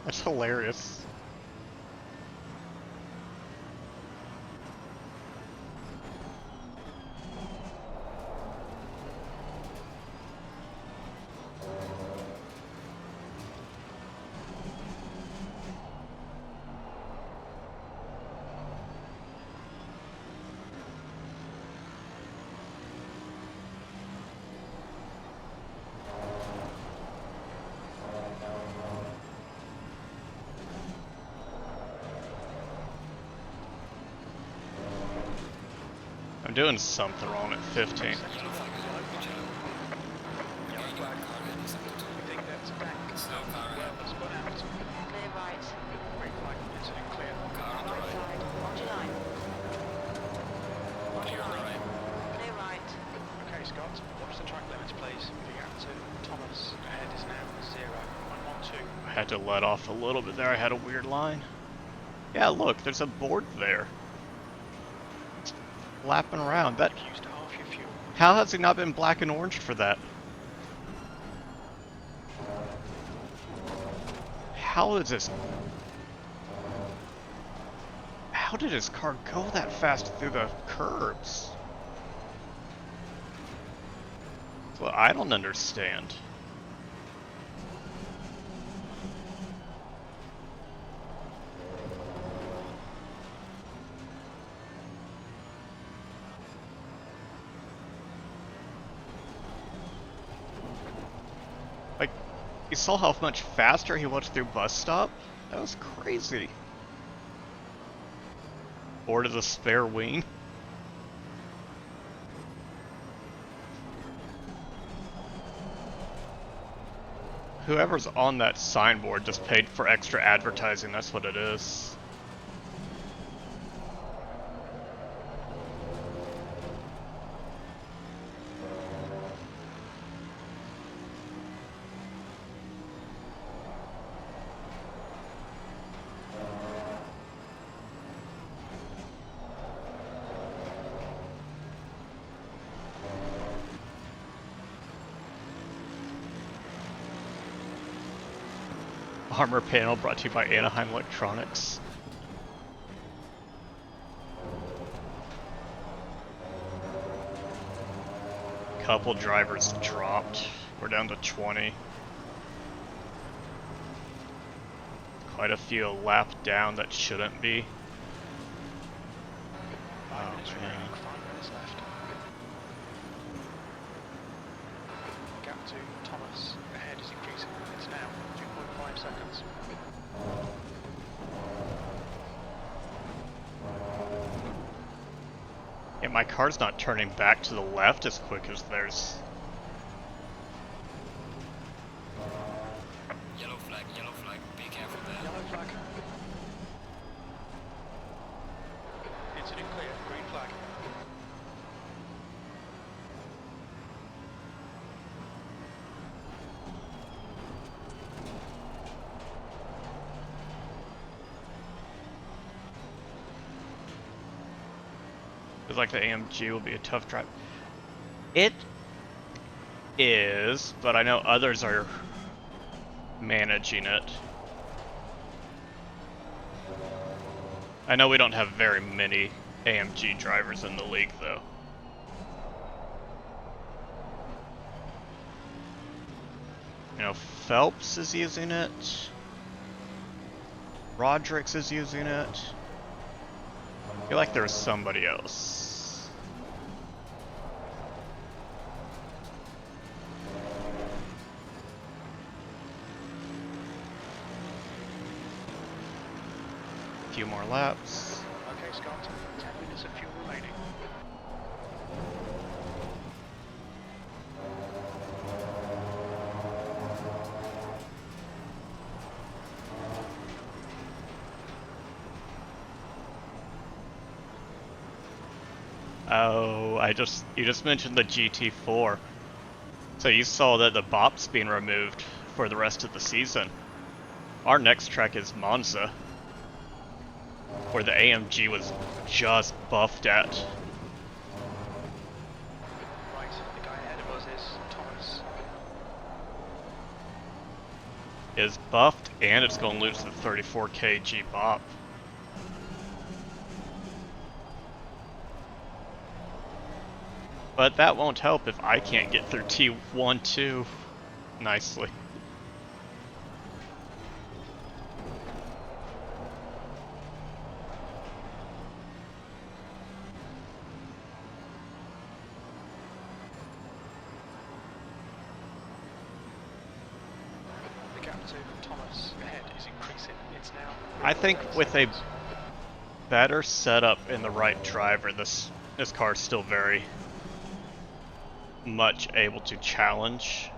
That's hilarious. I'm doing something wrong at 15. Yellow flag is on. Good job. Yellow flag. Car ahead is sector 2. We think that's a bank. Slow car ahead. Well, spun out. Clear right. Green flag. Incident clear. Car on the Right right. side. On your line. On Clear your on the line. right. Clear right. Okay, Scott. Watch the track limits, please. Moving out to Thomas. Ahead is now 0.12. I had to let off a little bit there. I had a weird line. Yeah, look, there's a board there. It's lapping around. That. You've used half your fuel. How has it not been black and orange for that? How is this? How did his car go that fast through the curbs? Well, I don't understand. Like, you saw how much faster he was through bus stop? That was crazy. Board is a spare wing. Whoever's on that signboard just paid for extra advertising, that's what it is. Armor panel brought to you by Anaheim Electronics. Couple drivers dropped. We're down to 20. Quite a few lapped down that shouldn't be. 5 minutes man. remaining, 5 minutes left. Gap to Thomas. Ahead is increasing. It's now 2.5 seconds. Yeah, my car's not turning back to the left as quick as theirs. Yellow flag, be careful there. Yellow flag. Incident clear. Green flag. Feels like the AMG will be a tough drive. It is, but I know others are managing it. I know we don't have very many AMG drivers in the league, though. You know, Phelps is using it. Rodrix is using it. I feel like there was somebody else. A few more laps. Okay, Scott, 10 minutes of fuel remaining. Oh, you just mentioned the GT4. So you saw that the BOP's being removed for the rest of the season. Our next track is Monza, where the AMG was just buffed at. Right, the guy ahead of us is Thomas. Is buffed, and it's going to lose the 34 kg BOP. But that won't help if I can't get through T1-2 nicely. The gap to Thomas ahead is increasing. It's now... I think with a better setup in the right driver, this car is still very much able to challenge.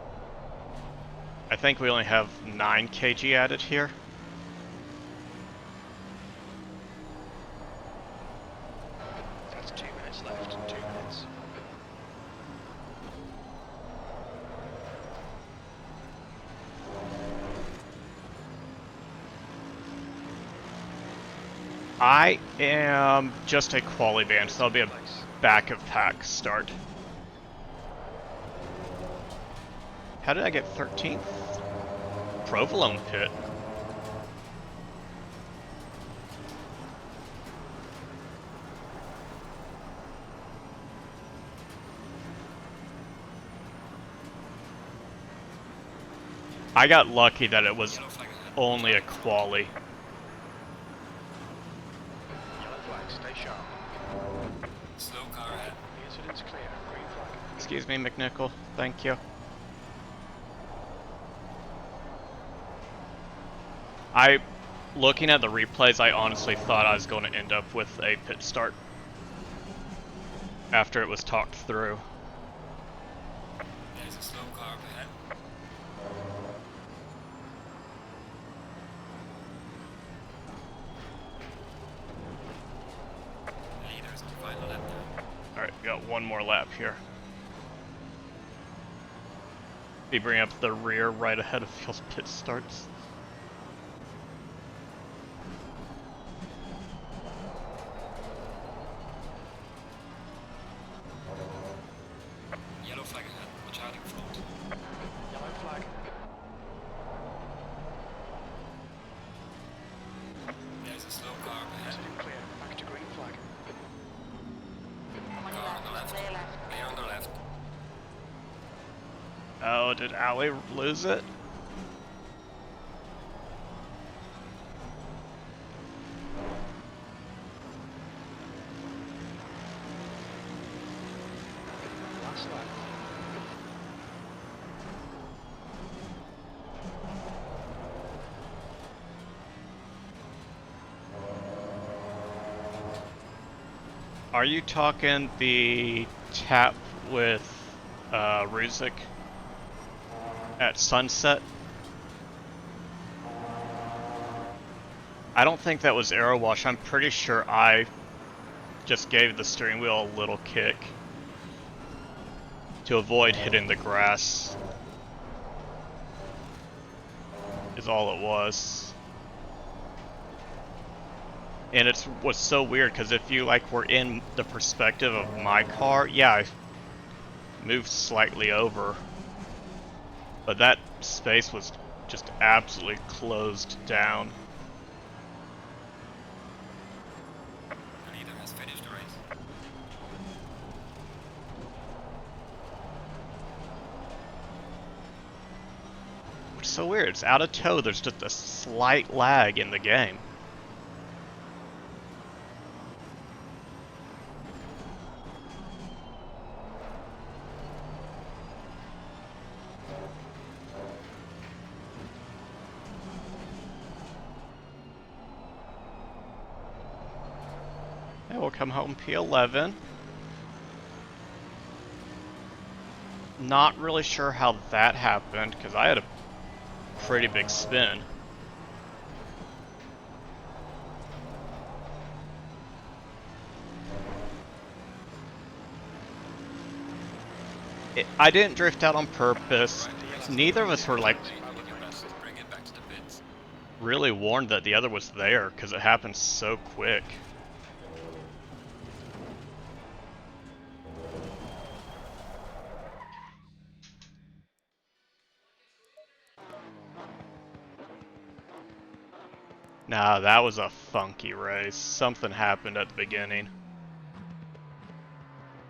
I think we only have 9 kg added here. That's 2 minutes left. 2 minutes. I am just a quali band, so I'll be a back of pack start. How did I get 13th? Provolone pit. I got lucky that it was only a quali. Yellow flag, stay sharp. Slow car ahead. The incident's clear. Green flag. Excuse me, McNichol. Thank you. Looking at the replays, I honestly thought I was going to end up with a pit start after it was talked through. There's a slow car up ahead. Leaders on final lap now. Alright, we got one more lap here. They bring up the rear right ahead of y'all's pit starts. Yellow flag ahead. Watch out in front. Yellow flag. There's a slow car up ahead. Incident clear. Back to green flag. On your Car on the left, left. clear left. Clear on the left. Oh, did Ali lose it? Last lap. Are you talking the tap with Ruzik at Sunset? I don't think that was aero wash. I'm pretty sure I just gave the steering wheel a little kick to avoid hitting the grass. Is all it was. And it was so weird because if you like were in the perspective of my car, yeah, I moved slightly over, but that space was just absolutely closed down. The leader has finished the race. Which is so weird. It's out of tow. There's just a slight lag in the game. Yeah, we'll come home P11. Not really sure how that happened, because I had a pretty big spin. I didn't drift out on purpose. Neither of us were like Bring it back to the pits. really warned that the other was there, because it happened so quick. Nah, that was a funky race. Something happened at the beginning.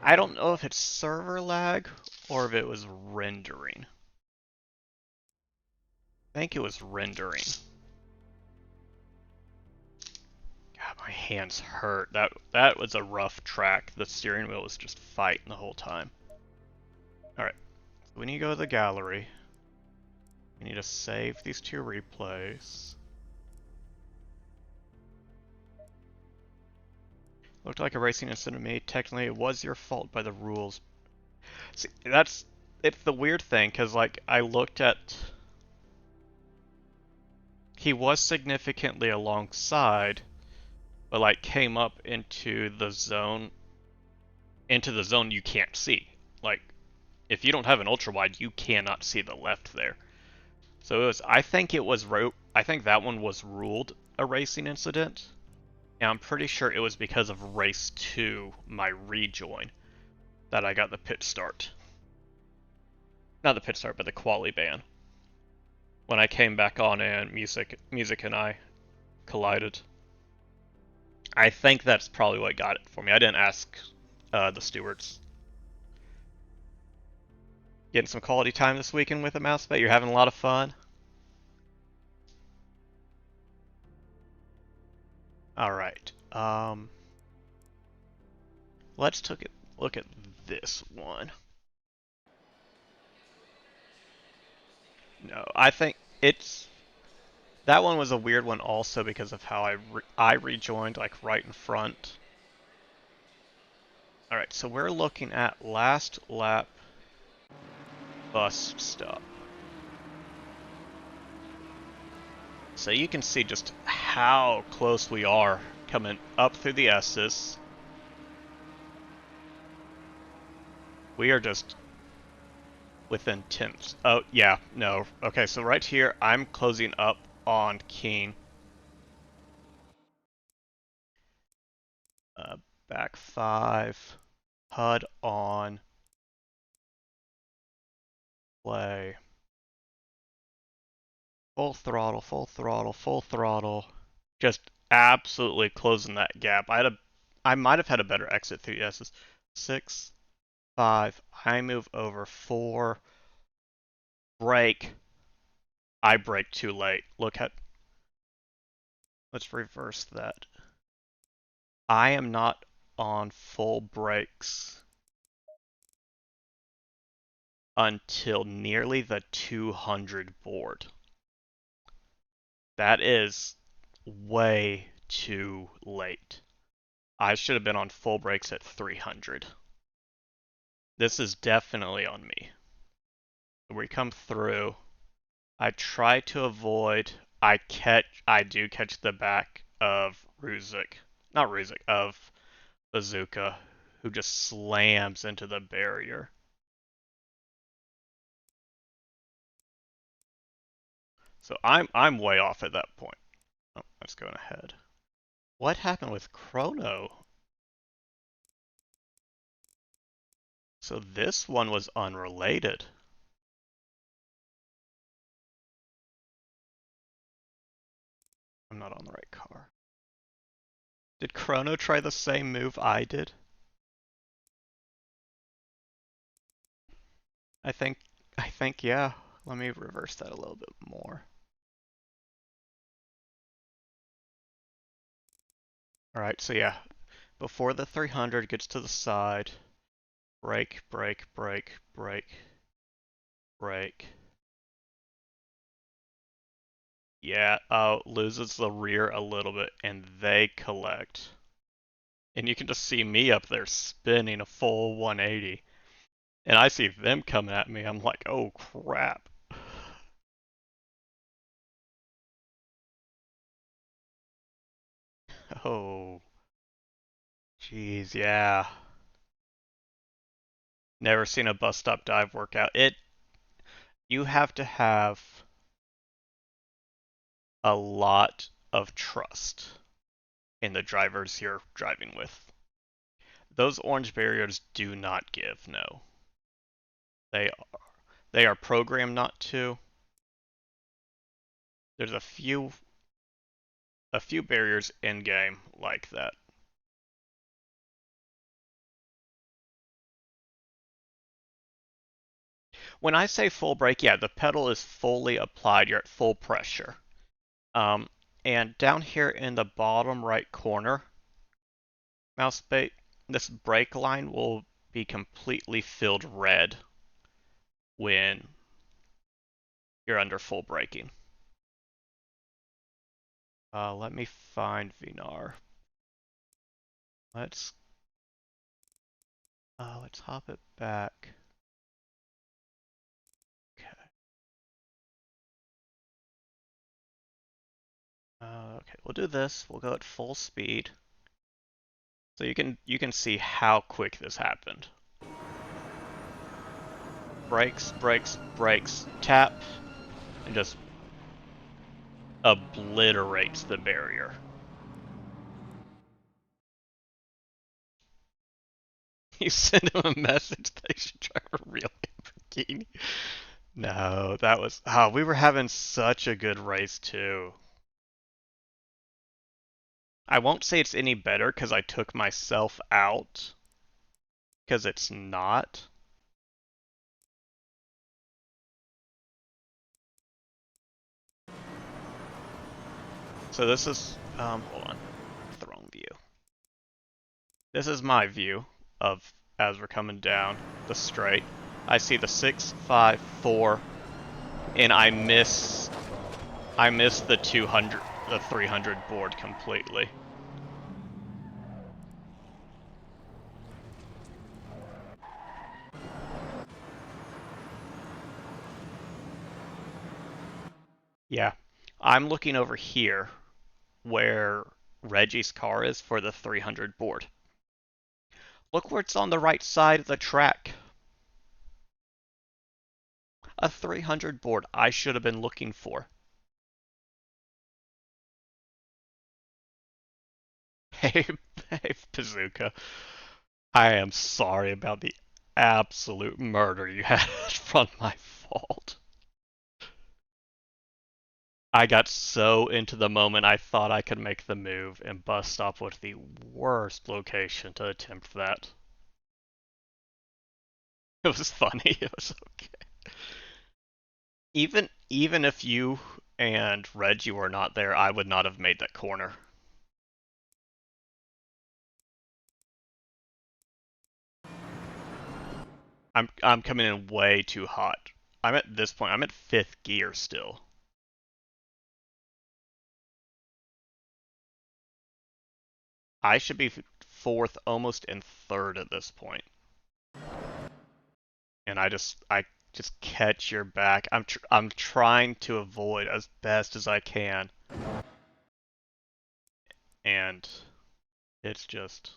I don't know if it's server lag or if it was rendering. I think it was rendering. God, my hands hurt. That was a rough track. The steering wheel was just fighting the whole time. Alright, so we need to go to the gallery. We need to save these two replays. Looked like a racing incident to me. Technically, it was your fault by the rules. See, it's the weird thing, because, like, I looked at... He was significantly alongside, but, like, came up into the zone you can't see. Like, if you don't have an ultra wide, you cannot see the left there. So I think that one was ruled a racing incident. And I'm pretty sure it was because of race 2, my rejoin, that I got the pit start. Not the pit start, but the quali ban. When I came back on and music and I collided. I think that's probably what got it for me. I didn't ask the stewards. Getting some quality time this weekend with a mouse bet? You're having a lot of fun? Alright. Let's look at this one. No, I think that one was a weird one also because of how I rejoined like right in front. Alright, so we're looking at last lap bus stop. So you can see just how close we are coming up through the S's. We are just within tenths. Oh, yeah, no. Okay, so right here, I'm closing up on Keen. Back 5. HUD on. Play. Full throttle, full throttle, full throttle. Just absolutely closing that gap. I might have had a better exit through S's. 6, 5. I move over 4. Brake. I brake too late. Let's reverse that. I am not on full brakes until nearly the 200 board. That is way too late. I should have been on full brakes at 300. This is definitely on me. We come through. I try to avoid. I do catch the back of of Bazooka, who just slams into the barrier. So I'm way off at that point. Oh, that's going ahead. What happened with Chrono? So this one was unrelated. I'm not on the right car. Did Chrono try the same move I did? I think, yeah. Let me reverse that a little bit more. Alright, so yeah. Before the 300 gets to the side, brake, brake, brake, brake, brake. Yeah, loses the rear a little bit, and they collect. And you can just see me up there spinning a full 180. And I see them coming at me. I'm like, oh crap. Oh, jeez, yeah. Never seen a bus stop dive workout. You have to have a lot of trust in the drivers you're driving with. Those orange barriers do not give, no. They are programmed not to. There's a few barriers in game like that. When I say full brake, yeah, the pedal is fully applied. You're at full pressure. Um, and down here in the bottom right corner, mouse bait, this brake line will be completely filled red when you're under full braking. Let me find Vinar. Let's hop it back. Okay. Okay, we'll do this. We'll go at full speed. So you can see how quick this happened. Brakes, brakes, brakes, tap, and just obliterates the barrier. You send him a message they should try a real Lamborghini. No, that was we were having such a good race too. I won't say it's any better because I took myself out, because it's not. So this is hold on, throne view. This is my view of as we're coming down the straight. I see the 6, 5, 4, and I miss the 200, the 300 board completely. Yeah, I'm looking over here where Reggie's car is for the 300 board. Look where it's on the right side of the track. A 300 board I should have been looking for. Hey, hey, Bazooka. I am sorry about the absolute murder you had from my fault. I got so into the moment I thought I could make the move, and bus stop was the worst location to attempt that. It was funny. It was okay. Even if you and Reggie were not there, I would not have made that corner. I'm coming in way too hot. I'm at this point. I'm at 5th gear still. I should be 4th, almost in 3rd at this point. And I just catch your back. I'm trying to avoid as best as I can. And it's just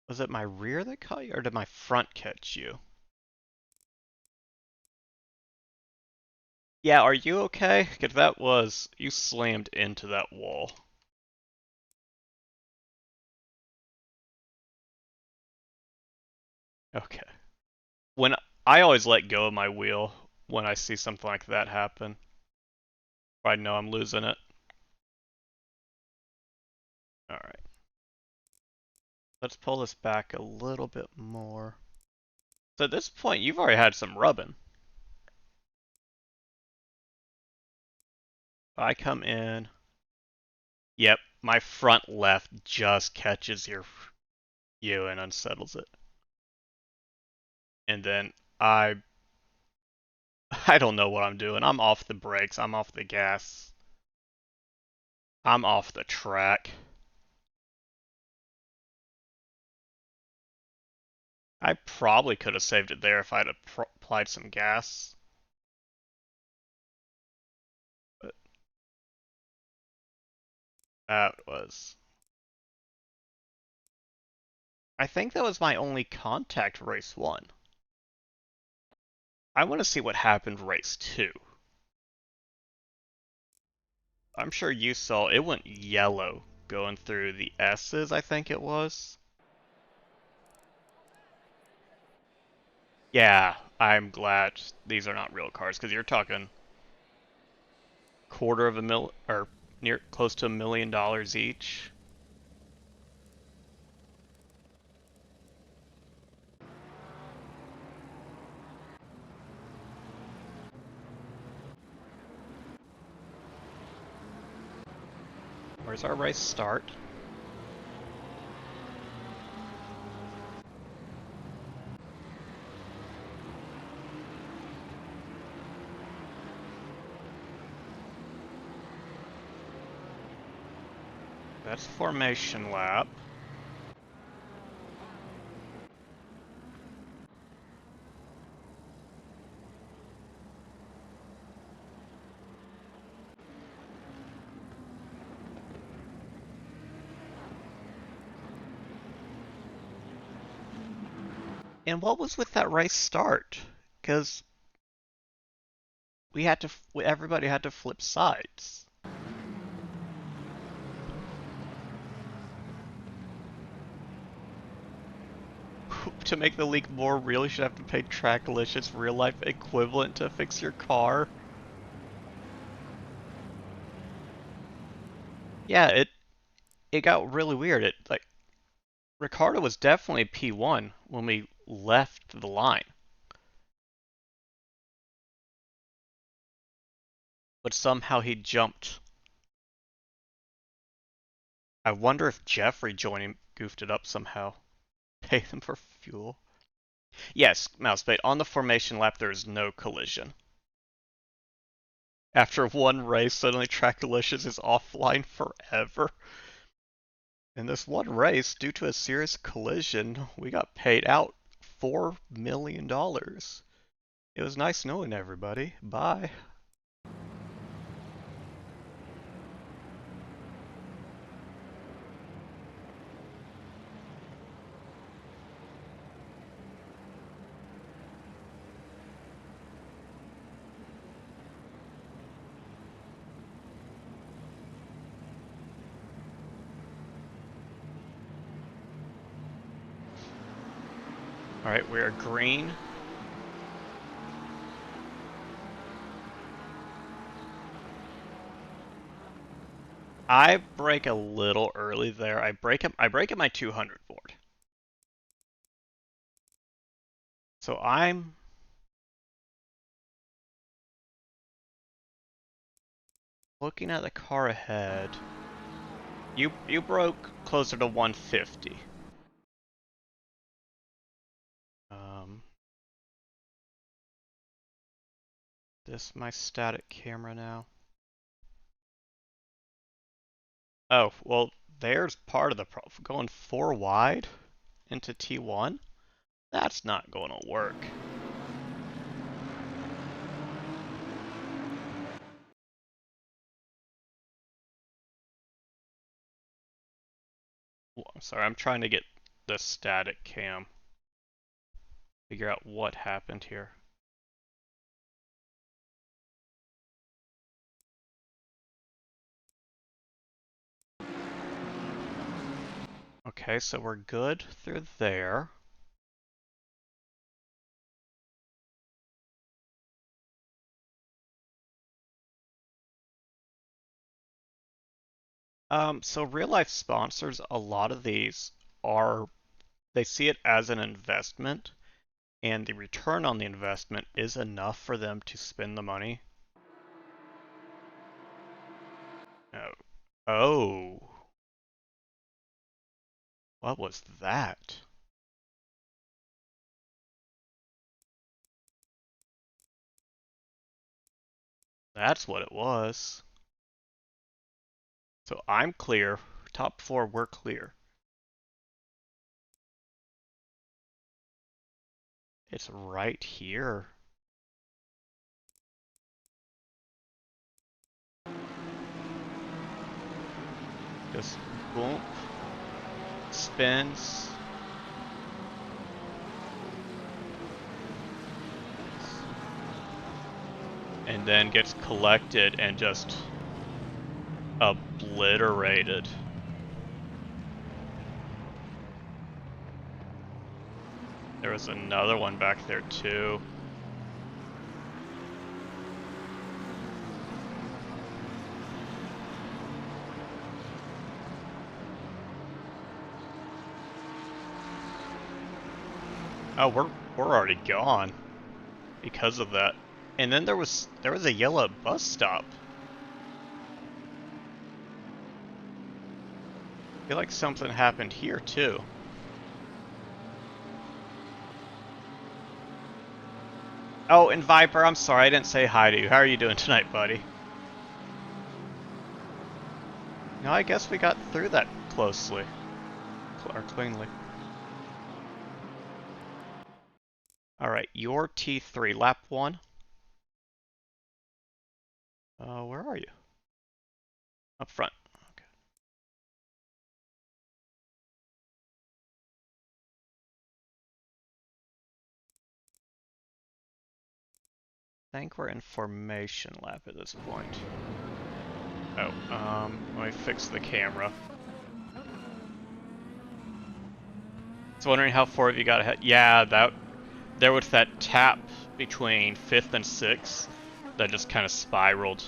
was it my rear that caught you or did my front catch you? Yeah, are you okay? Because that was... You slammed into that wall. Okay. When I always let go of my wheel when I see something like that happen. I know I'm losing it. Alright. Let's pull this back a little bit more. So at this point, you've already had some rubbing. I come in. Yep, my front left just catches you and unsettles it. And then I I don't know what I'm doing. I'm off the brakes, I'm off the gas. I'm off the track. I probably could have saved it there if I'd applied some gas. But that was... I think that was my only contact race 1. I want to see what happened race 2. I'm sure you saw it went yellow going through the S's, I think it was. Yeah, I'm glad these are not real cars because you're talking quarter of a mil or near close to $1 million each. Where's our race start? That's formation lap. And what was with that race start? Because everybody had to flip sides. To make the leak more real, you should have to pay Tracklicious real life equivalent to fix your car. Yeah, it got really weird. It like Ricardo was definitely P1 when we left the line. But somehow he jumped. I wonder if Jeffrey joining goofed it up somehow. Pay them for fuel. Yes, Mousebait, on the formation lap there is no collision. After one race, suddenly Trackalicious is offline forever. In this one race, due to a serious collision, we got paid out $4 million. It was nice knowing everybody. Bye. Alright, we are green. I brake a little early there. I brake at my 200 board. So I'm looking at the car ahead. You broke closer to 150. This my static camera now. Oh, well, there's part of the problem. Going 4 wide into T1? That's not going to work. I'm sorry, I'm trying to get the static cam. Figure out what happened here. Okay, so we're good through there. So real life sponsors, a lot of these are, they see it as an investment, and the return on the investment is enough for them to spend the money. Oh. Oh. What was that? That's what it was. So I'm clear. Top four, we're clear. It's right here. Just boom. Spins. And then gets collected and just obliterated. There was another one back there too. Oh, we're already gone because of that. And then there was a yellow bus stop. I feel like something happened here too. Oh, and Viper, I'm sorry I didn't say hi to you. How are you doing tonight, buddy? No, I guess we got through that closely. Or cleanly. Alright, your T3, lap 1. Where are you? Up front. Okay. I think we're in formation lap at this point. Oh, let me fix the camera. I was wondering how far have you got ahead. Yeah, there was that tap between 5th and 6th that just kind of spiraled.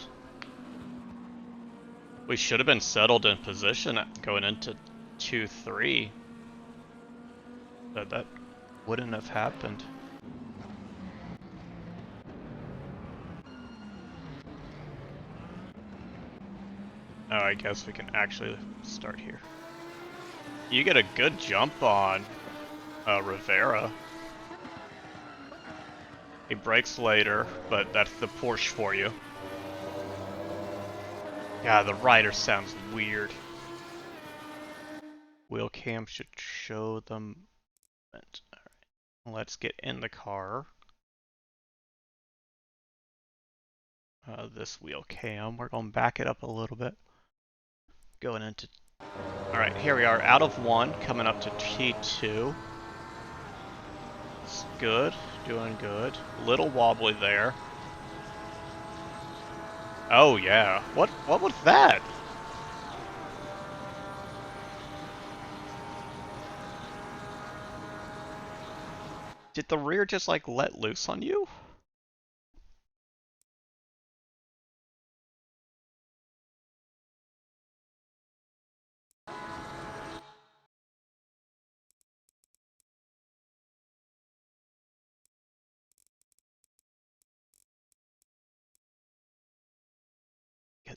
We should have been settled in position going into 2-3. But that wouldn't have happened. Oh, I guess we can actually start here. You get a good jump on Rivera. He brakes later, but that's the Porsche for you. Yeah, the rider sounds weird. Wheel cam should show them. Alright, let's get in the car. This wheel cam, we're going to back it up a little bit. Going into... Alright, here we are, out of 1, coming up to T2. It's good, doing good. Little wobbly there. Oh yeah, what was that? Did the rear just like let loose on you?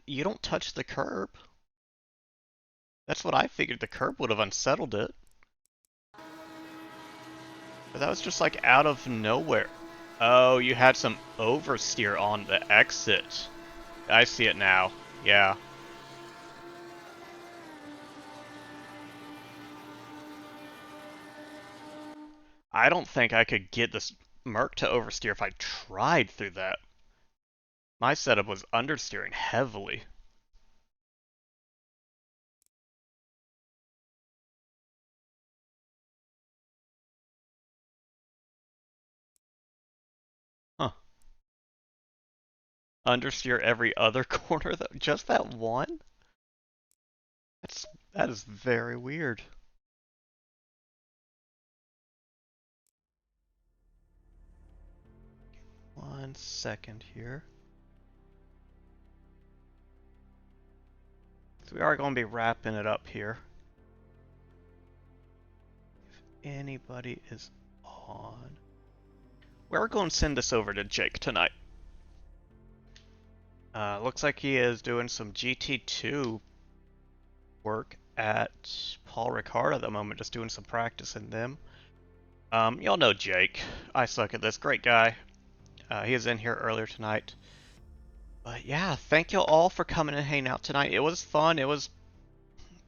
You don't touch the curb. That's what I figured, the curb would have unsettled it. But that was just like out of nowhere. Oh, you had some oversteer on the exit. I see it now. Yeah. I don't think I could get this Merc to oversteer if I tried through that. My setup was understeering heavily. Huh. Understeer every other corner though? Just that one? That is very weird. 1 second here. So we are going to be wrapping it up here. If anybody is on, we're going to send this over to Jake tonight. Looks like he is doing some GT2 work at Paul Ricard at the moment, just doing some practice in them. Y'all know Jake. I suck at this. Great guy. He was in here earlier tonight. But yeah, thank you all for coming and hanging out tonight. It was fun. It was...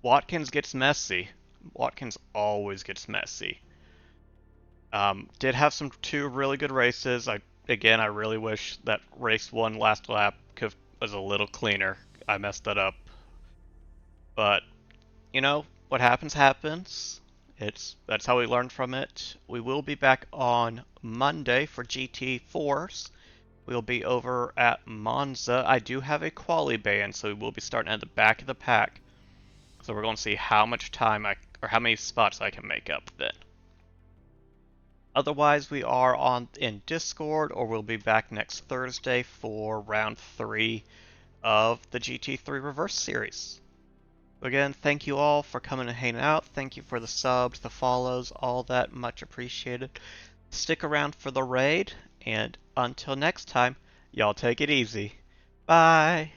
Watkins gets messy. Watkins always gets messy. Did have two really good races. I really wish that race 1 last lap was a little cleaner. I messed that up. But, you know, what happens, happens. That's how we learn from it. We will be back on Monday for GT4s. We'll be over at Monza. I do have a quali ban, so we will be starting at the back of the pack. So we're going to see how much time or how many spots I can make up then. Otherwise, we are in Discord, or we'll be back next Thursday for round 3 of the GT3 Reverse Series. Again, thank you all for coming and hanging out. Thank you for the subs, the follows, all that, much appreciated. Stick around for the raid, and until next time, y'all take it easy. Bye!